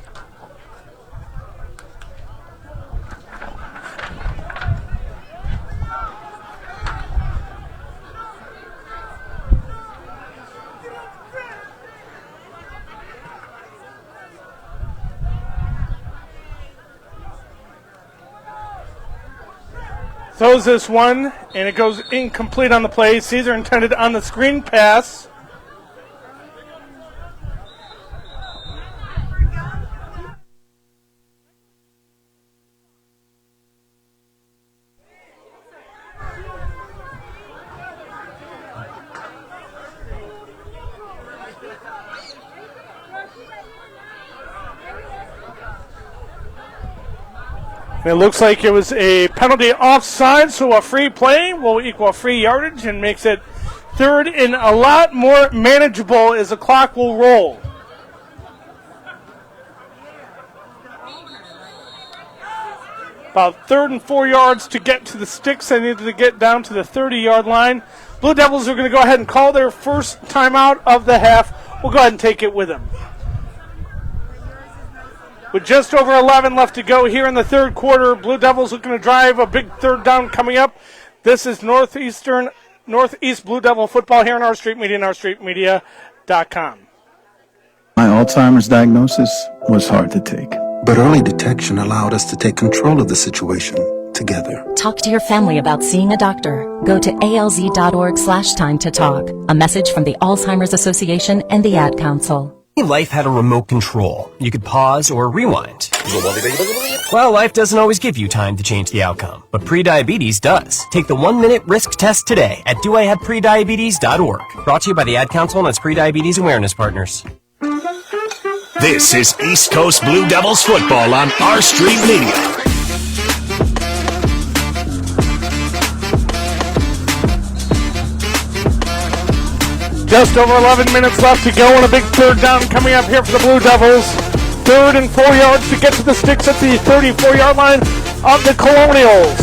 Throws this one, and it goes incomplete on the play. Caesar intended on the screen pass. It looks like it was a penalty offside, so a free play will equal free yardage and makes it 3rd and a lot more manageable as the clock will roll. About 3rd and 4 yards to get to the sticks. They needed to get down to the 30-yard line. Blue Devils are going to go ahead and call their first timeout of the half. We'll go ahead and take it with them. With just over 11 left to go here in the third quarter, Blue Devils looking to drive a big 3rd down coming up. This is Northeast Blue Devil football here on Our Street Media and OurStreetMedia.com. My Alzheimer's diagnosis was hard to take. But early detection allowed us to take control of the situation together. Talk to your family about seeing a doctor. Go to alz.org/time to talk. A message from the Alzheimer's Association and the Ad Council. Life had a remote control. You could pause or rewind. Well, life doesn't always give you time to change the outcome, but prediabetes does. Take the 1-minute risk test today at doihaveprediabetes.org. Brought to you by the Ad Council and its prediabetes awareness partners. This is East Coast Blue Devils football on Our Street Media. Just over 11 minutes left to go and a big 3rd down coming up here for the Blue Devils. 3rd and 4 yards to get to the sticks at the 34-yard line of the Colonials.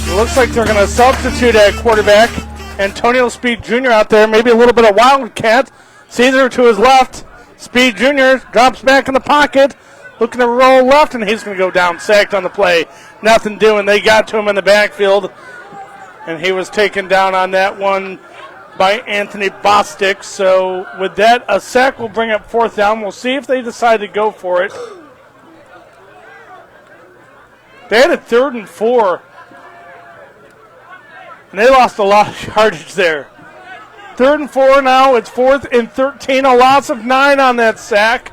It looks like they're going to substitute at quarterback. Antonio Speed Jr. out there, maybe a little bit of wildcat. Caesar to his left. Speed Jr. drops back in the pocket, looking to roll left, and he's going to go down, sacked on the play. Nothing doing. They got to him in the backfield. And he was taken down on that one by Anthony Bostic. So with that, a sack will bring up 4th down. We'll see if they decide to go for it. They had a 3rd and 4. And they lost a lot of yardage there. 3rd and 4 now. It's 4th and 13. A loss of 9 on that sack.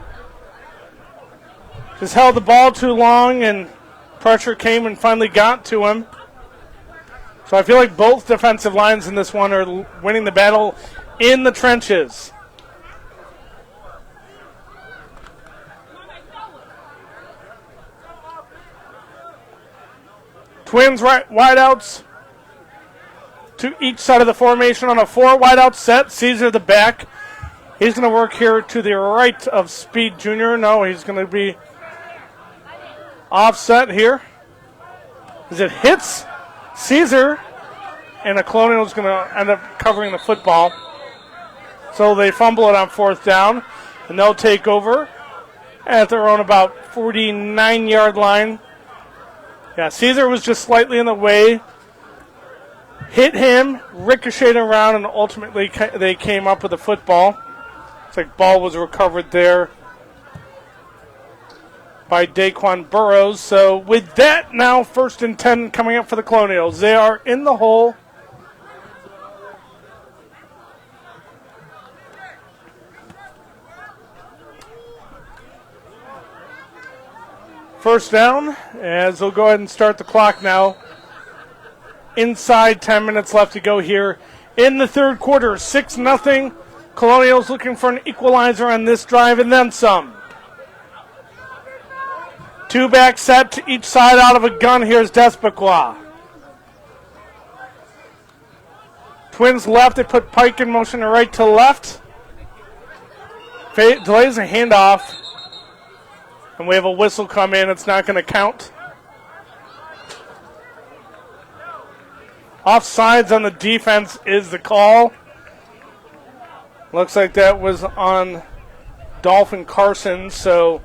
Just held the ball too long, and pressure came and finally got to him. So I feel like both defensive lines in this one are winning the battle in the trenches. Twins wideouts to each side of the formation on a 4 wideout set. Caesar the back. He's going to work here to the right of Speed Jr. No, he's going to be offset here. As it hits Caesar, and the Colonial is going to end up covering the football. So they fumble it on 4th down, and they'll take over at their own about 49-yard line. Yeah, Caesar was just slightly in the way. Hit him, ricocheted around, and ultimately they came up with a football. Looks like ball was recovered there by Daquan Burrows. So with that, now 1st and 10 coming up for the Colonials. They are in the hole. First down, as they'll go ahead and start the clock now. Inside 10 minutes left to go here in the third quarter. 6-0. Colonials looking for an equalizer on this drive and then some. 2-back set to each side out of a gun. Here's Despequa. Twins left. They put Pike in motion to right to left. Delays a handoff. And we have a whistle come in. It's not going to count. Offsides on the defense is the call. Looks like that was on Dolphin Carson. So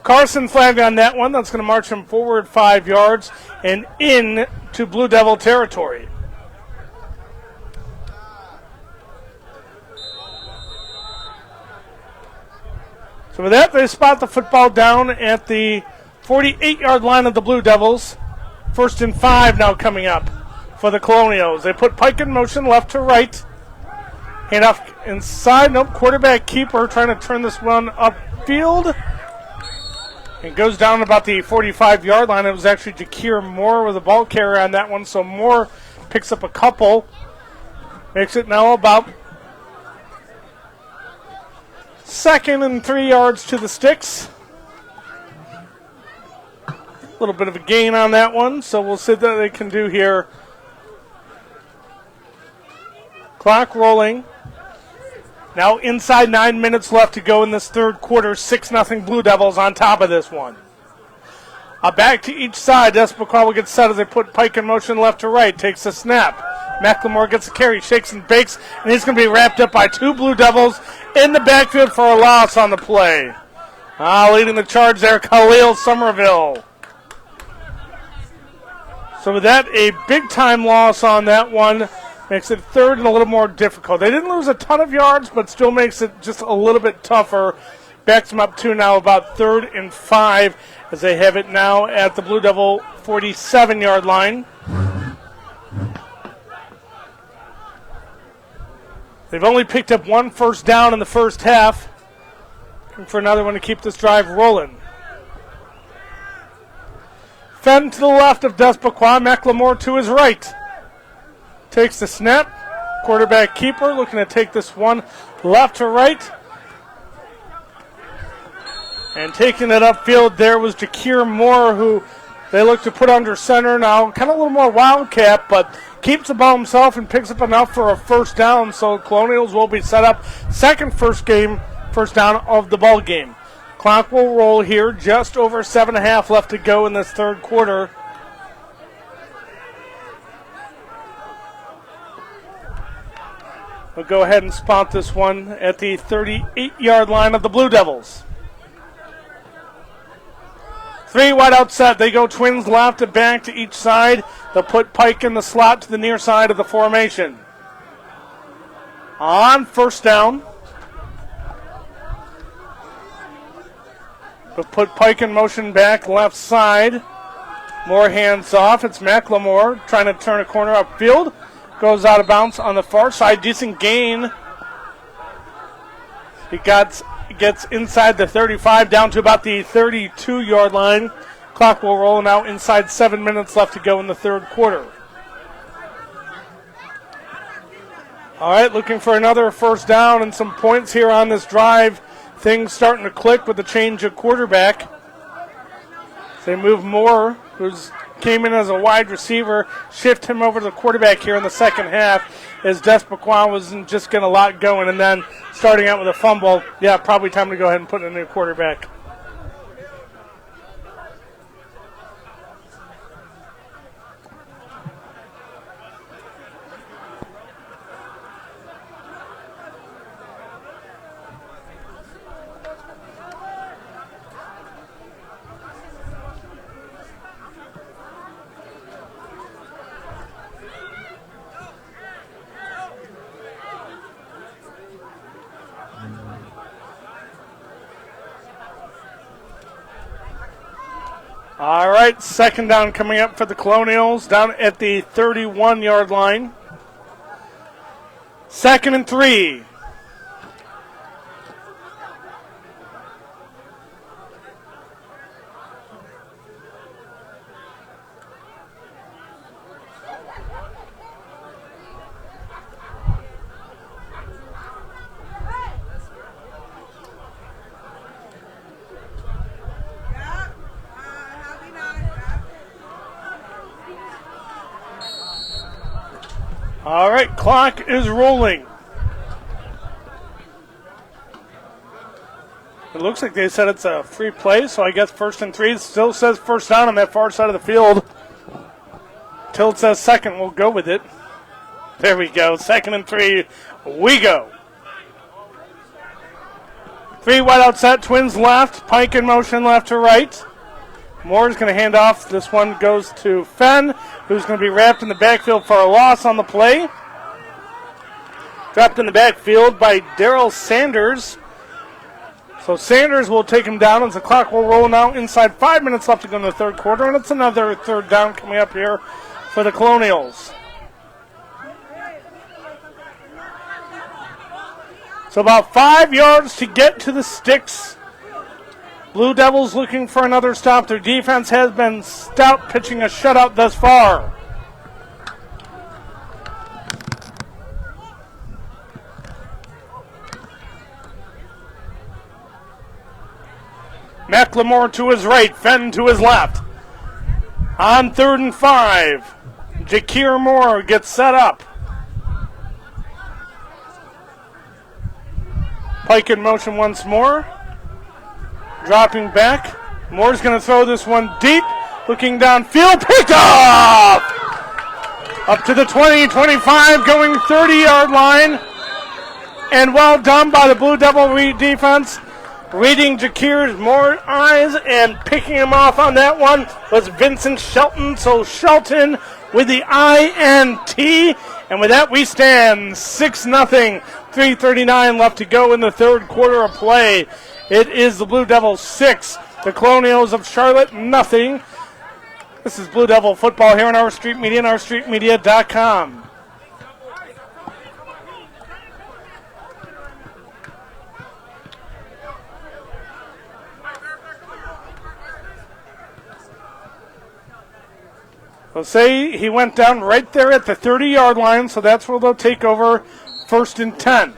Carson flagged on that one. That's going to march him forward 5 yards and in to Blue Devil territory. So with that, they spot the football down at the 48-yard line of the Blue Devils. 1st and 5 now coming up for the Colonials. They put Pike in motion left to right. Hand off inside. Nope, quarterback keeper trying to turn this one upfield. It goes down about the 45-yard line. It was actually Jakir Moore with a ball carrier on that one, so Moore picks up a couple. Makes it now about 2nd and 3 yards to the sticks. A little bit of a gain on that one, so we'll see what they can do here. Clock rolling. Now inside 9 minutes left to go in this third quarter. 6-0 Blue Devils on top of this one. A back to each side. Despequa will get set as they put Pike in motion left to right. Takes the snap. McLemore gets a carry, shakes and bakes, and he's going to be wrapped up by 2 Blue Devils in the backfield for a loss on the play. Leading the charge there, Khalil Somerville. So with that, a big-time loss on that one. Makes it third and a little more difficult. They didn't lose a ton of yards, but still makes it just a little bit tougher. Backs them up to now about 3rd and 5 as they have it now at the Blue Devil 47-yard line. They've only picked up 1 first down in the first half. Looking for another one to keep this drive rolling. Fenn to the left of Despequa. McLemore to his right. Takes the snap. Quarterback keeper looking to take this one left to right. And taking it upfield there was Jakir Moore, who they look to put under center now. Kind of a little more wildcat, but keeps the ball himself and picks up enough for a first down. So Colonials will be set up. Second first down of the ball game. Clock will roll here. Just over 7.5 left to go in this third quarter. We'll go ahead and spot this one at the 38-yard line of the Blue Devils. 3 wide out set. They go Twins left and back to each side. They'll put Pike in the slot to the near side of the formation. On first down. They'll put Pike in motion back left side. More hands off. It's McLemore trying to turn a corner upfield. Goes out of bounds on the far side. Decent gain. He gets inside the 35 down to about the 32-yard line. Clock will roll now inside 7 minutes left to go in the third quarter. All right, looking for another first down and some points here on this drive. Things starting to click with the change of quarterback. They move Moore, who's came in as a wide receiver, shift him over to the quarterback here in the second half as Despequa was just getting a lot going, and then starting out with a fumble. Yeah, probably time to go ahead and put in a new quarterback. All right, second down coming up for the Colonials down at the 31-yard line. 2nd and 3. All right, clock is rolling. It looks like they said it's a free play, so I guess 1st and 3. It still says first down on that far side of the field. Till it says second, we'll go with it. There we go, 2nd and 3, we go. 3 wide out set, Twins left, Pike in motion left to right. Moore's going to hand off. This one goes to Fenn, who's going to be wrapped in the backfield for a loss on the play. Dropped in the backfield by Daryl Sanders. So Sanders will take him down as the clock will roll now. Inside 5 minutes left to go in the third quarter, and it's another third down coming up here for the Colonials. So about 5 yards to get to the sticks. Blue Devils looking for another stop. Their defense has been stout, pitching a shutout thus far. McLemore to his right, Fenn to his left. On 3rd and 5, Jakir Moore gets set up. Pike in motion once more. Dropping back. Moore's going to throw this one deep. Looking downfield. Picked up! Up to the 20, 25, going 30-yard line. And well done by the Blue Devil defense. Reading Jakir Moore's eyes and picking him off on that one was Vincent Shelton. So Shelton with the INT. And with that, we stand 6-0. 3:39 left to go in the third quarter of play. It is the Blue Devils 6, the Colonials of Charlotte nothing. This is Blue Devil football here on Our Street Media and OurStreetMedia.com. So say he went down right there at the 30-yard line, so that's where they'll take over 1st and 10.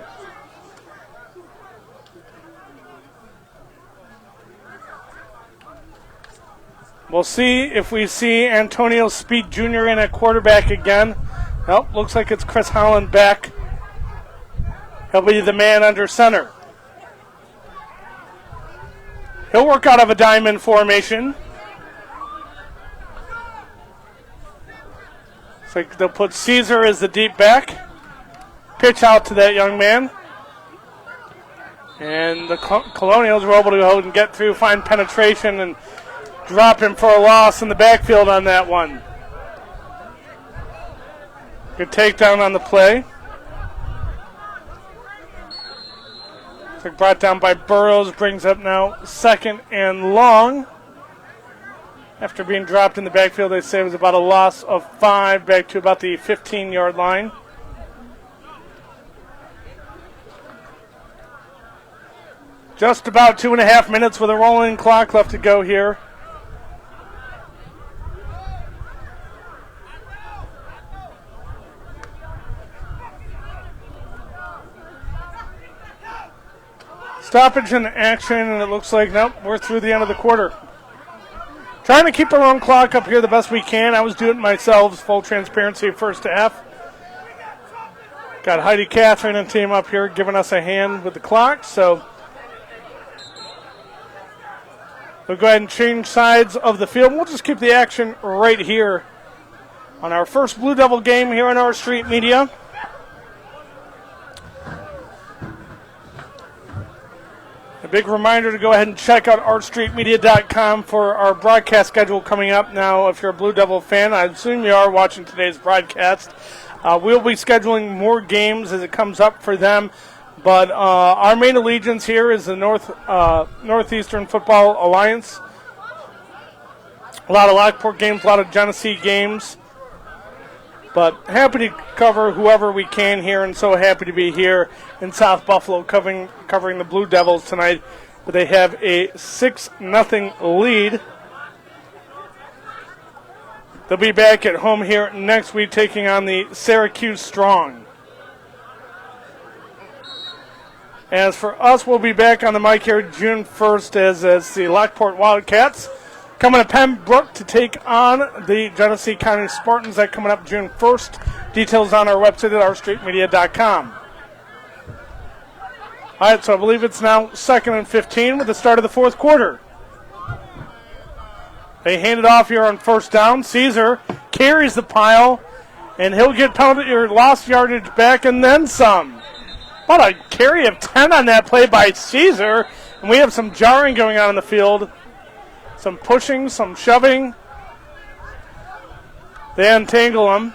We'll see if we see Antonio Speed Jr. in at quarterback again. Nope, looks like it's Chris Holland back. He'll be the man under center. He'll work out of a diamond formation. Looks like they'll put Caesar as the deep back. Pitch out to that young man. And the Colonials were able to go and get through, find penetration, and drop him for a loss in the backfield on that one. Good takedown on the play. So brought down by Burrows, brings up now 2nd and long. After being dropped in the backfield, they say it was about a loss of 5 back to about the 15-yard line. Just about 2.5 minutes with a rolling clock left to go here. Stoppage in action, and it looks like, nope, we're through the end of the quarter. Trying to keep our own clock up here the best we can. I was doing it myself, full transparency, first half. Got Heidi Catherine and team up here giving us a hand with the clock, so we'll go ahead and change sides of the field. We'll just keep the action right here on our first Blue Devil game here on Our Street Media. A big reminder to go ahead and check out OurStreetMedia.com for our broadcast schedule coming up. Now, if you're a Blue Devil fan, I assume you are watching today's broadcast. We'll be scheduling more games as it comes up for them. But our main allegiance here is the Northeastern Football Alliance. A lot of Lockport games, a lot of Genesee games. But happy to cover whoever we can here, and so happy to be here in South Buffalo covering the Blue Devils tonight. But they have a 6-0 lead. They'll be back at home here next week taking on the Syracuse Strong. As for us, we'll be back on the mic here June 1st as the Lockport Wildcats coming to Pembroke to take on the Genesee County Spartans. That coming up June 1st. Details on our website at ourstreetmedia.com. All right, so I believe it's now 2nd and 15 with the start of the fourth quarter. They hand it off here on first down. Caesar carries the pile, and he'll get penalty or lost yardage back and then some. About a carry of 10 on that play by Caesar, and we have some jarring going on in the field. Some pushing, some shoving. They untangle him.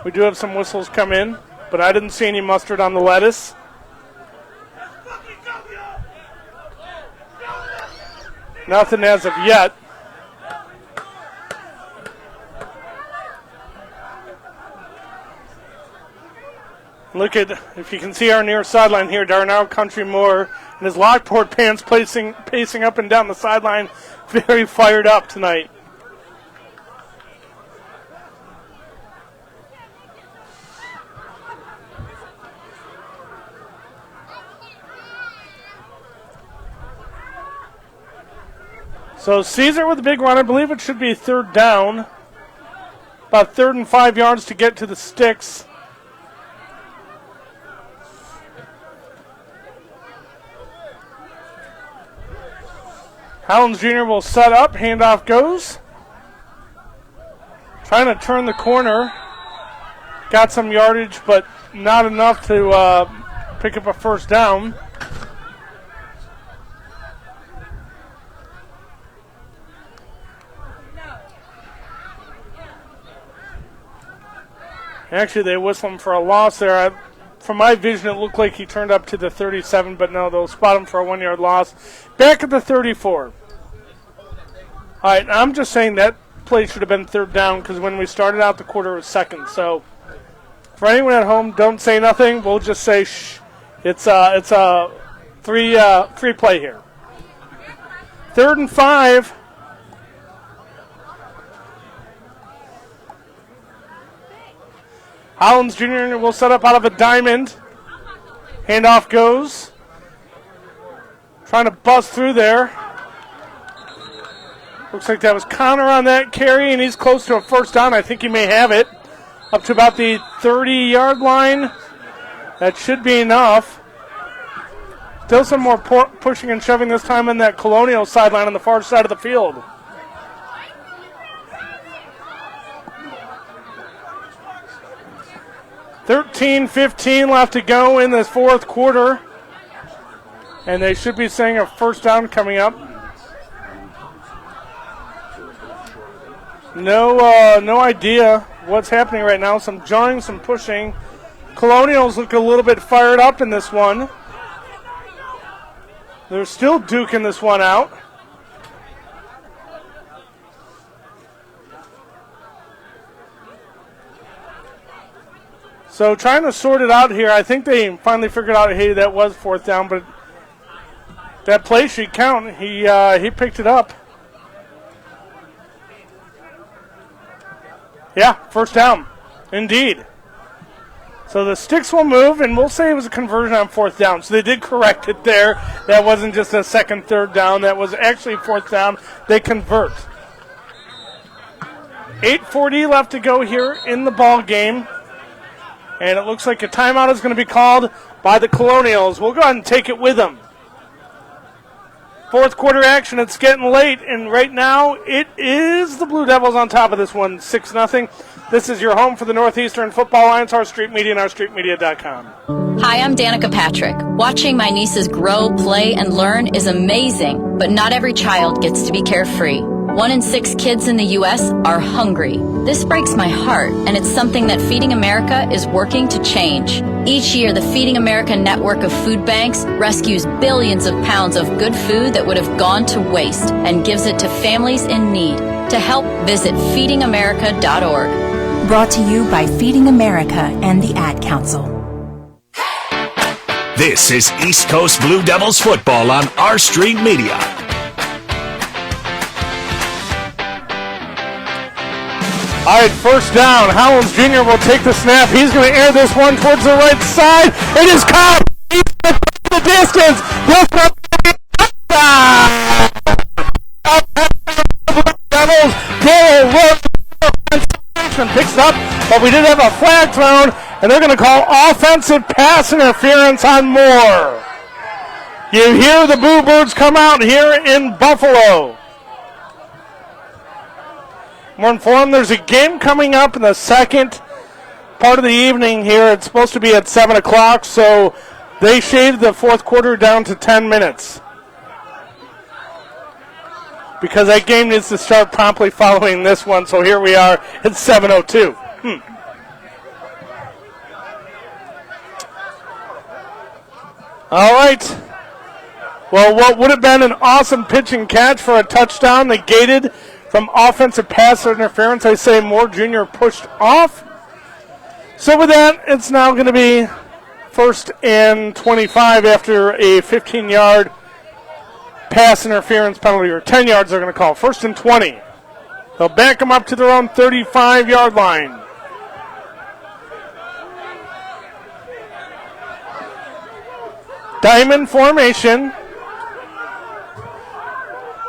We do have some whistles come in, but I didn't see any mustard on the lettuce. Nothing as of yet. Look at, if you can see our near sideline here, Darnell Country Moore and his Lockport pants pacing up and down the sideline, very fired up tonight. So Caesar with a big run. I believe it should be third down. About 3rd and 5 yards to get to the sticks. Howlands Jr. will set up. Handoff goes. Trying to turn the corner. Got some yardage, but not enough to pick up a first down. Actually, they whistle him for a loss there. From my vision, it looked like he turned up to the 37, but no, they'll spot him for a 1-yard loss. Back at the 34. All right, I'm just saying that play should have been third down because when we started out, the quarter was second. So for anyone at home, don't say nothing. We'll just say shh. It's a three play here. 3rd and 5. Howlands Jr. will set up out of a diamond. Handoff goes. Trying to bust through there. Looks like that was Connor on that carry, and he's close to a first down. I think he may have it. Up to about the 30-yard line. That should be enough. Still some more pushing and shoving this time on that Colonial sideline on the far side of the field. $13-15 left to go in this fourth quarter. And they should be saying a first down coming up. No idea what's happening right now. Some jarring, some pushing. Colonials look a little bit fired up in this one. They're still duking this one out. So trying to sort it out here. I think they finally figured out, hey, that was fourth down, but that play should count. He picked it up. Yeah, first down, indeed. So the sticks will move, and we'll say it was a conversion on fourth down. So they did correct it there. That wasn't just a second, third down. That was actually fourth down. They convert. 8:40 left to go here in the ball game. And it looks like a timeout is going to be called by the Colonials. We'll go ahead and take it with them. Fourth quarter action. It's getting late, and right now it is the Blue Devils on top of this one, 6-0. This is your home for the Northeastern Football Alliance, Our Street Media, and OurStreetMedia.com. Hi, I'm Danica Patrick. Watching my nieces grow, play, and learn is amazing, but not every child gets to be carefree. 1 in 6 kids in the U.S. are hungry. This breaks my heart, and it's something that Feeding America is working to change. Each year, the Feeding America network of food banks rescues billions of pounds of good food that would have gone to waste and gives it to families in need. To help, visit feedingamerica.org. Brought to you by Feeding America and the Ad Council. This is East Coast Blue Devils football on R Street Media. All right, first down. Hollins Jr. will take the snap. He's going to air this one towards the right side. It is caught. He's going to the distance. This one Devils picks it up, but we did have a flag thrown, and they're going to call offensive pass interference on Moore. You hear the Boo Birds come out here in Buffalo. We're informed there's a game coming up in the second part of the evening here. It's supposed to be at 7 o'clock, so they shaved the fourth quarter down to 10 minutes. Because that game needs to start promptly following this one, so here we are at 7:02. All right. Well, what would have been an awesome pitch and catch for a touchdown negated from offensive pass interference. I say Moore Jr. pushed off. So with that, it's now going to be 1st and 25 after a 15-yard pass interference penalty, or 10 yards they're going to call. 1st and 20. They'll back them up to their own 35-yard line. Diamond formation.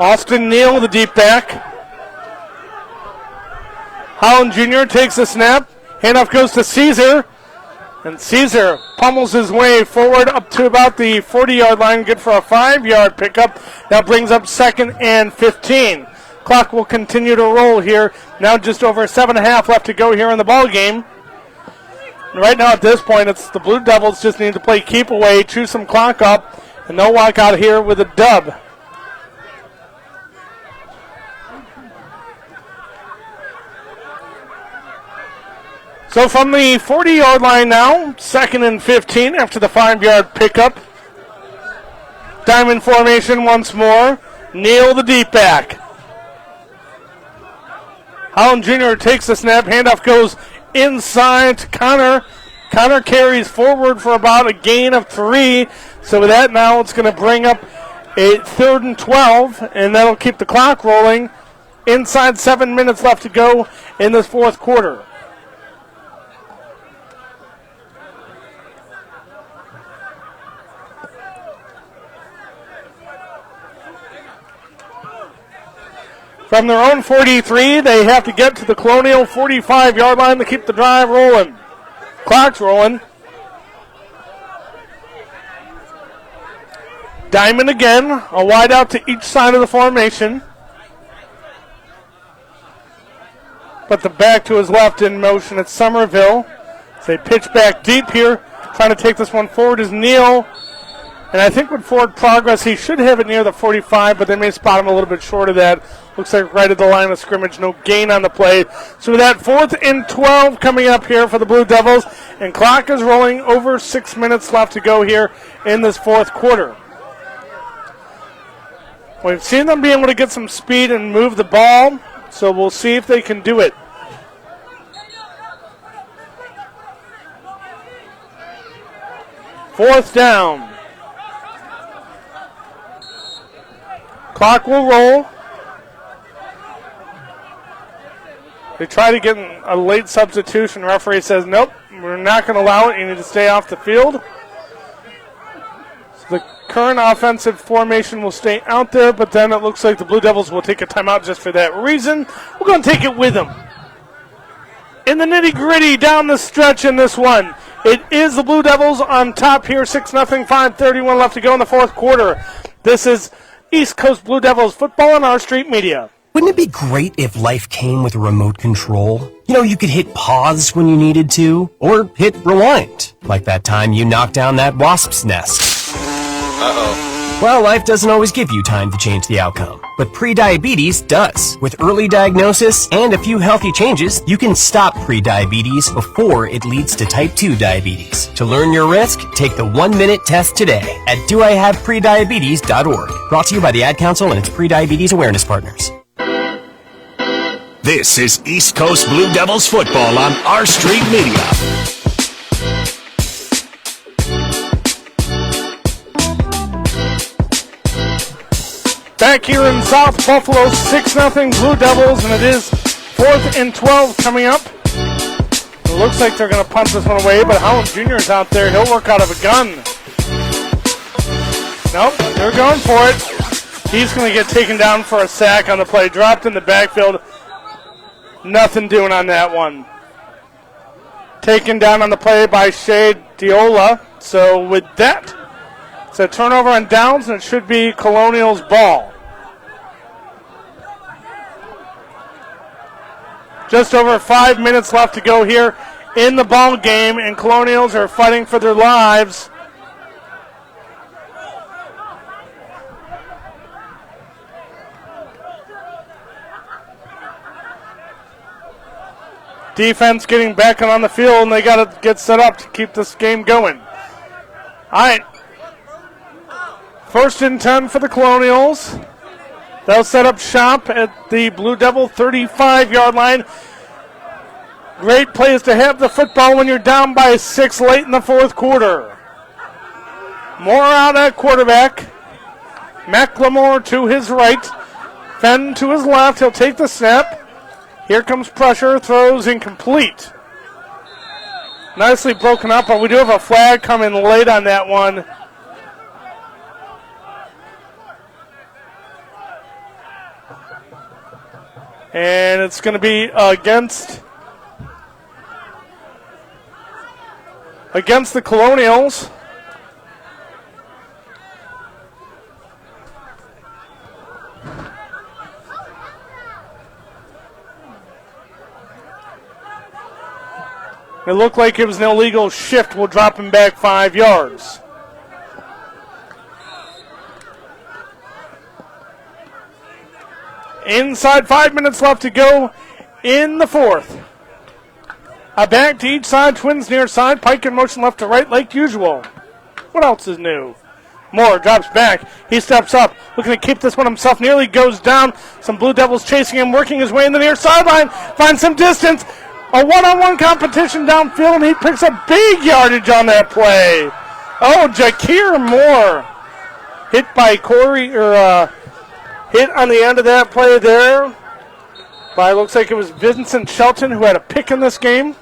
Austin Neal, the deep back. Holland Jr. takes the snap. Handoff goes to Caesar. And Caesar pummels his way forward up to about the 40-yard line, good for a 5-yard pickup. That brings up 2nd and 15. Clock will continue to roll here. Now just over 7.5 left to go here in the ball game. Right now at this point, it's the Blue Devils just need to play keep away, chew some clock up, and they'll walk out here with a dub. So from the 40-yard line now, 2nd and 15 after the 5-yard pickup. Diamond formation once more. Neal the deep back. Holland Jr. takes the snap. Handoff goes inside to Connor. Connor carries forward for about a gain of 3. So with that now it's going to bring up a 3rd and 12, and that'll keep the clock rolling. Inside 7 minutes left to go in this fourth quarter. From their own 43, they have to get to the Colonial 45-yard line to keep the drive rolling. Clock's rolling. Diamond again, a wide out to each side of the formation. But the back to his left in motion at Somerville. They pitch back deep here, trying to take this one forward is Neal. And I think with forward progress, he should have it near the 45, but they may spot him a little bit short of that. Looks like right at the line of scrimmage, no gain on the play. So with that 4th and 12 coming up here for the Blue Devils, and clock is rolling, over 6 minutes left to go here in this fourth quarter. We've seen them be able to get some speed and move the ball, so we'll see if they can do it. Fourth down. Clock will roll. They try to get a late substitution. Referee says, nope, we're not going to allow it. You need to stay off the field. So the current offensive formation will stay out there, but then it looks like the Blue Devils will take a timeout just for that reason. We're going to take it with them. In the nitty-gritty down the stretch in this one, it is the Blue Devils on top here, 6-0, 5:31 left to go in the fourth quarter. This is East Coast Blue Devils football on R Street Media. Wouldn't it be great if life came with a remote control? You know, you could hit pause when you needed to, or hit rewind, like that time you knocked down that wasp's nest. Uh-oh. Well, life doesn't always give you time to change the outcome, but prediabetes does. With early diagnosis and a few healthy changes, you can stop prediabetes before it leads to type 2 diabetes. To learn your risk, take the 1-minute test today at doihaveprediabetes.org. Brought to you by the Ad Council and its prediabetes awareness partners. This is East Coast Blue Devils football on R Street Media. Back here in South Buffalo, 6-0 Blue Devils, and it is 4th and 12 coming up. It looks like they're going to punt this one away, but Holland Jr. is out there. He'll work out of a gun. Nope, they're going for it. He's going to get taken down for a sack on the play. Dropped in the backfield. Nothing doing on that one. Taken down on the play by Shea Diola. So with that, it's a turnover on downs, and it should be Colonials' ball. Just over 5 minutes left to go here in the ball game, and Colonials are fighting for their lives. Defense getting back on the field, and they got to get set up to keep this game going. All right. 1st and 10 for the Colonials. They'll set up shop at the Blue Devil 35-yard line. Great place to have the football when you're down by 6 late in the 4th quarter. Moore out at quarterback. McLemore to his right. Fenn to his left. He'll take the snap. Here comes pressure. Throws incomplete. Nicely broken up, but we do have a flag coming late on that one. And it's going to be against the Colonials. It looked like it was an illegal shift. We'll drop him back 5 yards. Inside 5 minutes left to go in the 4th. A back to each side, twins near side. Pike in motion left to right like usual. What else is new? Moore drops back. He steps up, looking to keep this one himself. Nearly goes down. Some Blue Devils chasing him, working his way in the near sideline. Finds some distance. A one-on-one competition downfield, and he picks up big yardage on that play. Oh, Jakir Moore hit by hit on the end of that play there. But it looks like it was Vincent Shelton who had a pick in this game.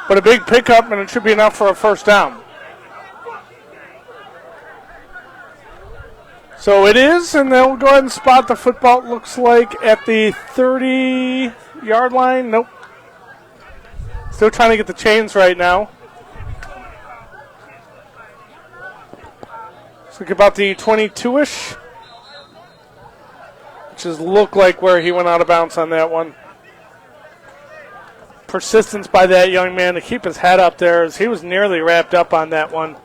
But a big pickup, and it should be enough for a first down. So it is, and they'll go ahead and spot the football, it looks like, at the 30-yard line. Nope. Still trying to get the chains right now. Let's look about the 22-ish. Which is look like where he went out of bounds on that one. Persistence by that young man to keep his head up there as he was nearly wrapped up on that one.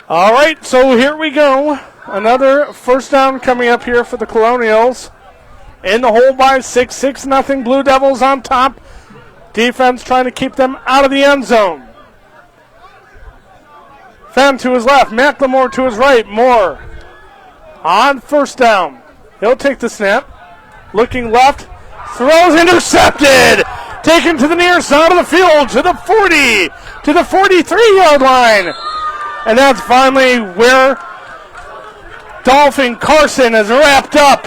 All right, so here we go. Another first down coming up here for the Colonials. In the hole by 6-0 Blue Devils on top. Defense trying to keep them out of the end zone. Fenn to his left, McLemore to his right. Moore on first down. He'll take the snap. Looking left, throws intercepted. Taken to the near side of the field, to the 40, to the 43-yard line. And that's finally where Dolphin Carson is wrapped up.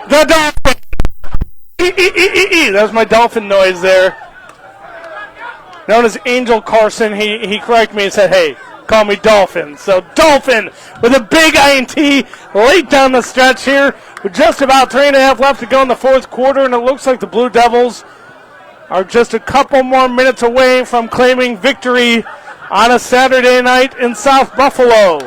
The Dolphin. That was my dolphin noise there. Known as Angel Carson, he corrected me and said, hey, call me Dolphin. So Dolphin with a big INT late down the stretch here with just about 3.5 left to go in the 4th quarter, and it looks like the Blue Devils are just a couple more minutes away from claiming victory on a Saturday night in South Buffalo.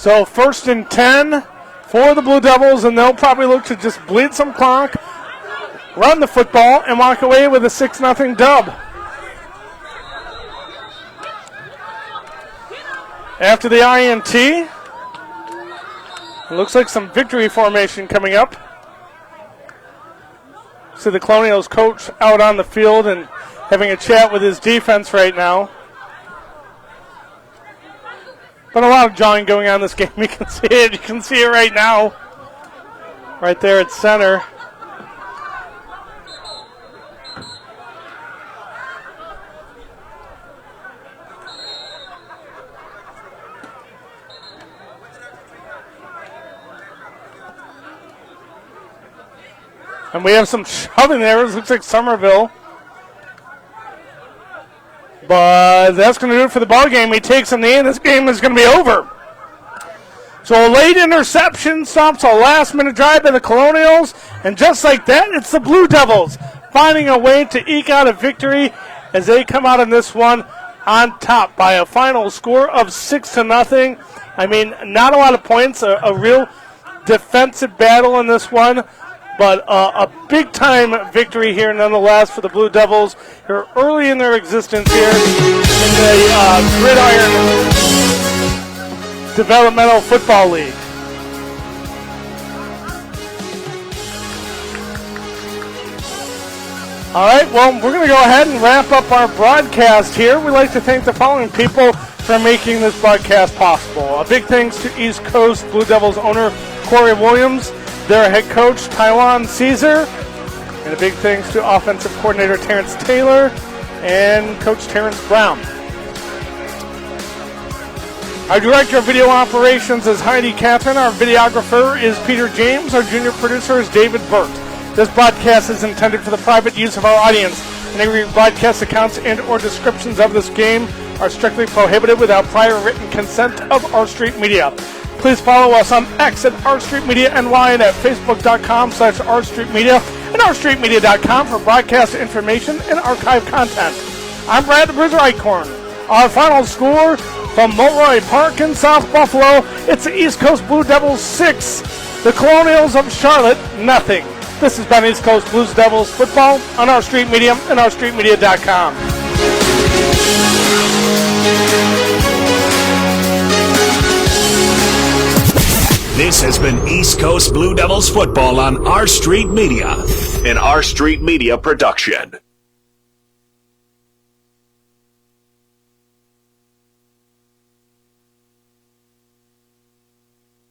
So 1st and 10 for the Blue Devils, and they'll probably look to just bleed some clock, run the football, and walk away with a 6-0 dub. After the INT, it looks like some victory formation coming up. See the Colonials coach out on the field and having a chat with his defense right now. But a lot of jawing going on in this game. You can see it. You can see it right now. Right there at center. And we have some shoving there. It looks like Somerville. But that's going to do it for the ball game. He takes a knee, and this game is going to be over. So a late interception stops a last-minute drive by the Colonials. And just like that, it's the Blue Devils finding a way to eke out a victory as they come out in this one on top by a final score of 6-0. I mean, not a lot of points, a real defensive battle in this one. But a big-time victory here, nonetheless, for the Blue Devils. Here early in their existence here in the Gridiron Developmental Football League. All right, well, we're going to go ahead and wrap up our broadcast here. We'd like to thank the following people for making this broadcast possible. A big thanks to East Coast Blue Devils owner Corey Williams, their head coach, Taiwan Caesar, and a big thanks to offensive coordinator Terrence Taylor and Coach Terrence Brown. Our director of video operations is Heidi Catherine. Our videographer is Peter James. Our junior producer is David Burt. This broadcast is intended for the private use of our audience, and any broadcast accounts and or descriptions of this game are strictly prohibited without prior written consent of R Street Media. Please follow us on X at R Street Media NY and at Facebook.com/R Street Media and RStreetMedia.com for broadcast information and archive content. I'm Brad the Bruiser Eichkorn. Our final score from Mulroy Park in South Buffalo, it's the East Coast Blue Devils 6, the Colonials of Charlotte 0. This has been East Coast Blue Devils football on R Street Media and RStreetMedia.com. This has been East Coast Blue Devils football on R Street Media, an R Street Media production.